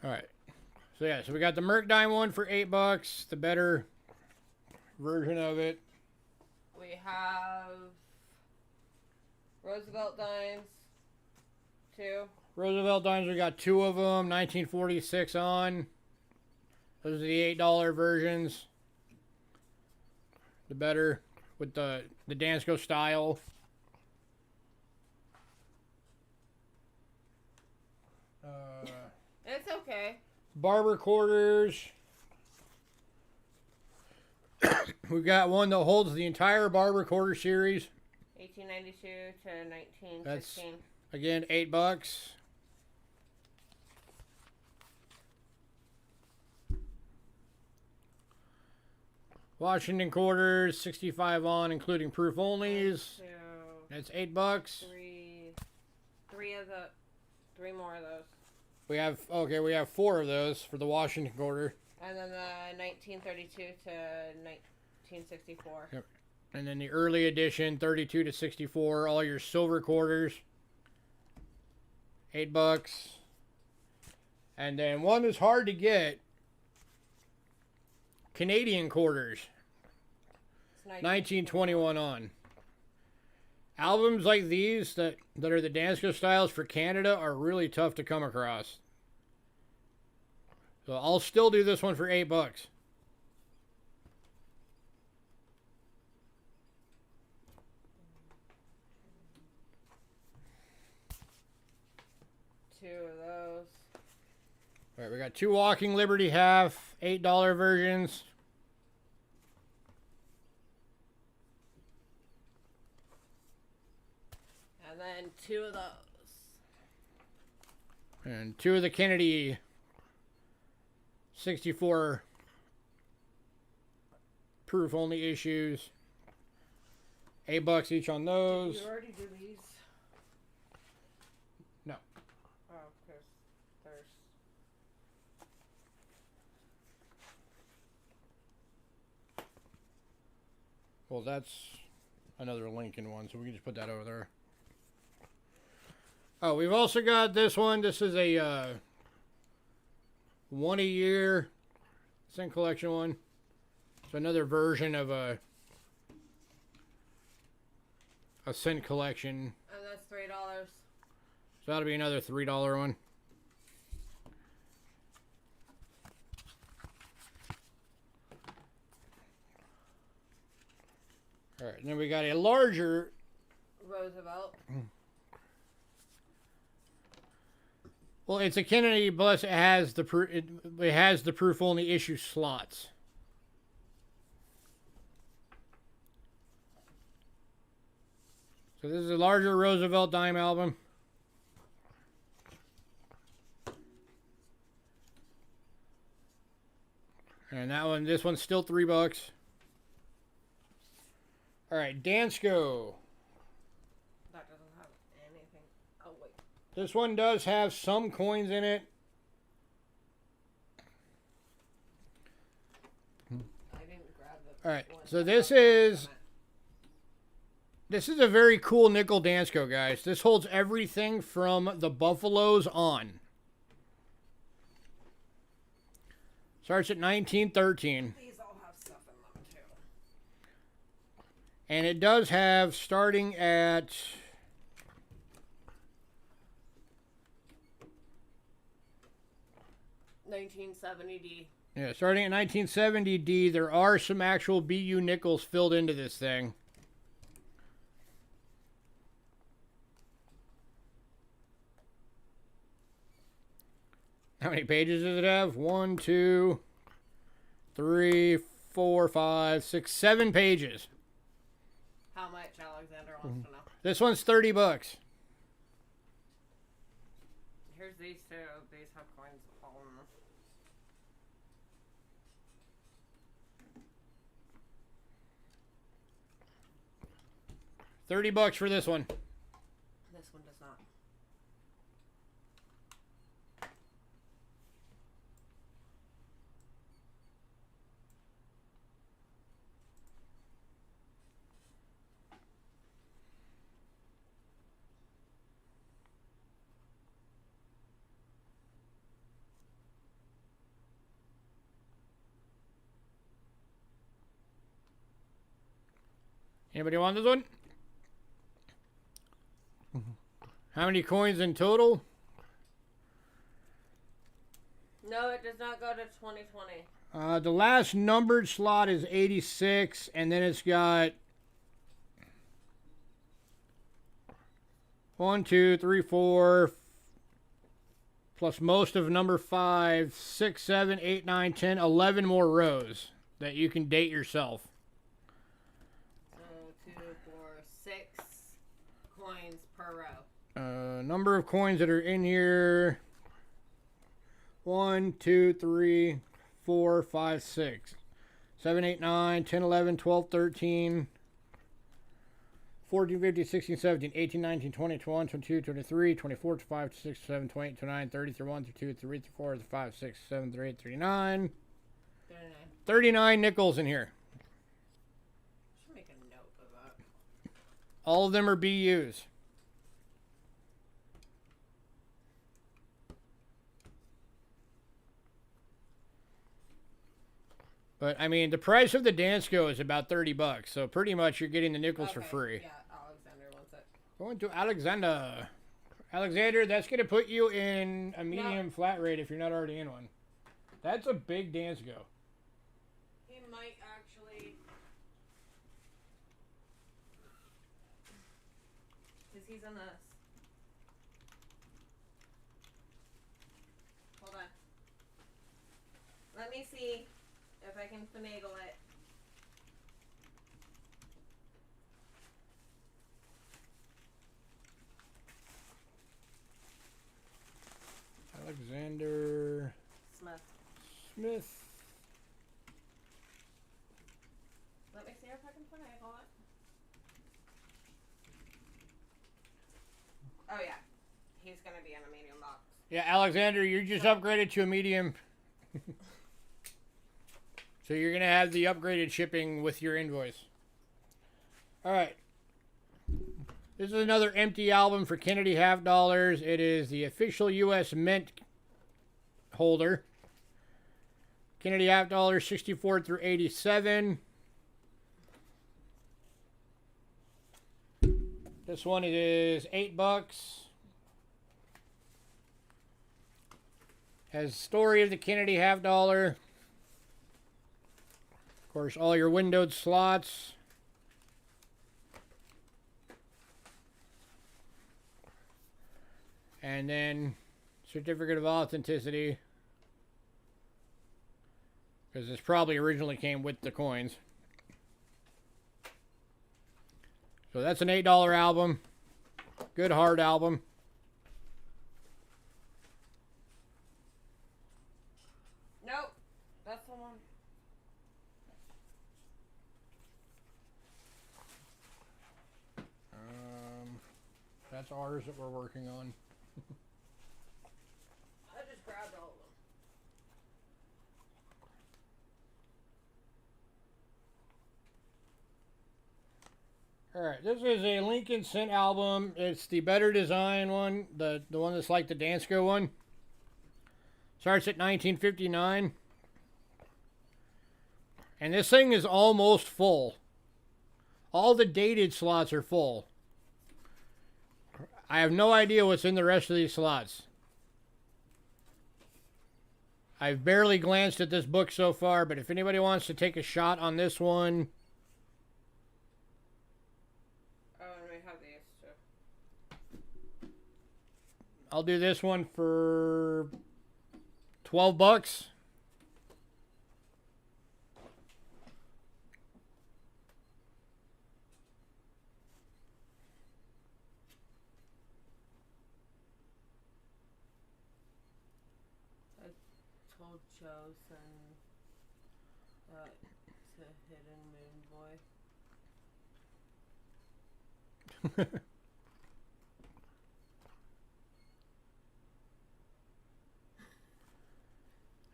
A: All right. So yeah, so we got the Merc dime one for $8, the better version of it.
B: We have Roosevelt dimes. 2.
A: Roosevelt dimes, we got 2 of them, 1946 on. Those are the $8 versions. The better with the Dansko style.
B: It's okay.
A: Barber quarters. We've got one that holds the entire Barber quarter series.
B: 1892 to 1916.
A: That's, again, $8. Washington quarters, 65 on, including proof onlys. That's $8.
B: 3 more of those.
A: We have 4 of those for the Washington quarter.
B: And then the 1932 to 1964.
A: Yep. And then the early edition, 32 to 64, all your silver quarters. $8. And then one that's hard to get, Canadian quarters. 1921 on. Albums like these that are the Dansko styles for Canada are really tough to come across. So I'll still do this one for $8.
B: 2 of those.
A: All right, we got 2 Walking Liberty half, $8 versions.
B: And then 2 of those.
A: And 2 of the Kennedy 64 proof only issues. $8 each on those.
B: Did you already do these?
A: No.
B: Oh, because there's...
A: Well, that's another Lincoln one, so we can just put that over there. Oh, we've also got this one. This is a 1 a year Cent Collection one. It's another version of a Cent Collection.
B: And that's $3.
A: So that'll be another $3 one. All right, and then we got a larger
B: Roosevelt.
A: Well, it's a Kennedy, plus it has the proof only issue slots. So this is a larger Roosevelt dime album. And this one's still $3. All right, Dansko.
B: That doesn't have anything. Oh, wait.
A: This one does have some coins in it. All right, so this is a very cool nickel Dansko, guys. This holds everything from the Buffaloes on. Starts at 1913.
C: These all have stuff in them too.
A: And it does have starting at
B: 1970D.
A: yeah, starting at 1970D, there are some actual BU nickels filled into this thing. How many pages does it have? 1, 2, 3, 4, 5, 6, 7 pages.
B: How much, Alexander wants to know?
A: This one's $30.
B: Here's these two. These have coins all in them.
A: $30 for this one.
B: This one does not.
A: Anybody want this one? How many coins in total?
B: No, it does not go to 2020.
A: The last numbered slot is 86, and then it's got 1, 2, 3, 4, plus most of number 5, 6, 7, 8, 9, 10, 11 more rows that you can date yourself.
B: 2, 4, 6 coins per row.
A: Number of coins that are in here: 1, 2, 3, 4, 5, 6, 7, 8, 9, 10, 11, 12, 13, 14, 15, 16, 17, 18, 19, 20, 21, 22, 23, 24, 25, 26, 27, 28, 29, 30, 31, 32, 33, 34, 35, 6, 7, 38, 39. 39 nickels in here.
B: Should make a note of that.
A: All of them are BUs. But, I mean, the price of the Dansko is about $30, so pretty much you're getting the nickels for free.
B: Yeah, Alexander wants it.
A: Going to Alexander. Alexander, that's going to put you in a medium flat rate if you're not already in one. That's a big Dansko.
B: He might actually... Because he's in this. Hold on. Let me see if I can finagle it.
A: Alexander Smith.
B: Let me see if I can finagle it. Oh yeah, he's gonna be in a medium box.
A: Yeah, Alexander, you just upgraded to a medium. So you're going to have the upgraded shipping with your invoice. All right. This is another empty album for Kennedy half dollars. It is the official U.S. Mint holder. Kennedy half dollars, 64 through 87. This one is $8. Has story of the Kennedy half dollar. Of course, all your windowed slots. And then certificate of authenticity. Because this probably originally came with the coins. So that's an $8 album. Good hard album.
B: Nope. That's the one.
A: That's ours that we're working on.
B: I just grabbed all of them.
A: Alright, this is a Lincoln Cent album. It's the better design one, the one that's like the Dansko one. Starts at 1959. And this thing is almost full. All the dated slots are full. I have no idea what's in the rest of these slots. I've barely glanced at this book so far, but if anybody wants to take a shot on this one...
C: Oh, and we have these too.
A: I'll do this one for $12.
C: Told Joe that it's a hidden moon boy.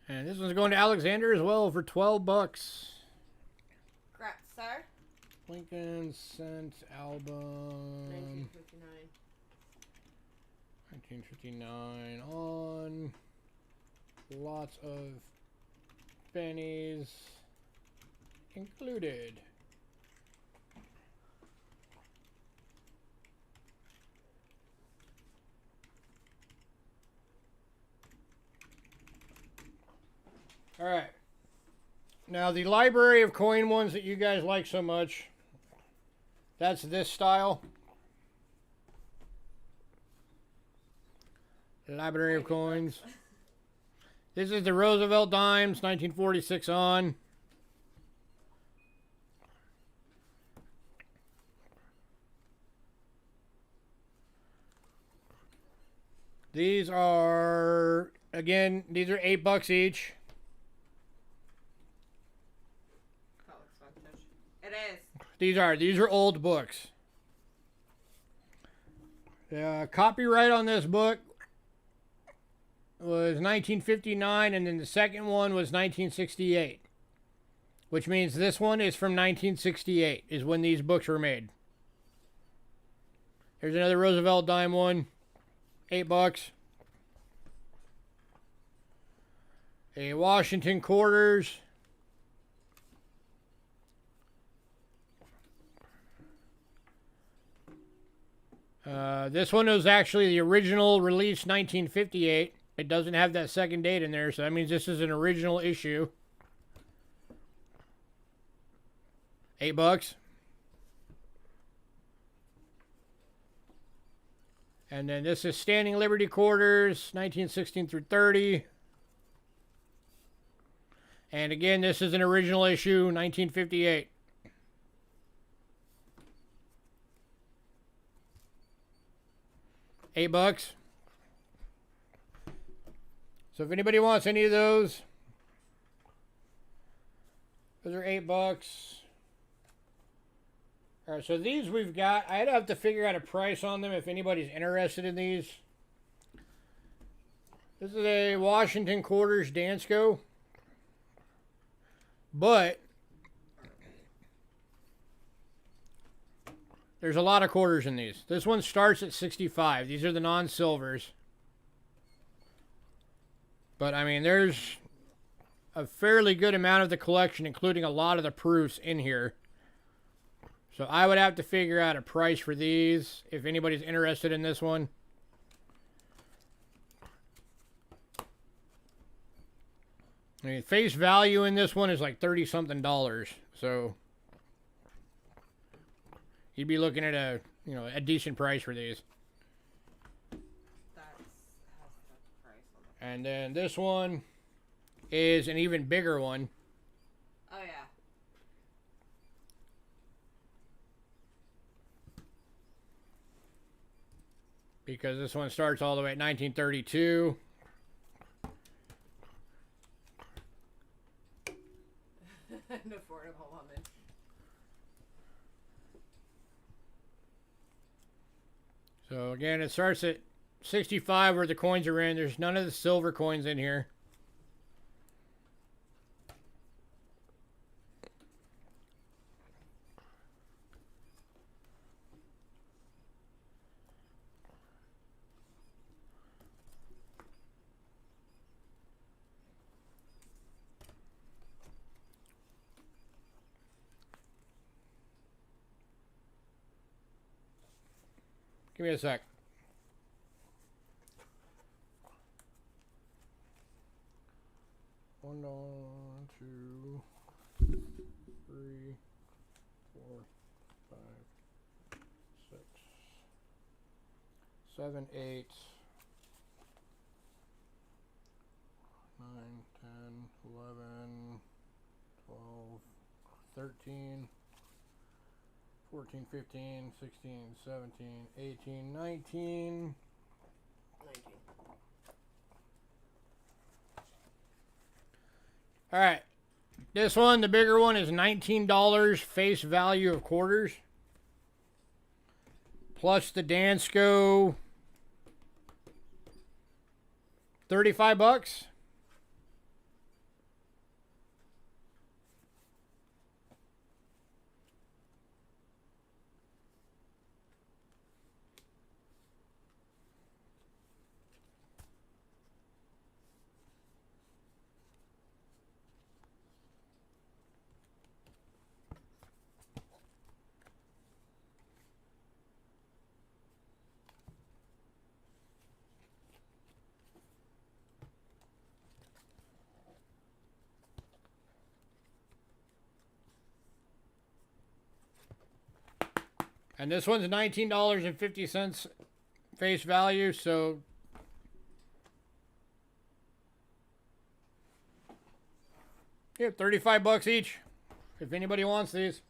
A: And this one's going to Alexander as well for $12.
C: Congrats, sir.
A: Lincoln Cent album.
C: 1959.
A: 1959 on. Lots of pennies included. All right. Now the library of coin ones that you guys like so much, that's this style. Library of coins. This is the Roosevelt dimes, 1946 on. These are, again, these are $8 each.
C: That looks vintage. It is.
A: These are old books. Copyright on this book was 1959, and then the second one was 1968, which means this one is from 1968 is when these books were made. There's another Roosevelt dime one, $8. A Washington quarters. This one was actually the original release 1958. It doesn't have that second date in there, so that means this is an original issue. $8. And then this is Standing Liberty Quarters, 1916 through 30. And again, this is an original issue, 1958. $8. So if anybody wants any of those are $8. All right, so these we've got. I'd have to figure out a price on them if anybody's interested in these. This is a Washington quarters Dansko, but there's a lot of quarters in these. This one starts at 65. These are the non-silvers. But, I mean, there's a fairly good amount of the collection, including a lot of the proofs in here. So I would have to figure out a price for these if anybody's interested in this one. I mean, face value in this one is like $30-something. So you'd be looking at a decent price for these. And then this one is an even bigger one.
C: Oh, yeah.
A: Because this one starts all the way at 1932.
C: An affordable woman.
A: So again, it starts at 65 where the coins are in. There's none of the silver coins in here. Give me a sec. $1, 2, 3, 4, 5, 6, 7, 8, 9, 10, 11, 12, 13, 14, 15, 16, 17, 18, 19. All right. This one, the bigger one, is $19 face value of quarters. Plus the Dansko, $35. And this one's $19.50 face value, so yeah, $35 each. If anybody wants these.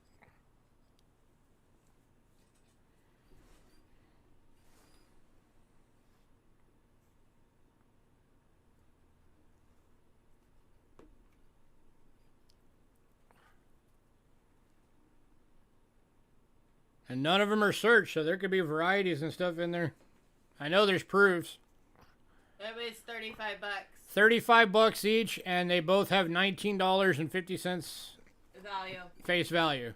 A: And none of them are searched, so there could be varieties and stuff in there. I know there's proofs.
B: That was $35.
A: $35 each, and they both have $19.50
B: Value.
A: face value.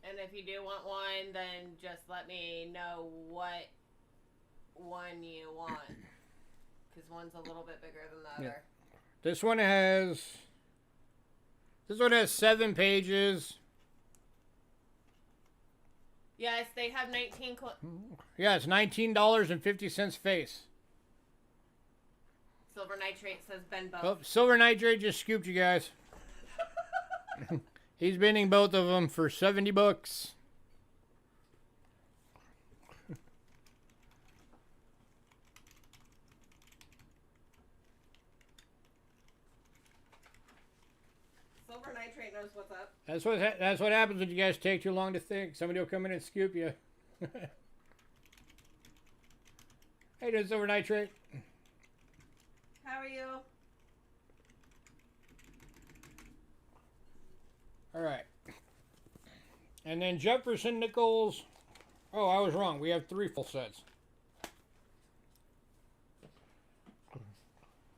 B: And if you do want one, then just let me know what one you want. Because one's a little bit bigger than the other.
A: This one has 7 pages.
B: Yes, they have 19.
A: Yeah, it's $19.50 face.
B: Silver nitrate says Ben both.
A: Oh, Silver Nitrate just scooped you guys. He's bidding both of them for $70.
B: Silver nitrate knows what's up.
A: That's what happens when you guys take too long to think. Somebody will come in and scoop you. Hey, doing Silver Nitrate.
B: How are you?
A: All right. And then Jefferson Nichols. Oh, I was wrong. We have 3 full sets.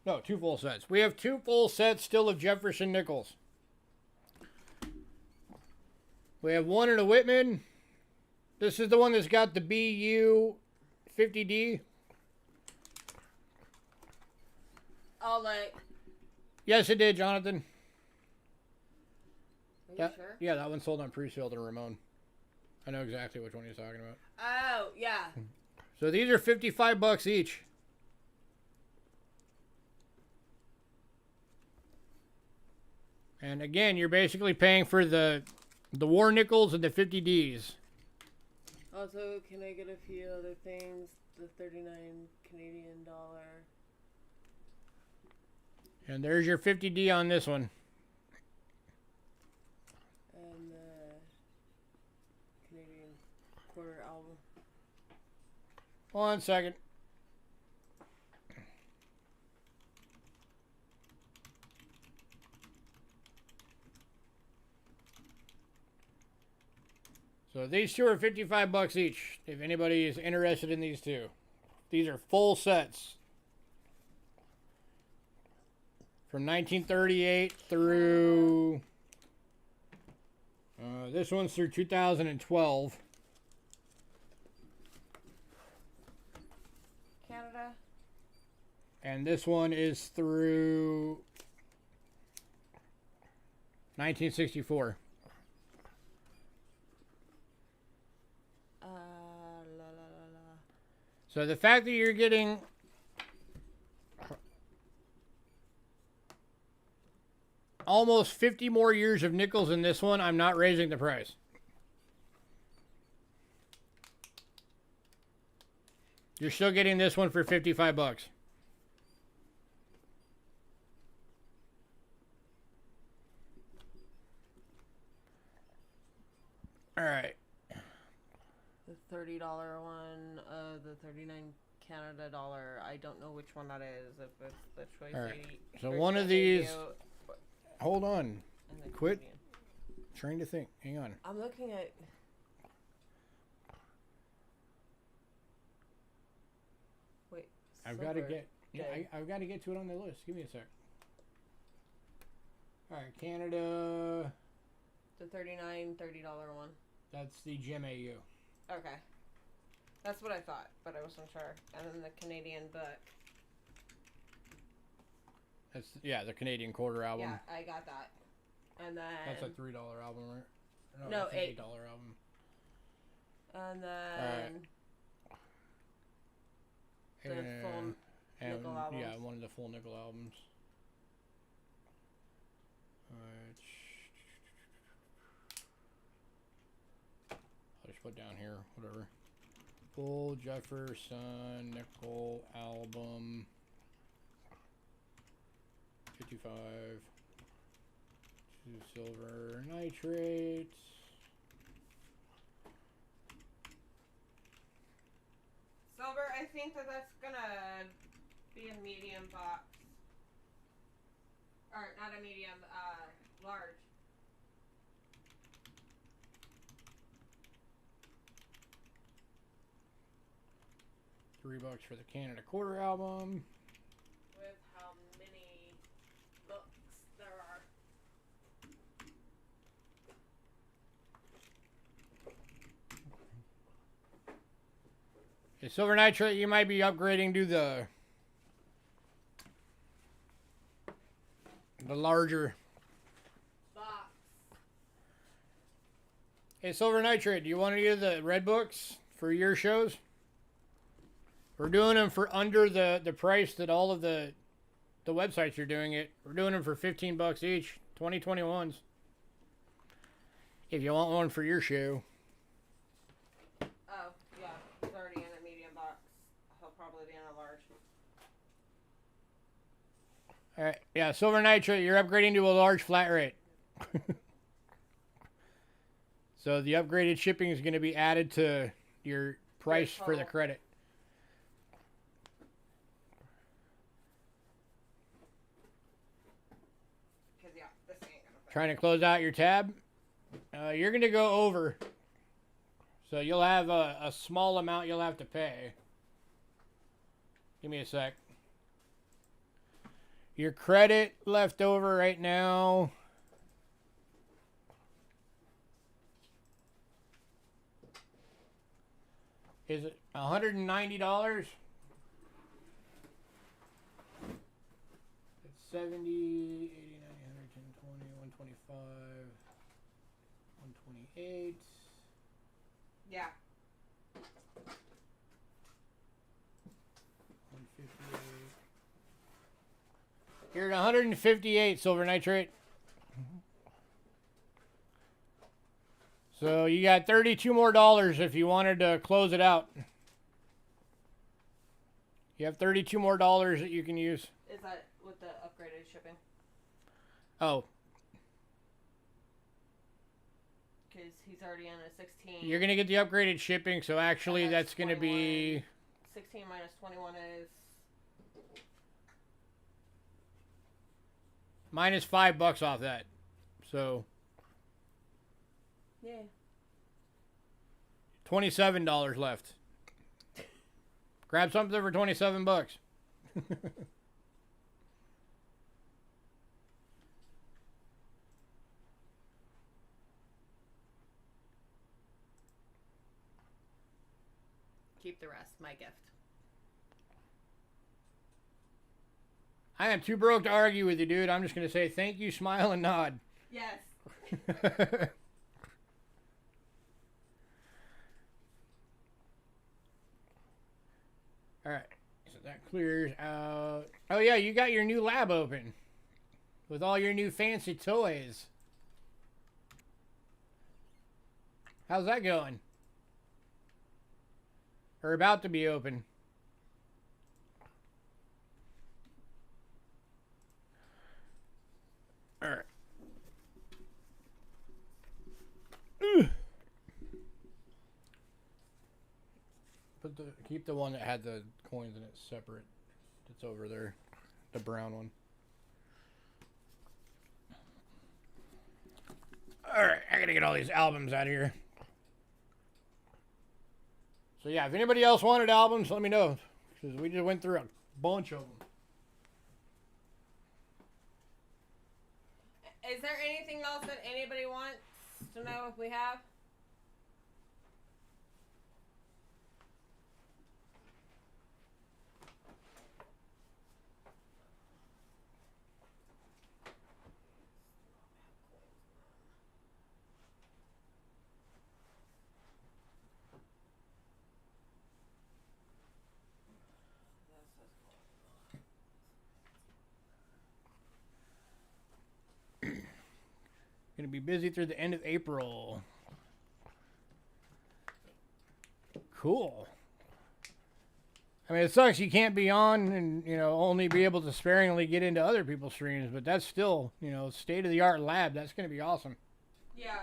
A: No, 2 full sets. We have 2 full sets still of Jefferson Nichols. We have one in a Whitman. This is the one that's got the BU 50D.
B: Oh, like.
A: Yes, it did, Jonathan.
B: Are you sure?
A: Yeah, that one sold on pre-sale to Ramon. I know exactly which one he's talking about.
B: Oh, yeah.
A: So these are $55 each. And again, you're basically paying for the War Nickels and the 50Ds.
B: Also, can I get a few other things? The 39 Canadian dollar.
A: And there's your 50D on this one.
B: And the Canadian quarter album.
A: 1 second. So these 2 are $55 each, if anybody is interested in these 2. These are full sets. From 1938 through... this one's through 2012.
B: Canada.
A: And this one is through 1964.
B: La, la, la, la.
A: So the fact that you're getting almost 50 more years of nickels in this one, I'm not raising the price. You're still getting this one for 55 bucks. All right.
B: The $30 one, the 39 Canada dollar. I don't know which one that is. If it's the choice.
A: All right.
B: 80,
A: So
B: or
A: one
B: the
A: of these.
B: 80
A: Hold on.
B: and the
A: Quit.
B: Canadian.
A: Trying to think. Hang on.
B: I'm looking at. Wait.
A: I've got to
B: silver.
A: get. Yeah,
B: Okay.
A: I've got to get to it on the list. Give me a sec. All right, Canada.
B: The $30 one.
A: That's the Gem AU.
B: Okay. That's what I thought, but I wasn't sure. And then the Canadian book.
A: That's the Canadian quarter album.
B: Yeah, I got that. And then.
A: That's a $3 album, right?
B: No,
A: that's an $8 album.
B: And then. The full nickel albums.
A: Yeah, one of the full nickel albums. Alright. I'll just put down here, whatever. Full Jefferson nickel album. 55. 2 silver nitrates.
B: Silver, I think that's gonna be a medium box. Or, not a medium, large.
A: $3 for the Canada quarter album.
B: With how many books there are.
A: The silver nitrate, you might be upgrading to the larger
B: Box.
A: Hey, silver nitrate, do you want to do the red books for your shows? We're doing them for under the price that all of the websites are doing it. We're doing them for 15 bucks each, 2021s. If you want one for your show.
B: Oh, yeah. It's already in a medium box. He'll probably be in a large.
A: Alright, yeah, silver nitrate, you're upgrading to a large flat rate. So the upgraded shipping is going to be added to your price for the credit.
B: Because, yeah, this ain't gonna fit.
A: Trying to close out your tab. You're going to go over. So you'll have a small amount you'll have to pay. Give me a sec. Your credit left over right now is it $190? It's 70, 80, 90, 110, 20, 125, 128.
B: Yeah.
A: 158. You're at 158 silver nitrate. So you got $32 more if you wanted to close it out. You have $32 more that you can use.
B: Is that with the upgraded shipping?
A: Oh,
B: Because he's already in a 16.
A: you're going to get the upgraded shipping, so actually
B: And
A: that's going to be
B: 16 minus 21 is.
A: minus $5 off that. So
B: Yeah.
A: $27 left. Grab something for $27.
B: Keep the rest. My gift.
A: I am too broke to argue with you, dude. I'm just going to say thank you, smile, and nod.
B: Yes.
A: All right, so that clears out. Oh yeah, you got your new lab open with all your new fancy toys. How's that going? Or about to be open? All right. Keep the one that had the coins in it separate. It's over there, the brown one. All right, I gotta get all these albums out of here. So yeah, if anybody else wanted albums, let me know, because we just went through a bunch of them.
B: Is there anything else that anybody wants to know if we have?
A: Gonna be busy through the end of April. Cool. I mean, it sucks you can't be on and, you know, only be able to sparingly get into other people's streams, but that's still, you know, state-of-the-art lab. That's gonna be awesome.
B: Yeah.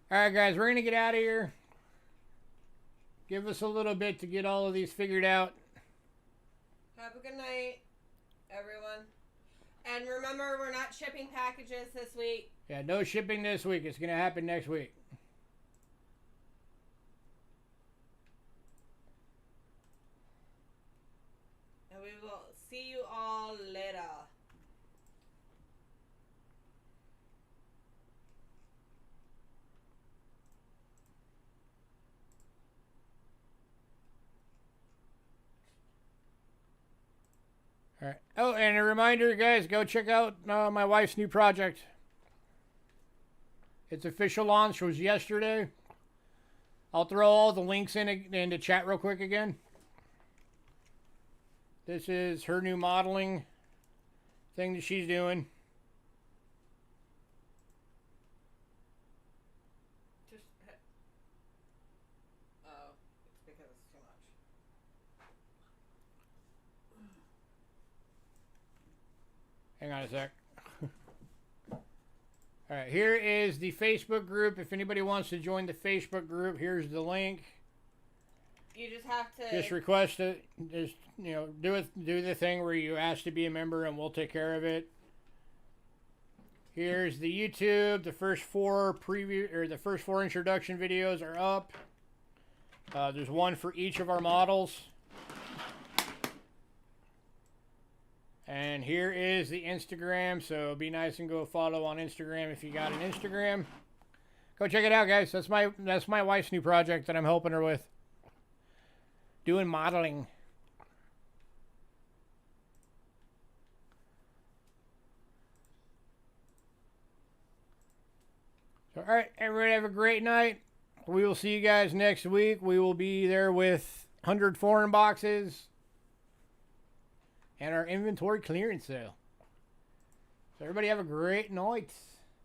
A: All right, guys, we're gonna get out of here. Give us a little bit to get all of these figured out.
B: Have a good night, everyone. And remember, we're not shipping packages this week.
A: Yeah, no shipping this week. It's going to happen next week.
B: And we will see you all later.
A: All right. Oh, and a reminder, guys, go check out my wife's new project. Its official launch was yesterday. I'll throw all the links in the chat real quick again. This is her new modeling thing that she's doing.
B: Just. Oh, it's because it's too much.
A: Hang on a sec. All right, here is the Facebook group. If anybody wants to join the Facebook group, here's the link.
B: You just have to.
A: Just request it. Just, you know, do the thing where you ask to be a member, and we'll take care of it. Here's the YouTube. The first four introduction videos are up. There's one for each of our models. And here is the Instagram, so be nice and go follow on Instagram if you got an Instagram. Go check it out, guys. That's my wife's new project that I'm helping her with. Doing modeling. So, all right, everybody have a great night. We will see you guys next week. We will be there with 100 foreign boxes and our inventory clearance sale. So everybody have a great night.